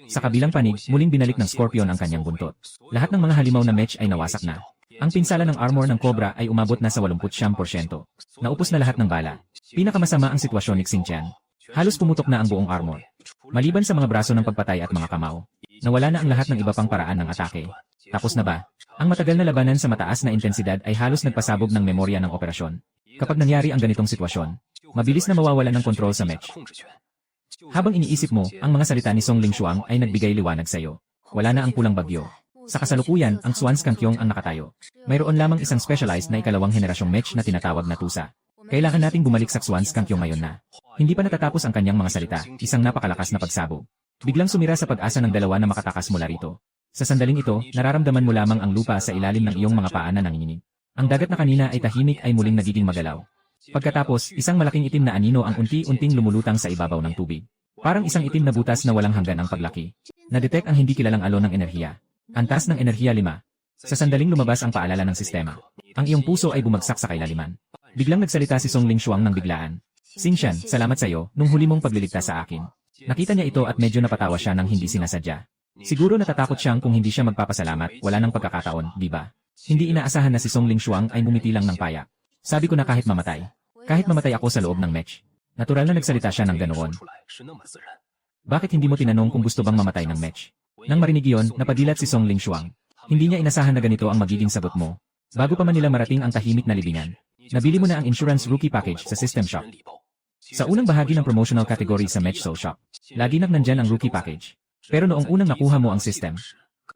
Sa kabilang panig, muling binalik ng Scorpion ang kanyang buntot. Lahat ng mga halimaw na mech ay nawasak na. Ang pinsala ng armor ng Cobra ay umabot na sa 89%. Naupos na lahat ng bala. Pinakamasama ang sitwasyon ni Xingqian. Halos pumutok na ang buong armor. Maliban sa mga braso ng pagpatay at mga kamao, nawala na ang lahat ng iba pang paraan ng atake. Tapos na ba? Ang matagal na labanan sa mataas na intensidad ay halos nagpasabog ng memorya ng operasyon. Kapag nangyari ang ganitong sitwasyon, mabilis na mawawala ng kontrol sa mech. Habang iniisip mo, ang mga salita ni Song Lingshuang ay nagbigay liwanag sa iyo. Wala na ang pulang bagyo. Sa kasalukuyan, ang Swan Skankyong ang nakatayo. Mayroon lamang isang specialized na ikalawang henerasyong mech na tinatawag na Tusa. Kailangan nating bumalik sa Swan Skankyong ngayon na. Hindi pa natatapos ang kanyang mga salita, isang napakalakas na pagsabog. Biglang sumira sa pag-asa ng dalawa na makatakas mula rito. Sa sandaling ito, nararamdaman mo lamang ang lupa sa ilalim ng iyong mga paa na nanginginig. Ang dagat na kanina ay tahimik ay muling nagiging magalaw. Pagkatapos, isang malaking itim na anino ang unti-unting lumulutang sa ibabaw ng tubig. Parang isang itim na butas na walang hanggan ang paglaki. Na-detect ang hindi kilalang alon ng enerhiya. Antas ng enerhiya 5. Sa sandaling lumabas ang paalala ng sistema. Ang iyong puso ay bumagsak sa kailaliman. Biglang nagsalita si Song Lingshuang ng biglaan. Xingqian, salamat sa iyo, nung huli mong pagliligtas sa akin. Nakita niya ito at medyo napatawa siya nang hindi sinasadya. Siguro natatakot siyang kung hindi siya magpapasalamat, wala nang pagkakataon, di ba? Hindi inaasahan na si Song Lingshuang ay bumiti lang ng payak. Sabi ko na kahit mamatay. Kahit mamatay ako sa loob ng mech. Natural na nagsalita siya ng ganoon. Bakit hindi mo tinanong kung gusto bang mamatay ng mech? Nang marinig iyon, napadilat si Song Lingshuang. Hindi niya inasahan na ganito ang magiging sagot mo. Bago pa man nila marating ang tahimik na libingan. Nabili mo na ang insurance rookie package sa System Shop. Sa unang bahagi ng promotional category sa Mech Soul Shop, lagi nang nandyan ang rookie package. Pero noong unang nakuha mo ang system,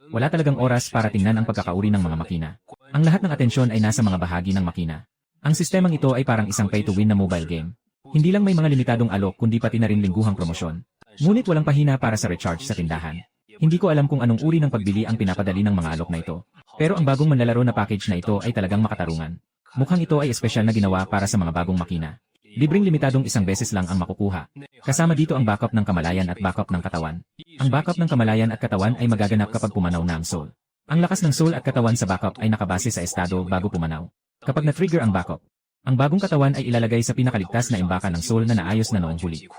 wala talagang oras para tingnan ang pagkakauri ng mga makina. Ang lahat ng atensyon ay nasa mga bahagi ng makina. Ang sistemang ito ay parang isang pay-to-win na mobile game. Hindi lang may mga limitadong alok kundi pati na rin lingguhang promosyon. Ngunit walang pahina para sa recharge sa tindahan. Hindi ko alam kung anong uri ng pagbili ang pinapadali ng mga alok na ito. Pero ang bagong manlalaro na package na ito ay talagang makatarungan. Mukhang ito ay espesyal na ginawa para sa mga bagong makina. Libreng limitadong isang beses lang ang makukuha. Kasama dito ang backup ng kamalayan at backup ng katawan. Ang backup ng kamalayan at katawan ay magaganap kapag pumanaw na ang soul. Ang lakas ng soul at katawan sa backup ay nakabase sa estado bago pumanaw. Kapag na-trigger ang backup, ang bagong katawan ay ilalagay sa pinakaligtas na imbaka ng soul na naayos na noong huli.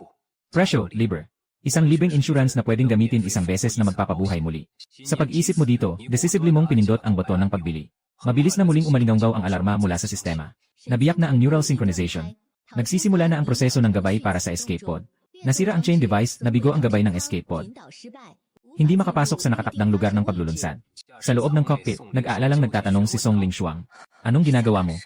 Presyo, libre. Isang libreng insurance na pwedeng gamitin isang beses na magpapabuhay muli. Sa pag-isip mo dito, decisively mong pinindot ang boton ng pagbili. Mabilis na muling umalinggaw ang alarma mula sa sistema. Nabiyak na ang neural synchronization. Nagsisimula na ang proseso ng gabay para sa escape pod. Nasira ang chain device, nabigo ang gabay ng escape pod. Hindi makapasok sa nakatakdang lugar ng paglulunsad. Sa loob ng cockpit, nag-aalalang nagtatanong si Song Lingshuang. Anong ginagawa mo?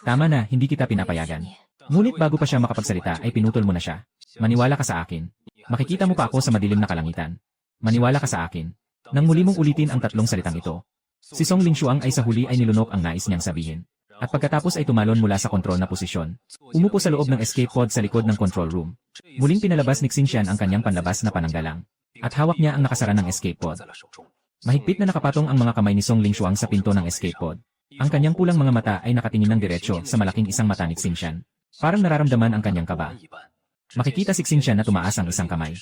Tama na, hindi kita pinapayagan. Ngunit bago pa siya makapagsalita ay pinutol mo na siya. Maniwala ka sa akin. Makikita mo pa ako sa madilim na kalangitan. Maniwala ka sa akin. Nang muli mong ulitin ang tatlong salitang ito. Si Song Lingshuang ay sa huli ay nilunok ang nais niyang sabihin. At pagkatapos ay tumalon mula sa kontrol na posisyon. Umupo sa loob ng escape pod sa likod ng control room. Muling pinalabas ni Xingqian ang kanyang panlabas na pananggalang. At hawak niya ang nakasara ng escape pod. Mahigpit na nakapatong ang mga kamay ni Song Lingshuang sa pinto ng escape pod. Ang kanyang pulang mga mata ay nakatingin ng diretsyo sa malaking isang mata ni Xingqian. Parang nararamdaman ang kanyang kaba. Makikita si Xingtian na tumaas ang isang kamay.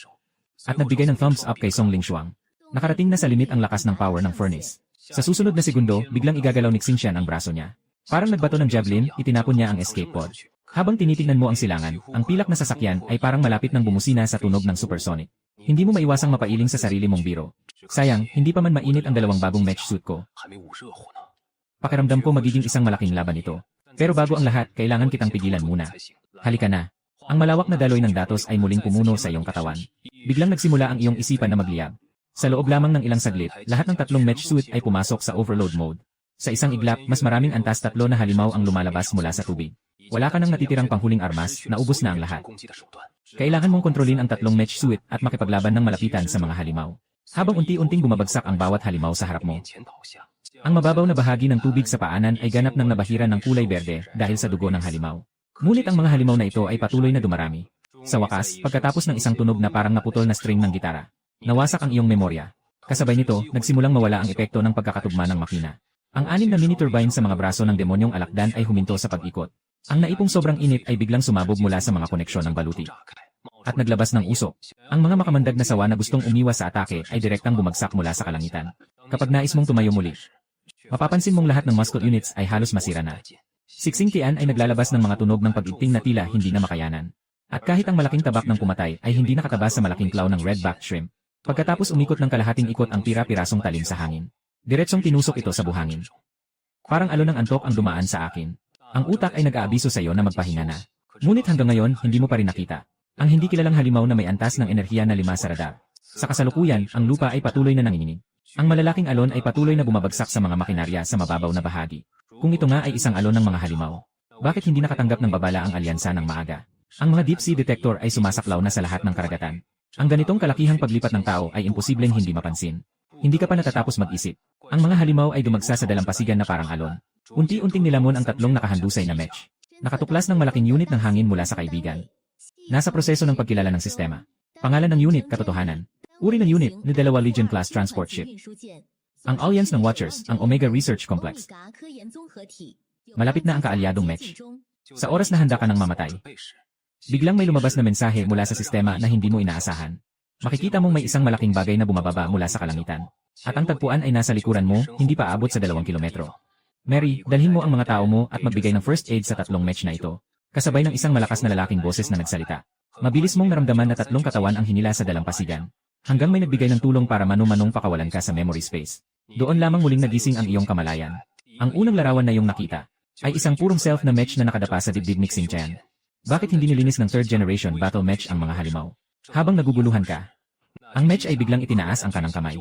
At nagbigay ng thumbs up kay Song Lingshuang. Nakarating na sa limit ang lakas ng power ng furnace. Sa susunod na segundo, biglang igagalaw ni Xingtian ang braso niya. Parang nagbato ng javelin, itinapon niya ang escape pod. Habang tinitingnan mo ang silangan, ang pilak na sasakyan ay parang malapit ng bumusina sa tunog ng supersonic. Hindi mo maiwasang mapailing sa sarili mong biro. Sayang, hindi pa man mainit ang dalawang bagong match suit ko. Pakiramdam ko magiging isang malaking laban ito. Pero bago ang lahat, kailangan kitang pigilan muna. Halika na. Ang malawak na daloy ng datos ay muling pumuno sa iyong katawan. Biglang nagsimula ang iyong isipan na magliyab. Sa loob lamang ng ilang saglit, lahat ng tatlong match suit ay pumasok sa overload mode. Sa isang iglap, mas maraming antas tatlo na halimaw ang lumalabas mula sa tubig. Wala ka nang natitirang panghuling armas, naubos na ang lahat. Kailangan mong kontrolin ang tatlong match suit at makipaglaban ng malapitan sa mga halimaw. Habang unti-unting bumabagsak ang bawat halimaw sa harap mo. Ang mababaw na bahagi ng tubig sa paanan ay ganap ng nabahiran ng kulay berde dahil sa dugo ng halimaw. Ngunit ang mga halimaw na ito ay patuloy na dumarami. Sa wakas, pagkatapos ng isang tunog na parang naputol na string ng gitara, nawasak ang iyong memorya. Kasabay nito, nagsimulang mawala ang epekto ng pagkakatugma ng makina. Ang 6 na mini-turbine sa mga braso ng demonyong alakdan ay huminto sa pag-ikot. Ang naipong sobrang init ay biglang sumabog mula sa mga koneksyon ng baluti. At naglabas ng usok. Ang mga makamandag na sawa na gustong umiwas sa atake ay direktang bumagsak mula sa kalangitan. Kapag nais mong tumayo muli, mapapansin mong lahat ng muscle units ay halos masira na. Si Xingtian ay naglalabas ng mga tunog ng pag-igting na tila hindi na makayanan. At kahit ang malaking tabak ng pumatay ay hindi nakatabas sa malaking claw ng red-backed shrimp. Pagkatapos umikot ng kalahating ikot ang pira-pirasong talim sa hangin. Diretsong tinusok ito sa buhangin. Parang alon ng antok ang dumaan sa akin. Ang utak ay nag-aabiso sa iyo na magpahinga na. Ngunit hanggang ngayon, hindi mo pa rin nakita ang hindi kilalang halimaw na may antas ng enerhiya na 5 sa radar. Sa kasalukuyan, ang lupa ay patuloy na nanginginig. Ang malalaking alon ay patuloy na bumabagsak sa mga makinarya sa mababaw na bahagi. Kung ito nga ay isang alon ng mga halimaw, bakit hindi nakatanggap ng babala ang alyansa ng maaga? Ang mga deep sea detector ay sumasaklaw na sa lahat ng karagatan. Ang ganitong kalakihang paglipat ng tao ay imposibleng hindi mapansin. Hindi ka pa natatapos mag-isip. Ang mga halimaw ay dumagsa sa dalampasigan na parang alon. Unti-unting nilamon ang tatlong nakahandusay na match. Nakatuklas ng malaking unit ng hangin mula sa kaibigan. Nasa proseso ng pagkilala ng sistema. Pangalan ng unit, katotohanan. Uri ng unit, ni dalawa Legion-class transport ship. Ang Alliance ng Watchers, ang Omega Research Complex. Malapit na ang kaalyadong match. Sa oras na handa ka ng mamatay, biglang may lumabas na mensahe mula sa sistema na hindi mo inaasahan. Makikita mong may isang malaking bagay na bumababa mula sa kalangitan. At ang tagpuan ay nasa likuran mo, hindi pa aabot sa 2 kilometro. Mary, dalhin mo ang mga tao mo at magbigay ng first aid sa tatlong match na ito. Kasabay ng isang malakas na lalaking boses na nagsalita. Mabilis mong naramdaman na 3 katawan ang hinila sa dalampasigan. Hanggang may nagbigay ng tulong para mano-manong pakawalan ka sa memory space. Doon lamang muling nagising ang iyong kamalayan. Ang unang larawan na iyong nakita ay isang purong self na match na nakadapa sa dibdib ni Xingtian. Bakit hindi nilinis ng 3rd generation battle match ang mga halimaw? Habang naguguluhan ka, ang match ay biglang itinaas ang kanang kamay.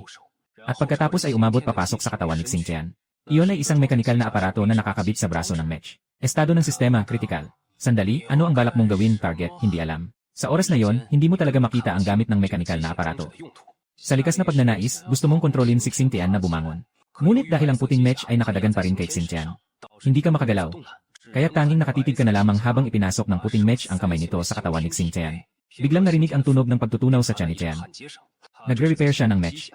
At pagkatapos ay umabot papasok sa katawan ni Xingtian. Iyon ay isang mekanikal na aparato na nakakabit sa braso ng match. Estado ng sistema, critical. Sandali, ano ang balak mong gawin, target, hindi alam. Sa oras na yon, hindi mo talaga makita ang gamit ng mekanikal na aparato. Sa likas na pagnanais, gusto mong kontrolin si Xingtian na bumangon. Ngunit dahil ang puting match ay nakadagan pa rin kay Xingtian, hindi ka makagalaw. Kaya tanging nakatitig ka na lamang habang ipinasok ng puting match ang kamay nito sa katawan ni Xingtian. Biglang narinig ang tunog ng pagtutunaw sa tiyan ni Tian. Nagre-repair siya ng match.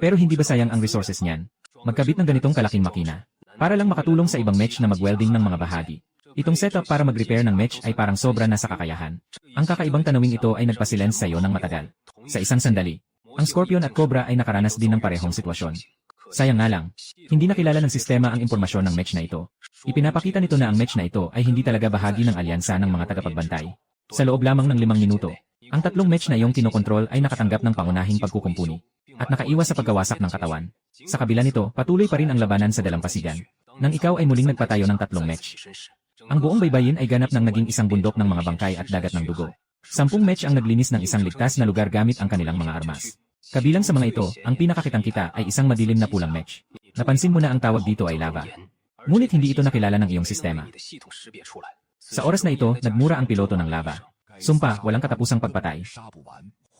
Pero hindi ba sayang ang resources niyan? Magkabit ng ganitong kalaking makina para lang makatulong sa ibang match na mag-welding ng mga bahagi. Itong setup para mag-repair ng match ay parang sobra na sa kakayahan. Ang kakaibang tanawing ito ay nagpasilens sa iyo ng matagal. Sa isang sandali, ang Scorpion at Cobra ay nakaranas din ng parehong sitwasyon. Sayang nga lang, hindi nakilala ng sistema ang impormasyon ng match na ito. Ipinapakita nito na ang match na ito ay hindi talaga bahagi ng alyansa ng mga tagapagbantay. Sa loob lamang ng 5 minuto, ang tatlong match na iyong kinokontrol ay nakatanggap ng pangunahing pagkukumpuni at nakaiwas sa pagkawasak ng katawan. Sa kabila nito, patuloy pa rin ang labanan sa dalampasigan. Nang ikaw ay muling nagpatayo ng tatlong match. Ang buong baybayin ay ganap ng naging isang bundok ng mga bangkay at dagat ng dugo. 10 match ang naglinis ng isang ligtas na lugar gamit ang kanilang mga armas. Kabilang sa mga ito, ang pinakakitang-kita ay isang madilim na pulang match. Napansin mo na ang tawag dito ay lava. Ngunit hindi ito nakilala ng iyong sistema. Sa oras na ito, nagmura ang piloto ng lava. Sumpa, walang katapusang pagpatay.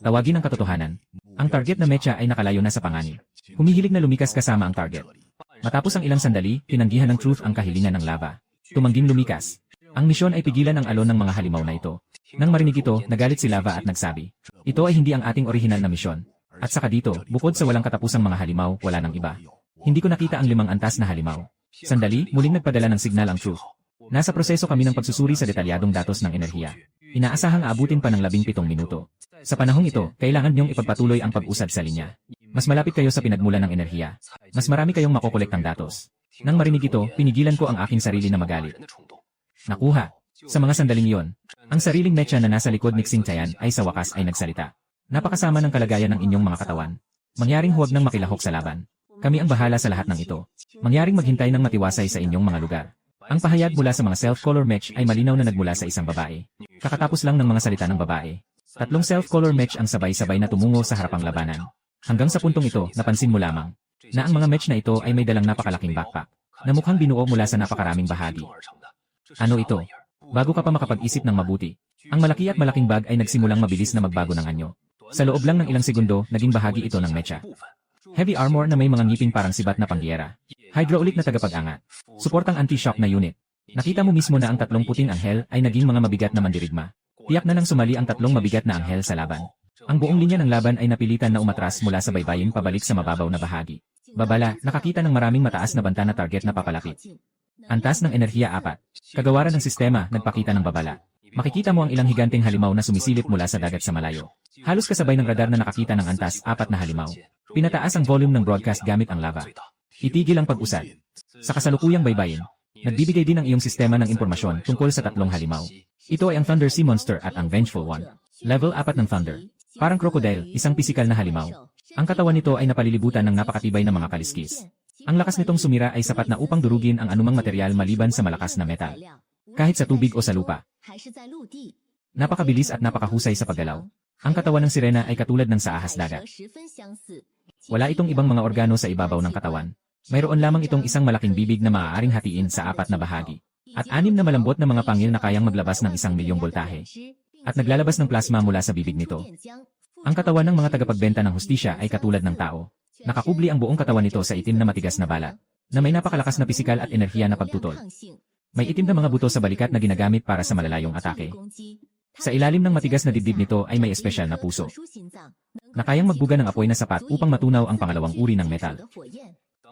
Tawagin ang katotohanan. Ang target na mecha ay nakalayo na sa panganib. Humihilig na lumikas kasama ang target. Matapos ang ilang sandali, tinanggihan ng truth ang kahilingan ng lava. Tumangging lumikas. Ang misyon ay pigilan ang alon ng mga halimaw na ito. Nang marinig ito, nagalit si Lava at nagsabi, ito ay hindi ang ating orihinal na misyon. At saka dito, bukod sa walang katapusang mga halimaw, wala nang iba. Hindi ko nakita ang 5 antas na halimaw. Sandali, muling nagpadala ng signal ang truth. Nasa proseso kami ng pagsusuri sa detalyadong datos ng enerhiya. Inaasahang aabutin pa ng 17 minuto. Sa panahong ito, kailangan niyong ipagpatuloy ang pag-usad sa linya. Mas malapit kayo sa pinagmulan ng enerhiya. Mas marami kayong makokolektang datos. Nang marinig ito, pinigilan ko ang aking sarili na magalit. Nakuha. Sa mga sandaling iyon, ang sariling mecha na nasa likod ni Xingtian ay sa wakas ay nagsalita. Napakasama ng kalagayan ng inyong mga katawan. Mangyaring huwag nang makilahok sa laban. Kami ang bahala sa lahat ng ito. Mangyaring maghintay ng matiwasay sa inyong mga lugar. Ang pahayag mula sa mga self-color mech ay malinaw na nagmula sa isang babae. Kakatapos lang ng mga salita ng babae. 3 self-color mech ang sabay-sabay na tumungo sa harapang labanan. Hanggang sa puntong ito, napansin mo lamang na ang mga mech na ito ay may dalang napakalaking backpack na mukhang binuo mula sa napakaraming bahagi. Ano ito? Bago ka pa makapag-isip ng mabuti, ang malaki at malaking bag ay nagsimulang mabilis na magbago ng anyo. Sa loob lang ng ilang segundo, naging bahagi ito ng mecha. Heavy armor na may mga ngipin parang sibat na pangyera. Hydraulic na tagapag-angat. Suportang anti-shock na unit. Nakita mo mismo na ang 3 puting anghel ay naging mga mabigat na mandirigma. Tiyak na nang sumali ang 3 mabigat na anghel sa laban. Ang buong linya ng laban ay napilitan na umatras mula sa baybayin pabalik sa mababaw na bahagi. Babala, nakakita ng maraming mataas na banta na target na papalapit. Antas ng enerhiya 4. Kagawaran ng sistema, nagpakita ng babala. Makikita mo ang ilang higanteng halimaw na sumisilip mula sa dagat sa malayo. Halos kasabay ng radar na nakakita ng antas 4 na halimaw. Pinataas ang volume ng broadcast gamit ang lava. Itigil ang pag-usad. Sa kasalukuyang baybayin, nagbibigay din ang iyong sistema ng impormasyon tungkol sa 3 halimaw. Ito ay ang Thunder Sea Monster at ang Vengeful One. Level 4 ng Thunder. Parang crocodile, isang pisikal na halimaw. Ang katawan nito ay napalilibutan ng napakatibay na mga kaliskis. Ang lakas nitong sumira ay sapat na upang durugin ang anumang material maliban sa malakas na metal. Kahit sa tubig o sa lupa. Napakabilis at napakahusay sa paggalaw. Ang katawan ng sirena ay katulad ng sa ahas dagat. Wala itong ibang mga organo sa ibabaw ng katawan. Mayroon lamang itong isang malaking bibig na maaaring hatiin sa 4 na bahagi. At 6 na malambot na mga pangil na kayang maglabas ng 1,000,000 voltahe. At naglalabas ng plasma mula sa bibig nito. Ang katawan ng mga tagapagbenta ng hustisya ay katulad ng tao. Nakakubli ang buong katawan nito sa itim na matigas na balat, na may napakalakas na pisikal at enerhiya na pagtutol. May itim na mga buto sa balikat na ginagamit para sa malalayong atake. Sa ilalim ng matigas na dibdib nito ay may espesyal na puso, na kayang magbuga ng apoy na sapat upang matunaw ang pangalawang uri ng metal.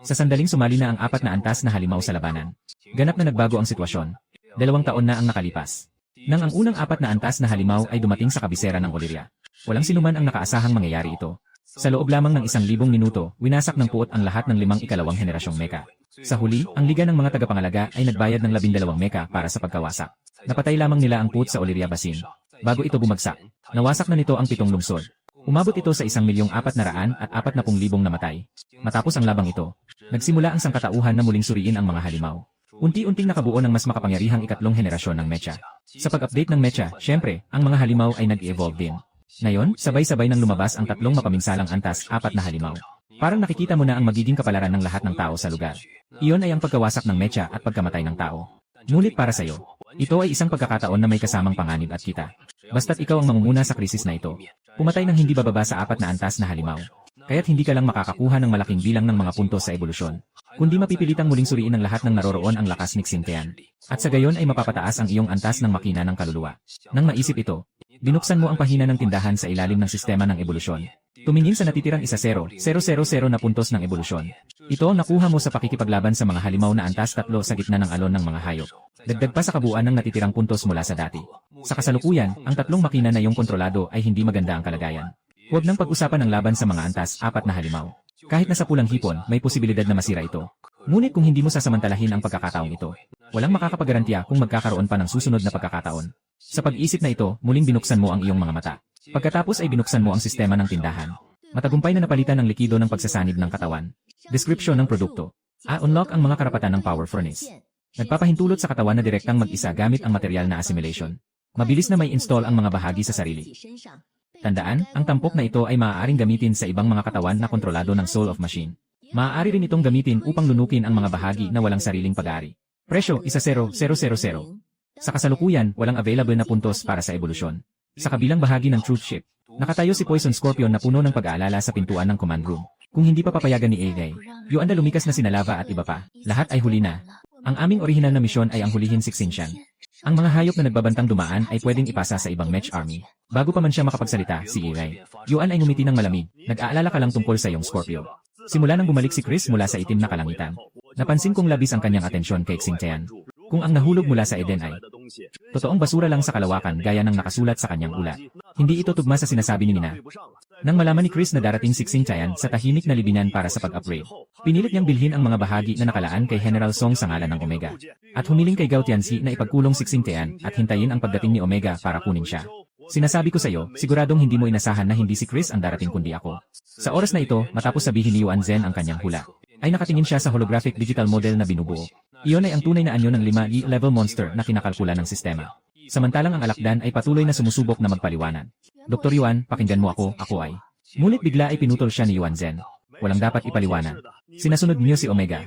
Sa sandaling sumali na ang 4 na antas na halimaw sa labanan. Ganap na nagbago ang sitwasyon. 2 taon na ang nakalipas. Nang ang unang 4 na antas na halimaw ay dumating sa kabisera ng Olyria. Walang sinuman ang nakaasahang mangyayari ito. Sa loob lamang ng 1,000 minuto, winasak ng puot ang lahat ng 5 ikalawang henerasyong mecha. Sa huli, ang liga ng mga tagapangalaga ay nagbayad ng 12 mecha para sa pagkawasak. Napatay lamang nila ang puot sa Olyria Basin. Bago ito bumagsak, nawasak na nito ang 7 lungsod. Umabot ito sa 1,440,000 namatay. Matapos ang labang ito, nagsimula ang sangkatauhan na muling suriin ang mga halimaw. Unti-unting nakabuo ng mas makapangyarihang 3 henerasyon ng mecha. Sa pag-update ng mecha, syempre, ang mga halimaw ay nag-evolve din. Ngayon, sabay-sabay nang lumabas ang 3 mapaminsalang antas 4 na halimaw. Parang nakikita mo na ang magiging kapalaran ng lahat ng tao sa lugar. Iyon ay ang pagkawasak ng mecha at pagkamatay ng tao. Ngunit para sa iyo, ito ay isang pagkakataon na may kasamang panganib at kita. Basta't ikaw ang mangunguna sa krisis na ito. Pumatay ng hindi bababa sa 4 na antas na halimaw. Kaya't hindi ka lang makakakuha ng malaking bilang ng mga puntos sa ebolusyon, kundi mapipilitang muling suriin ng lahat ng naroroon ang lakas ni Xingtian. At sa gayon ay mapapataas ang iyong antas ng makina ng kaluluwa. Nang maisip ito, binuksan mo ang pahina ng tindahan sa ilalim ng sistema ng ebolusyon. Tumingin sa natitirang 1,000,000 na puntos ng ebolusyon. Ito ang nakuha mo sa pakikipaglaban sa mga halimaw na antas 3 sa gitna ng alon ng mga hayop. Dagdag pa sa kabuuan ng natitirang puntos mula sa dati. Sa kasalukuyan, ang 3 makina na iyong kontrolado ay hindi maganda ang kalagayan. Huwag nang pag-usapan ang laban sa mga antas 4 na halimaw. Kahit nasa pulang hipon, may posibilidad na masira ito. Ngunit kung hindi mo sasamantalahin ang pagkakataong ito, walang makakapagarantiya kung magkakaroon pa ng susunod na pagkakataon. Sa pag-isip na ito, muling binuksan mo ang iyong mga mata. Pagkatapos ay binuksan mo ang sistema ng tindahan. Matagumpay na napalitan ng likido ng pagsasanib ng katawan. Description ng produkto. Unlock ang mga karapatan ng Power Furnace. Nagpapahintulot sa katawan na direktang mag-isa gamit ang material na assimilation. Mabilis na may install ang mga bahagi sa sarili. Tandaan, ang tampok na ito ay maaaring gamitin sa ibang mga katawan na kontrolado ng Soul of Machine. Maaari rin itong gamitin upang lunukin ang mga bahagi na walang sariling pag-aari. Presyo, 1,000,000. Sa kasalukuyan, walang available na puntos para sa ebolusyon. Sa kabilang bahagi ng Truth Ship, nakatayo si Poison Scorpion na puno ng pag-aalala sa pintuan ng command room. Kung hindi pa papayagan ni AA, Yuan na lumikas na sinalava at iba pa, lahat ay huli na. Ang aming orihinal na misyon ay ang hulihin si Xingtian. Ang mga hayop na nagbabantang dumaan ay pwedeng ipasa sa ibang Mech Army. Bago pa man siya makapagsalita, si AA, Yuan ay ngumiti ng malamig, nag-aalala ka lang tungkol sa iyong Scorpio. Simula nang bumalik si Chris mula sa itim na kalangitan. Napansin kong labis ang kanyang atensyon kay Xingtian. Kung ang nahulog mula sa Eden ay totoong basura lang sa kalawakan gaya ng nakasulat sa kanyang ulat, hindi ito tugma sa sinasabi ni Nina. Nang malaman ni Chris na darating si Xingtian sa tahimik na libingan para sa pag-upgrade, pinilit niyang bilhin ang mga bahagi na nakalaan kay General Song sa ngalan ng Omega. At humiling kay Gao Tianzi na ipagkulong si Xingtian at hintayin ang pagdating ni Omega para kunin siya. Sinasabi ko sa iyo, siguradong hindi mo inasahan na hindi si Chris ang darating kundi ako. Sa oras na ito, matapos sabihin ni Yuan Zhen ang kanyang hula, ay nakatingin siya sa holographic digital model na binubuo. Iyon ay ang tunay na anyo ng 5E-level monster na kinakalkula ng sistema. Samantalang ang alakdan ay patuloy na sumusubok na magpaliwanag. Dr. Yuan, pakinggan mo ako ay. Ngunit bigla ay pinutol siya ni Yuan Zhen. Walang dapat ipaliwanag. Sinasunod niyo si Omega.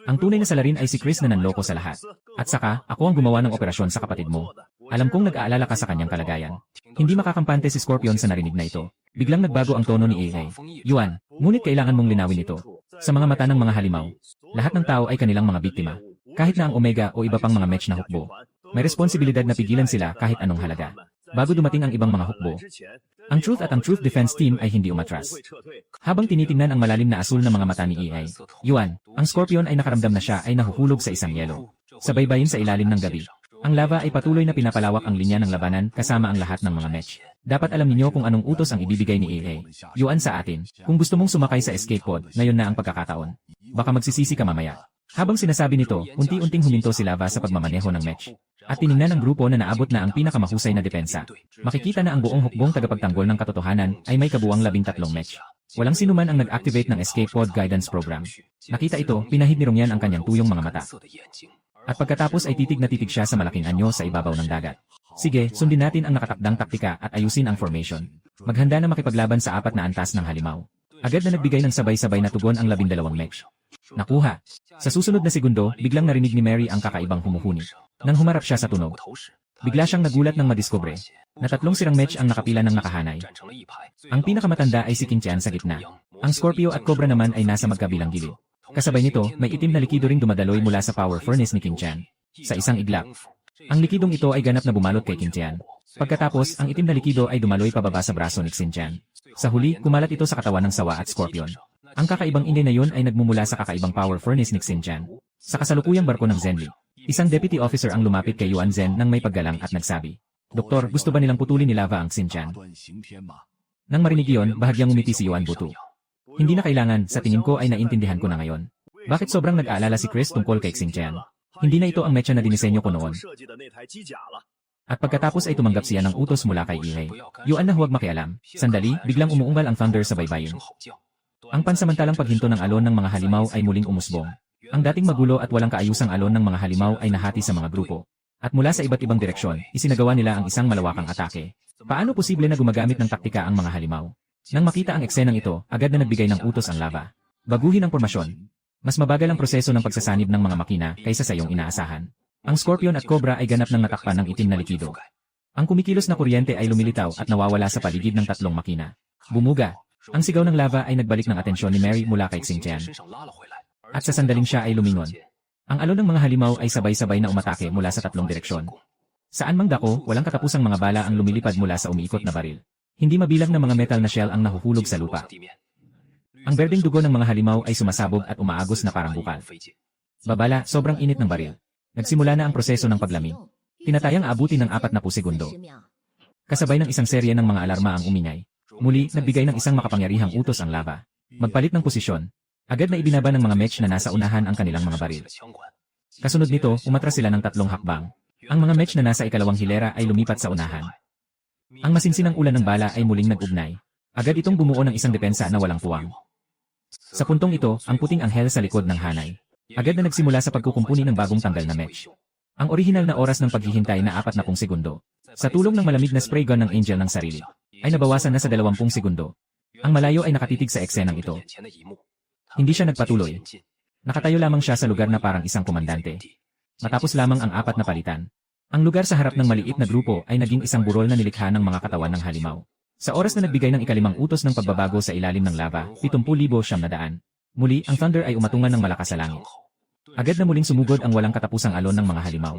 Ang tunay na salarin ay si Chris na nanloko sa lahat. At saka, ako ang gumawa ng operasyon sa kapatid mo. Alam kong nag-aalala ka sa kanyang kalagayan. Hindi makakampante si Scorpion sa narinig na ito. Biglang nagbago ang tono ni AA. Yuan, ngunit kailangan mong linawin ito. Sa mga mata ng mga halimaw, lahat ng tao ay kanilang mga biktima. Kahit na ang Omega o iba pang mga match na hukbo. May responsibilidad na pigilan sila kahit anong halaga. Bago dumating ang ibang mga hukbo. Ang Truth at ang Truth Defense Team ay hindi umatras. Habang tinitingnan ang malalim na asul na mga mata ni EA, Yuan, ang Scorpion ay nakaramdam na siya ay nahuhulog sa isang yelo. Sa baybayin sa ilalim ng gabi. Ang lava ay patuloy na pinapalawak ang linya ng labanan kasama ang lahat ng mga match. Dapat alam ninyo kung anong utos ang ibibigay ni EA. Yuan sa atin, kung gusto mong sumakay sa escape pod, ngayon na ang pagkakataon. Baka magsisisi ka mamaya. Habang sinasabi nito, unti-unting huminto si Lava sa pagmamaneho ng match. At tiningnan ng grupo na naabot na ang pinakamahusay na depensa. Makikita na ang buong hukbong tagapagtanggol ng katotohanan ay may kabuwang 13 match. Walang sinuman ang nag-activate ng Escape Pod Guidance Program. Nakita ito, pinahid ni Rongyan ang kanyang tuyong mga mata. At pagkatapos ay titig na titig siya sa malaking anyo sa ibabaw ng dagat. Sige, sundin natin ang nakatakdang taktika at ayusin ang formation. Maghanda na makipaglaban sa 4 na antas ng halimaw. Agad na nagbigay ng sabay-sabay na tugon ang 12 match. Nakuha. Sa susunod na segundo, biglang narinig ni Mary ang kakaibang humuhuni. Nang humarap siya sa tunog, bigla siyang nagulat nang madiskubre na 3 sirang match ang nakapila ng nakahanay. Ang pinakamatanda ay si Xingtian sa gitna. Ang Scorpio at Cobra naman ay nasa magkabilang gilid. Kasabay nito, may itim na likido ring dumadaloy mula sa power furnace ni Xingtian. Sa isang iglap. Ang likidong ito ay ganap na bumalot kay Xingtian. Pagkatapos, ang itim na likido ay dumaloy pababa sa braso ni Xingtian. Sa huli, kumalat ito sa katawan ng sawa at Scorpion. Ang kakaibang ingay na yun ay nagmumula sa kakaibang power furnace ni Xingtian. Sa kasalukuyang barko ng Zenli, isang deputy officer ang lumapit kay Yuan Zhen nang may paggalang at nagsabi, "Doktor, gusto ba nilang putulin ni Lava ang Xingtian?" Nang marinig iyon, bahagyang umiti si Yuan Butu. Hindi na kailangan, sa tingin ko ay naintindihan ko na ngayon. Bakit sobrang nag-aalala si Chris tungkol kay Xingtian? Hindi na ito ang mecha na dinisenyo ko noon. At pagkatapos ay tumanggap siya ng utos mula kay Ihei. Yuan na huwag makialam. Sandali, biglang umuunggal ang thunder sa baybayin. Ang pansamantalang paghinto ng alon ng mga halimaw ay muling umusbong. Ang dating magulo at walang kaayusang alon ng mga halimaw ay nahati sa mga grupo. At mula sa iba't ibang direksyon, isinagawa nila ang isang malawakang atake. Paano posible na gumagamit ng taktika ang mga halimaw? Nang makita ang eksenang ito, agad na nagbigay ng utos ang Lava. Baguhin ang formasyon. Mas mabagal ang proseso ng pagsasanib ng mga makina kaysa sa iyong inaasahan. Ang Scorpion at Cobra ay ganap ng natakpan ng itim na likido. Ang kumikilos na kuryente ay lumilitaw at nawawala sa paligid ng 3 makina. Bumuga. Ang sigaw ng Lava ay nagbalik ng atensyon ni Mary mula kay Xingtian. At sa sandaling siya ay lumingon. Ang alon ng mga halimaw ay sabay-sabay na umatake mula sa 3 direksyon. Saan mang dako, walang katapusang mga bala ang lumilipad mula sa umiikot na baril. Hindi mabilang na mga metal na shell ang nahuhulog sa lupa. Ang berdeng dugo ng mga halimaw ay sumasabog at umaagos na parang bukal. Babala, sobrang init ng baril. Nagsimula na ang proseso ng paglamig. Tinatayang aabutin ng 40 segundo. Kasabay ng isang serye ng mga alarma ang umingay. Muli, nagbigay ng isang makapangyarihang utos ang Lava. Magpalit ng posisyon. Agad na ibinaba ng mga match na nasa unahan ang kanilang mga baril. Kasunod nito, umatras sila ng 3 hakbang. Ang mga match na nasa ikalawang hilera ay lumipat sa unahan. Ang masinsinang ulan ng bala ay muling nag-ugnay. Agad itong bumuo ng isang depensa na walang puwang. Sa puntong ito, ang puting anghel sa likod ng hanay. Agad na nagsimula sa pagkukumpuni ng bagong tanggal na match. Ang orihinal na oras ng paghihintay na 40 segundo. Sa tulong ng malamig na spray gun ng Angel ng sarili, ay nabawasan na sa 20 segundo. Ang malayo ay nakatitig sa eksenang ito. Hindi siya nagpatuloy. Nakatayo lamang siya sa lugar na parang isang komandante. Matapos lamang ang 4 na palitan. Ang lugar sa harap ng maliit na grupo ay naging isang burol na nilikha ng mga katawan ng halimaw. Sa oras na nagbigay ng ikalimang utos ng pagbabago sa ilalim ng lava, 70,900. Muli, ang thunder ay umatungan ng malakas sa langit. Agad na muling sumugod ang walang katapusang alon ng mga halimaw.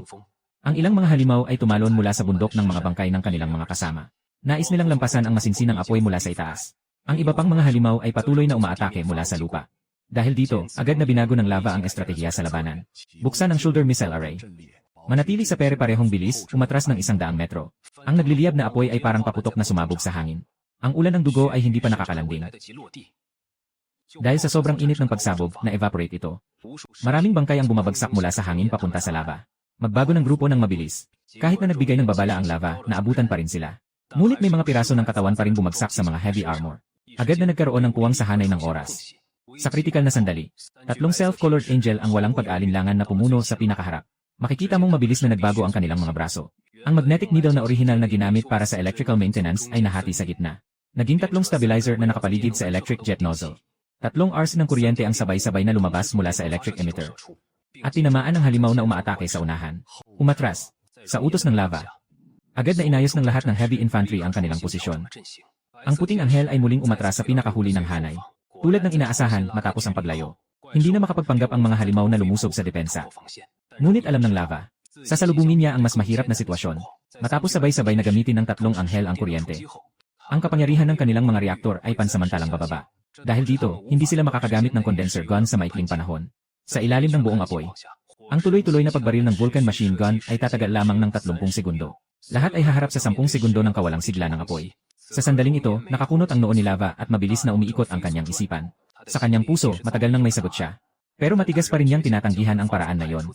Ang ilang mga halimaw ay tumalon mula sa bundok ng mga bangkay ng kanilang mga kasama. Nais nilang lampasan ang masinsinang apoy mula sa itaas. Ang iba pang mga halimaw ay patuloy na umaatake mula sa lupa. Dahil dito, agad na binago ng lava ang estratehiya sa labanan. Buksan ang shoulder missile array. Manatili sa pere-parehong bilis, umatras ng 100 metro. Ang nagliliyab na apoy ay parang paputok na sumabog sa hangin. Ang ulan ng dugo ay hindi pa nakakalanding. Dahil sa sobrang init ng pagsabog, na-evaporate ito. Maraming bangkay ang bumabagsak mula sa hangin papunta sa lava. Magbago ng grupo ng mabilis. Kahit na nagbigay ng babala ang lava, naabutan pa rin sila. Ngunit may mga piraso ng katawan pa rin bumagsak sa mga heavy armor. Agad na nagkaroon ng puwang sa hanay ng oras. Sa kritikal na sandali, 3 self-colored angel ang walang pag-alinlangan na pumuno sa pinakaharap. Makikita mong mabilis na nagbago ang kanilang mga braso. Ang magnetic needle na orihinal na ginamit para sa electrical maintenance ay nahati sa gitna. Naging 3 stabilizer na nakapaligid sa electric jet nozzle. 3 hours ng kuryente ang sabay-sabay na lumabas mula sa electric emitter. At tinamaan ang halimaw na umaatake sa unahan. Umatras. Sa utos ng lava. Agad na inayos ng lahat ng heavy infantry ang kanilang posisyon. Ang puting anghel ay muling umatras sa pinakahuli ng hanay. Tulad ng inaasahan matapos ang paglayo. Hindi na makapagpanggap ang mga halimaw na lumusob sa depensa. Ngunit alam ng lava, sasalubungin niya ang mas mahirap na sitwasyon. Matapos sabay-sabay na gamitin ng 3 anghel ang kuryente. Ang kapangyarihan ng kanilang mga reaktor ay pansamantalang bababa. Dahil dito, hindi sila makakagamit ng condenser gun sa maikling panahon. Sa ilalim ng buong apoy. Ang tuloy-tuloy na pagbaril ng Vulcan machine gun ay tatagal lamang ng 30 segundo. Lahat ay haharap sa 10 segundo ng kawalang sigla ng apoy. Sa sandaling ito, nakakunot ang noo ni lava at mabilis na umiikot ang kanyang isipan. Sa kanyang puso, matagal nang may sagot siya. Pero matigas pa rin niyang tinatanggihan ang paraan na yon.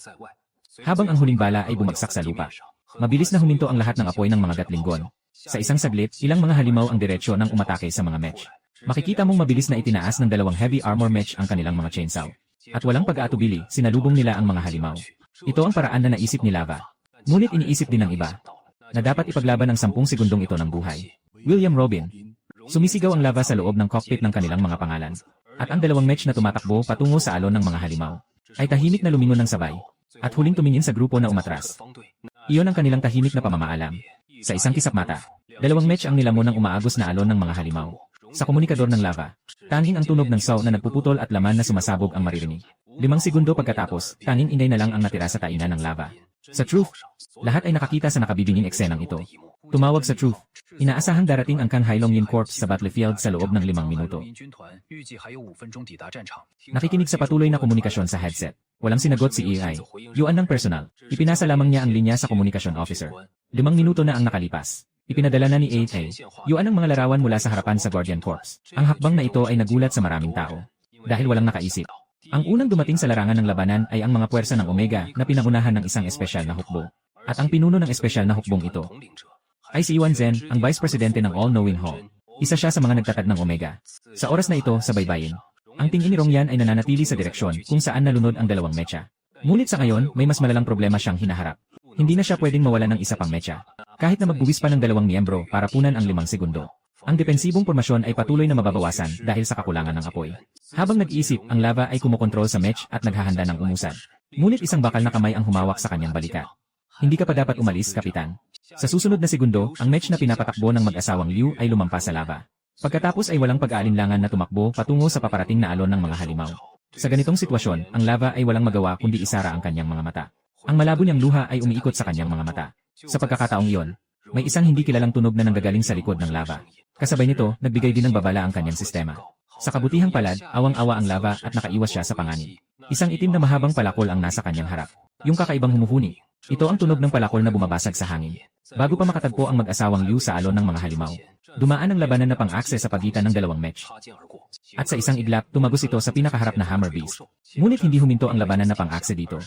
Habang ang huling bala ay bumagsak sa lupa. Mabilis na huminto ang lahat ng apoy ng mga gatlinggon. Sa isang saglit, ilang mga halimaw ang diretsyo nang umatake sa mga mech. Makikita mong mabilis na itinaas ng 2 heavy armor mech ang kanilang mga chainsaw. At walang pag-aatubili, sinalubong nila ang mga halimaw. Ito ang paraan na naisip ni lava. Ngunit iniisip din ng iba na dapat ipaglaban ang 10 segundong ito ng buhay. William Robin. Sumisigaw ang lava sa loob ng cockpit ng kanilang mga pangalan. At ang 2 mech na tumatakbo patungo sa alon ng mga halimaw ay tahimik na lumingon ng sabay. At huling tumingin sa grupo na umatras. Iyon ang kanilang tahimik na pamamaalam. Sa isang kisap mata, 2 mech ang nilamon ng umaagos na alon ng mga halimaw. Sa komunikador ng lava, tanging ang tunog ng saw na nagpuputol at laman na sumasabog ang maririnig. 5 segundo pagkatapos, tanging inday na lang ang natira sa tainan ng lava. Sa Truth, lahat ay nakakita sa nakabibinging eksenang ito. Tumawag sa Truth. Inaasahang darating ang Kang Hailong-yin Corps sa battlefield sa loob ng 5 minuto. Nakikinig sa patuloy na komunikasyon sa headset. Walang sinagot si AI. Yuan ng personal. Ipinasa lamang niya ang linya sa communication officer. 5 minuto na ang nakalipas. Ipinadala na ni AI. Yuan ang mga larawan mula sa harapan sa Guardian Corps. Ang hakbang na ito ay nagulat sa maraming tao. Dahil walang nakaisip. Ang unang dumating sa larangan ng labanan ay ang mga puwersa ng Omega na pinangunahan ng isang espesyal na hukbo. At ang pinuno ng espesyal na hukbong ito ay si Yuan Zhen, ang Vice Presidente ng All-Knowing Hall. Isa siya sa mga nagtatag ng Omega. Sa oras na ito, sa baybayin, ang tingin ni Rongyan ay nananatili sa direksyon kung saan nalunod ang 2 mecha. Ngunit sa ngayon, may mas malalang problema siyang hinaharap. Hindi na siya pwedeng mawala ng isa pang mecha. Kahit na magbuwis pa ng 2 miyembro para punan ang 5 segundo. Ang depensibong pormasyon ay patuloy na mababawasan dahil sa kakulangan ng apoy. Habang nag-iisip, ang lava ay kumokontrol sa mech at naghahanda ng umusad. Ngunit isang bakal na kamay ang humawak sa kanyang balikat. Hindi ka pa dapat umalis, Kapitan. Sa susunod na segundo, ang mech na pinapatakbo ng mag-asawang Liu ay lumampas sa lava. Pagkatapos ay walang pag-aalinlangan na tumakbo patungo sa paparating na alon ng mga halimaw. Sa ganitong sitwasyon, ang lava ay walang magawa kundi isara ang kanyang mga mata. Ang malabo niyang luha ay umiikot sa kanyang mga mata. Sa pagkakataong iyon, may isang hindi kilalang tunog na nanggagaling sa likod ng lava. Kasabay nito, nagbigay din ng babala ang kanyang sistema. Sa kabutihang palad, awang-awa ang lava at nakaiwas siya sa panganib. Isang itim na mahabang palakol ang nasa kanyang harap. Yung kakaibang humuhuni. Ito ang tunog ng palakol na bumabasag sa hangin. Bago pa makatagpo ang mag-asawang Liu sa alon ng mga halimaw, dumaan ang labanan na pang-akse sa pagitan ng 2 mech. At sa isang iglap, tumagos ito sa pinakaharap na Hammer Beast. Ngunit hindi huminto ang labanan na pang-akse dito.